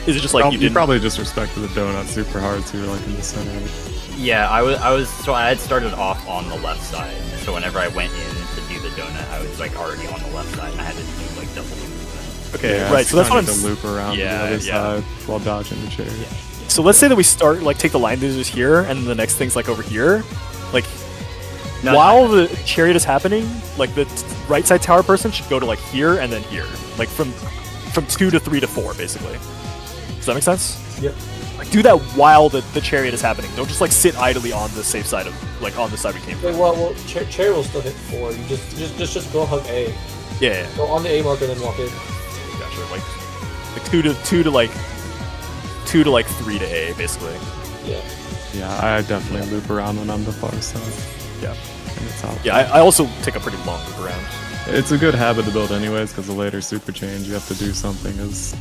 Is it just like you You didn't? probably just respected the donut super hard, so you're like in the center of it. Yeah, I had started off on the left side. So whenever I went in to do the donut, I was like already on the left side, and I had to do like double movement. Okay, Yeah, right. So that's what I'm. to loop around Yeah, to the other yeah. side while dodging the chariot. So let's say that we start like take the line losers here, and then the next thing's like over here. Like while the chariot is happening, like the right side tower person should go to like here and then here, like from 2 to 3 to 4, basically. Does that make sense? Yep. Like do that while the chariot is happening. Don't just like sit idly on the safe side of like on the side we came Wait, from. well, chair will still hit 4. You just go hug A. Yeah, Go on the A marker, then walk in. gotcha. Like 2 to like 3 to A, basically. Yeah. Yeah, I definitely loop around when I'm the far side. Yeah. And it's out. Yeah, I also take a pretty long loop around. It's a good habit to build anyways, because the later super change, you have to do something as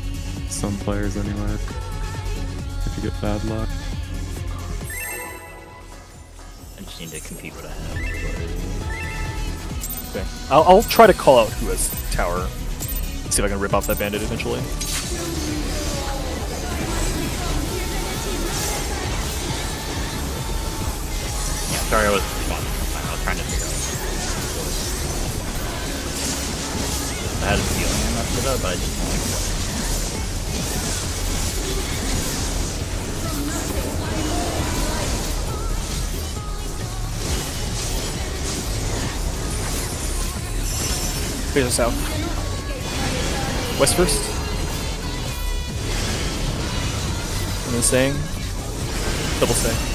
some players anyway. If you get bad luck. I just need to compete what I have. Okay. I'll try to call out who has tower. See if I can rip off that bandit eventually. Yeah, sorry I wasn't responding on time. I was trying to figure out. I had a feeling I messed it up, but I just don't like what. Face us south. West first. And then staying. Double stay.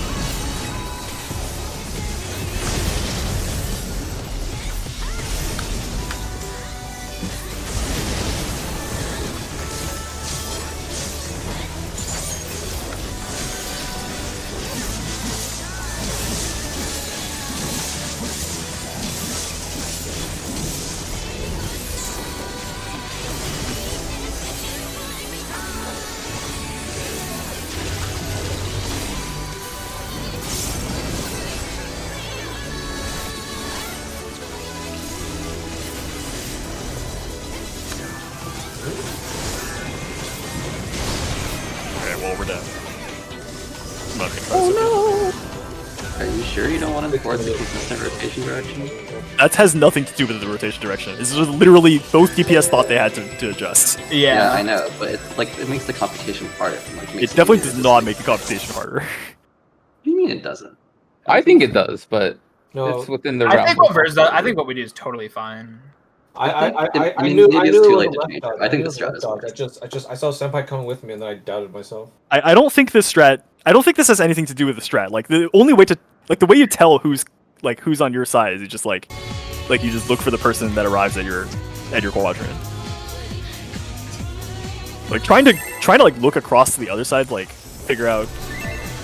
Okay, well, we're dead. Are you sure you don't want to enforce a consistent rotation direction? That has nothing to do with the rotation direction. This is literally both DPS thought they had to adjust. Yeah, I know, but it's like it makes the computation harder. Like, It definitely does not make the computation harder. What do you mean it doesn't? I think it does, but No, it's within the I realm. think what Verz does, I think what we do is totally fine. I mean, knew it is it too was late a to left change. dodge. I think knew the it was a strat left is dodge. I saw Senpai coming with me and then I doubted myself. I don't think this strat. I don't think this has anything to do with the strat. Like the only way to the way you tell who's on your side is just like you just look for the person that arrives at your quadrant. Like trying to like look across to the other side, like figure out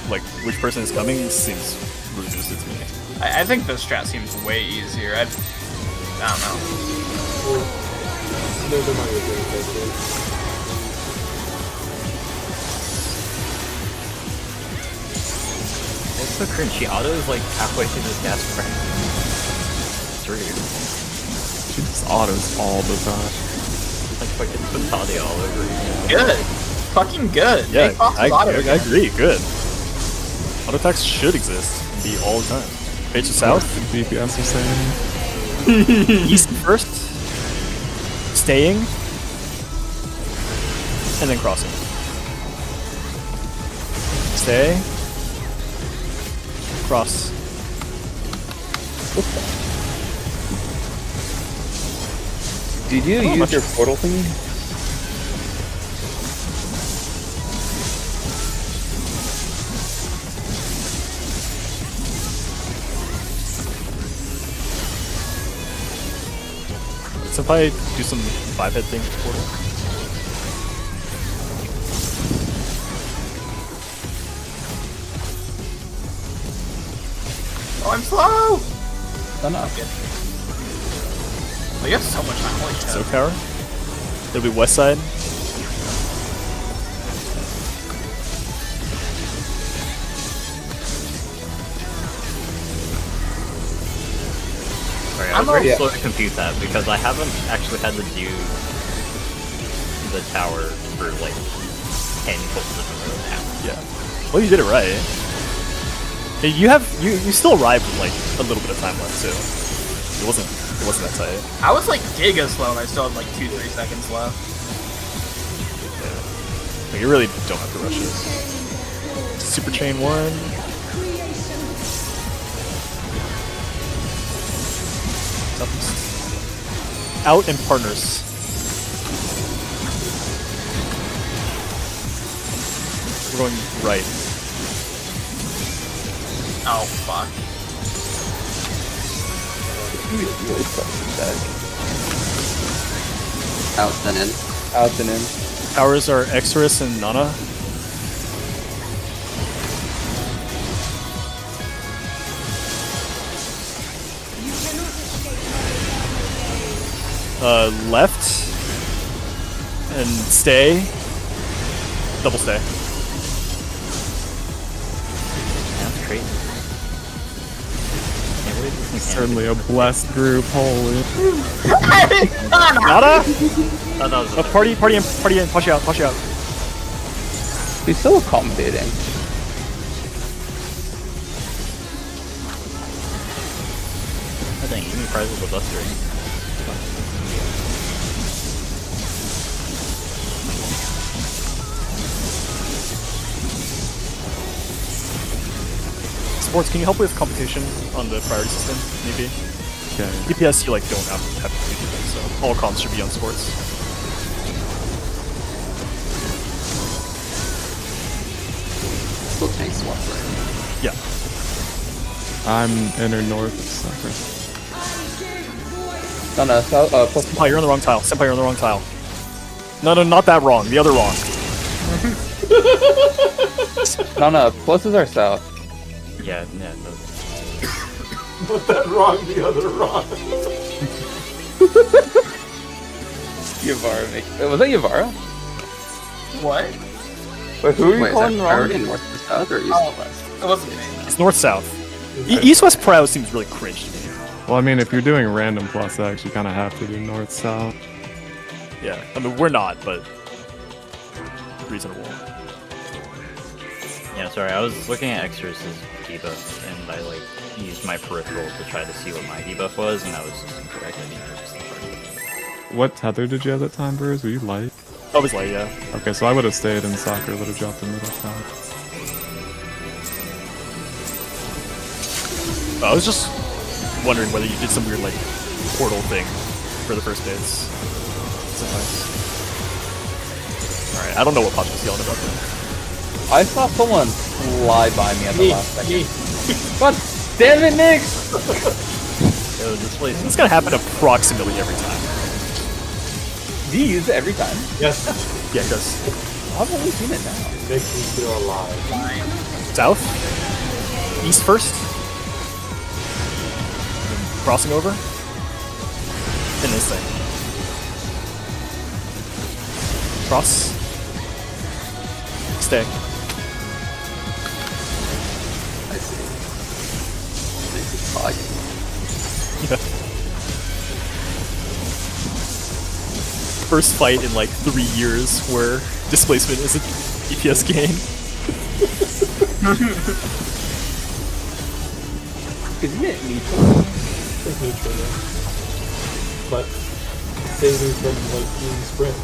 like which person is coming seems really boosted to me. I think the strat seems way easier. I don't know. There might be a good case. It's so cringe. She autos like halfway through this gas sprint. It's rude. She just autos all the time. It's like fucking Fatali all over again. Good. Fucking good. Yeah, Make Fox I auto agree. Good. Auto attacks should exist and be all the time. Page to south, DPS are saying. east first, staying, and then crossing. Stay, cross. Did you use your portal thingy? So if I do some 5-head thing for portal. Oh, I'm slow! No, no. Oh, you have so much time. Holy shit. Soak Tower. It'll be west side. Sorry, I was very slow to compute that because I haven't actually had to do the tower for like 10 pulls in a row now. Yeah. Well, you did it right. Hey, you still arrived with like a little bit of time left too. It wasn't that tight. I was like giga slow and I still had like 2-3 seconds left. Yeah. Like, you really don't have to rush it. Super chain 1. Out and partners. We're going right. Oh, fuck. Out then in. Out and in. Towers are Exorus and Nana. Left and stay. Double stay. That's crazy. Can't believe this thing Certainly a blessed group, holy. Nada? Oh, that was a Party in, push out. He's so accommodating. I think you need prizes with us three. Sports, can you help with competition on the priority system, maybe? Okay. DPS, you like don't have to do things, so all comms should be on sports. Still tank swap, right? Yeah. I'm inner north of Sucker. No, no, south, plus Senpai, you're on the wrong tile. Senpai, you're on the wrong tile. No, not that wrong. The other wrong. no, pluses are south. Yeah, no. Not that wrong, the other wrong. Yavara Wait, was that Yavara? What? Wait, who are you Wait, is calling that wrong? priority north to south or east to west? It wasn't me. It's north-south. East-west prio seems really cringe to me. Well, I mean, if you're doing random plus X, you kind of have to do north-south. Yeah, I mean we're not, but reasonable. Yeah, sorry, I was looking at Xerx's debuff, and I like used my peripheral to try to see what my debuff was, and that was just incorrect. I think it was just incorrect. What tether did you have that time, Burrs? Were you light? I was like, yeah. Okay, so I would have stayed in soccer, would have dropped the middle tower. I was just wondering whether you did some weird like portal thing for the first base. Alright, I don't know what Pacha's yelling about though. I saw someone fly by me at the last second. God damn it, Nick! Yo, this place It's gonna happen approximately every time. Do you use it every time? Yes. Yeah, it does. I've only seen it now. It makes me feel alive. South? East first? Crossing over? In this thing. Cross. Stay. I see. This is fog. Yeah. First fight in like 3 years where displacement is an EPS gain. Isn't it neutral? It's neutral, yeah. But saving from like being sprint.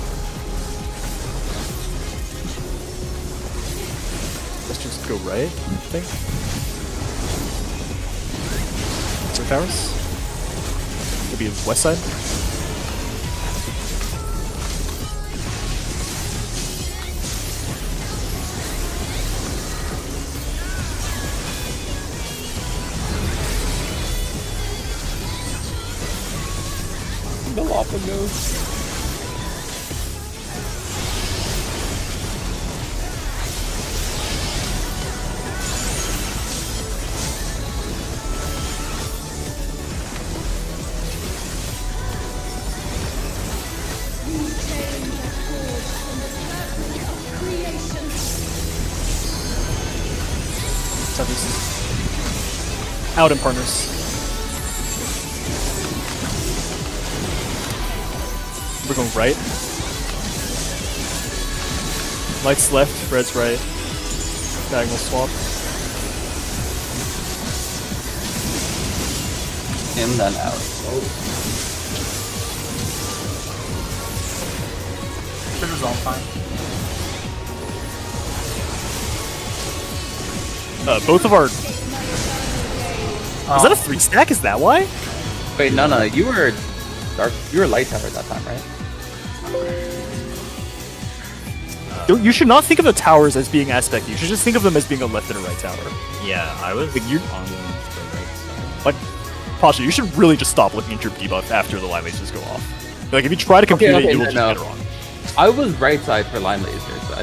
Let's just go right, I think. Some towers? Maybe west side? The lava goes. Southeast. Out in partners. We're going right. Lights left, red's right. Diagonal swap. In, then out. Trigger's on fine. Both of our... Is that a 3 stack? Is that why? Wait, no, you were dark. You were light tower at that time, right? You should not think of the towers as being aspect. You should just think of them as being a left and a right tower. Yeah, I was Like, you're- on the right side. Like, Pasha, you should really just stop looking at your debuff after the line lasers go off. Like, if you try to compute it, you will just get it wrong. I was right side for line lasers. So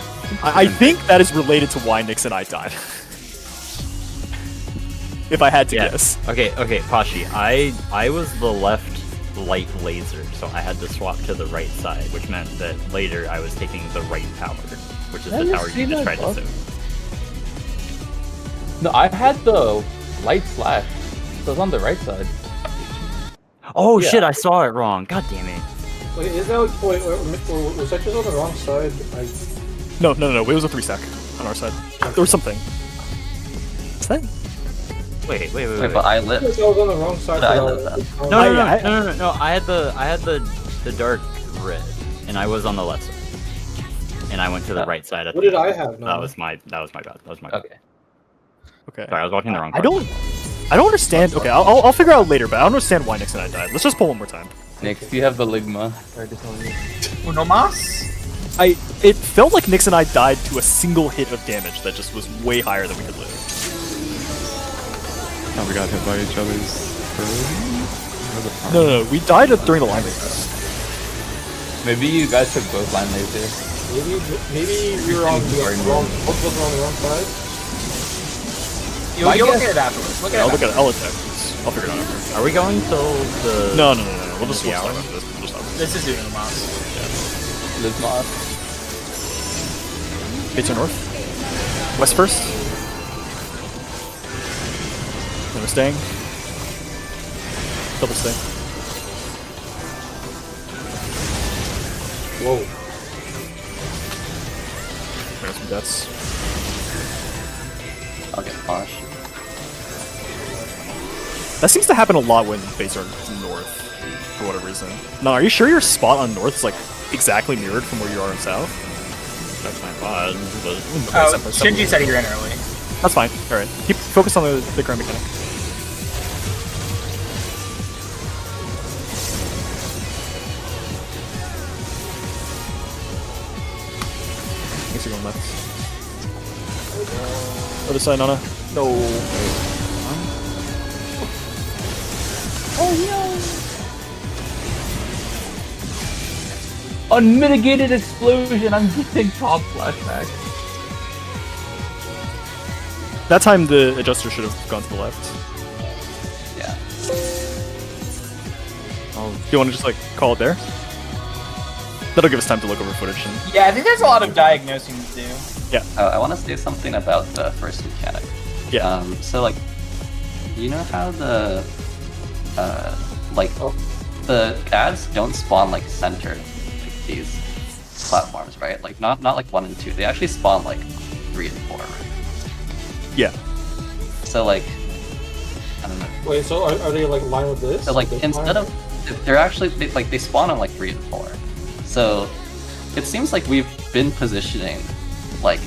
I think that is related to why Nix and I died. If I had to guess. Okay, Pashi, I was the left light laser, so I had to swap to the right side, which meant that later I was taking the right tower, which is the tower you just tried to save. No, I had the light slash, so it was on the right side. Oh Yeah. shit, I saw it wrong. God damn it. Wait, is that wait, was that just on the wrong side? No, it was a 3 stack on our side. Or something. What's that? Wait. Wait, but I lit. I was on the wrong side. But I but lit that. No. I had the dark red, and I was on the left side, and I went to the right side. At What the did end. I have? That was my bad. Okay. Okay. Sorry, I was walking the wrong. I don't understand. Okay, I'll figure out later, but I don't understand why Nix and I died. Let's just pull one more time. Nick, if you have the ligma, sorry to tell you. Uno mas? It felt like Nix and I died to a single hit of damage that just was way higher than we could live. Oh, we got hit by each other's No, we died during the line lasers. Maybe you guys took both line lasers. Maybe you're on the wrong. Both of us are on the wrong side. My You'll look guess- at it afterwards. Look at I'll it look at it. I'll attack. I'll figure it out after. Are we going till the? No. We'll just Yeah, talk about this. We'll just talk about This is doing the mas. Ligma. this. Gates are north. West first. Then we're staying. Double stay. Whoa. There's some deaths. I'll get Posh. That seems to happen a lot when base are north, for whatever reason. No, are you sure your spot on north is like exactly mirrored from where you are in south? That's my pod, but Oh, Shinji said he ran early. That's fine. All right, keep focus on the ground mechanic. Thanks for going left. Other side, Nana. No. Unmitigated explosion. I'm getting top flashback. That time the adjuster should have gone to the left. Yeah. Oh, do you want to just like call it there? That'll give us time to look over footage. And... Yeah, I think there's a lot of diagnosing to do. Yeah. I want to say something about the first mechanic. Yeah. So like, you know how the the ads don't spawn like center like these platforms, right? Like not like 1 and 2. They actually spawn like 3 and 4. Yeah. So like, I don't know. Wait, so are they like aligned with this? So like This instead line? of they're actually they spawn on like 3 and 4. So it seems like we've been positioning like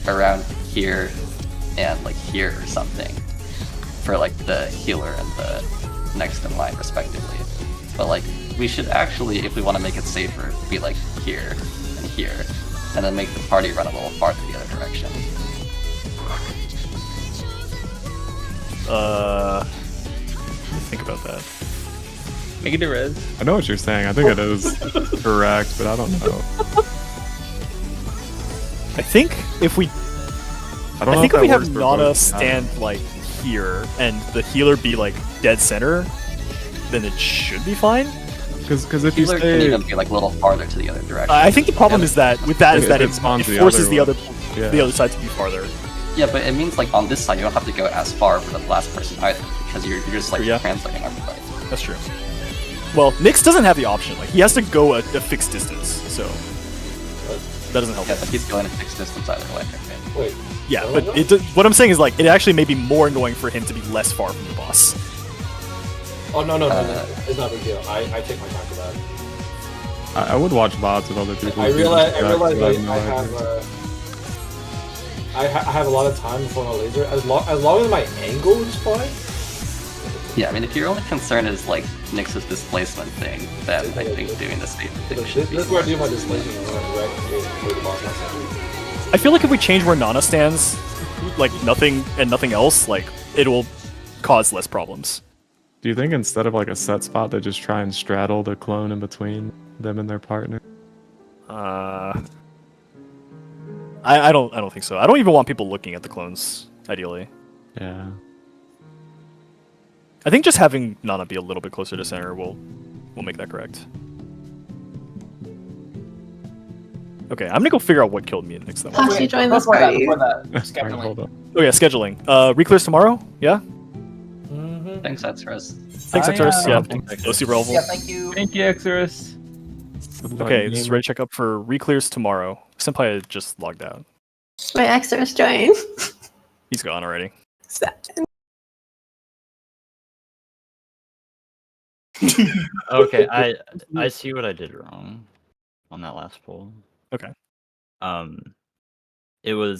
around here and like here or something for like the healer and the next in line respectively. But like we should actually, if we want to make it safer, be like here and here, and then make the party run a little farther the other direction. Think about that. Make it a res. I know what you're saying. I think it is correct, but I don't know. I think if we I don't I know think if if we that have works for Nana both stand like here and the healer be like dead center, then it should be fine. Because if you Healer can stay, even be like a little farther to the other direction. I think the problem is that with that is If that it it spawns the forces other the way. other the other side to be farther. Yeah, but it means like on this side you don't have to go as far for the last person either, because you're just like Yeah. translating everybody. That's true. Well, Nyx doesn't have the option. Like he has to go a fixed distance, so that doesn't help. Yeah, but he's going a fixed distance either way. Right? Wait. Yeah, Oh, but no. what I'm saying is like it actually may be more annoying for him to be less far from the boss. Oh no, it's not a big deal. I take my time for that. I would watch VODs with other people. I who do realize this, but I no idea. have a lot of time before my laser. As long as my angle is fine. Yeah, I mean, if your only concern is like Nyx's displacement thing, then I think doing the state thing This should be. is where I do my displacement where the boss has I feel like if we change where Nana stands, like nothing and nothing else, like it will cause less problems. Do you think instead of like a set spot, they just try and straddle the clone in between them and their partner? I don't think so. I don't even want people looking at the clones. Ideally, Yeah. I think just having Nana be a little bit closer to center will make that correct. Okay, I'm gonna go figure out what killed me next time. Posh, you join this Before that, party. before that, Alright, scheduling. hold up. Oh yeah, scheduling. Reclears tomorrow. Yeah. Thanks, that's Rose. Thanks, Exodus. Yeah. Thanks, That was super helpful. Yeah, thank you. Thank you, Exodus. Okay, this is ready to check up for reclears tomorrow. Senpai just logged out. My extras join. He's gone already. Sad. Okay, I see what I did wrong on that last poll. Okay. It was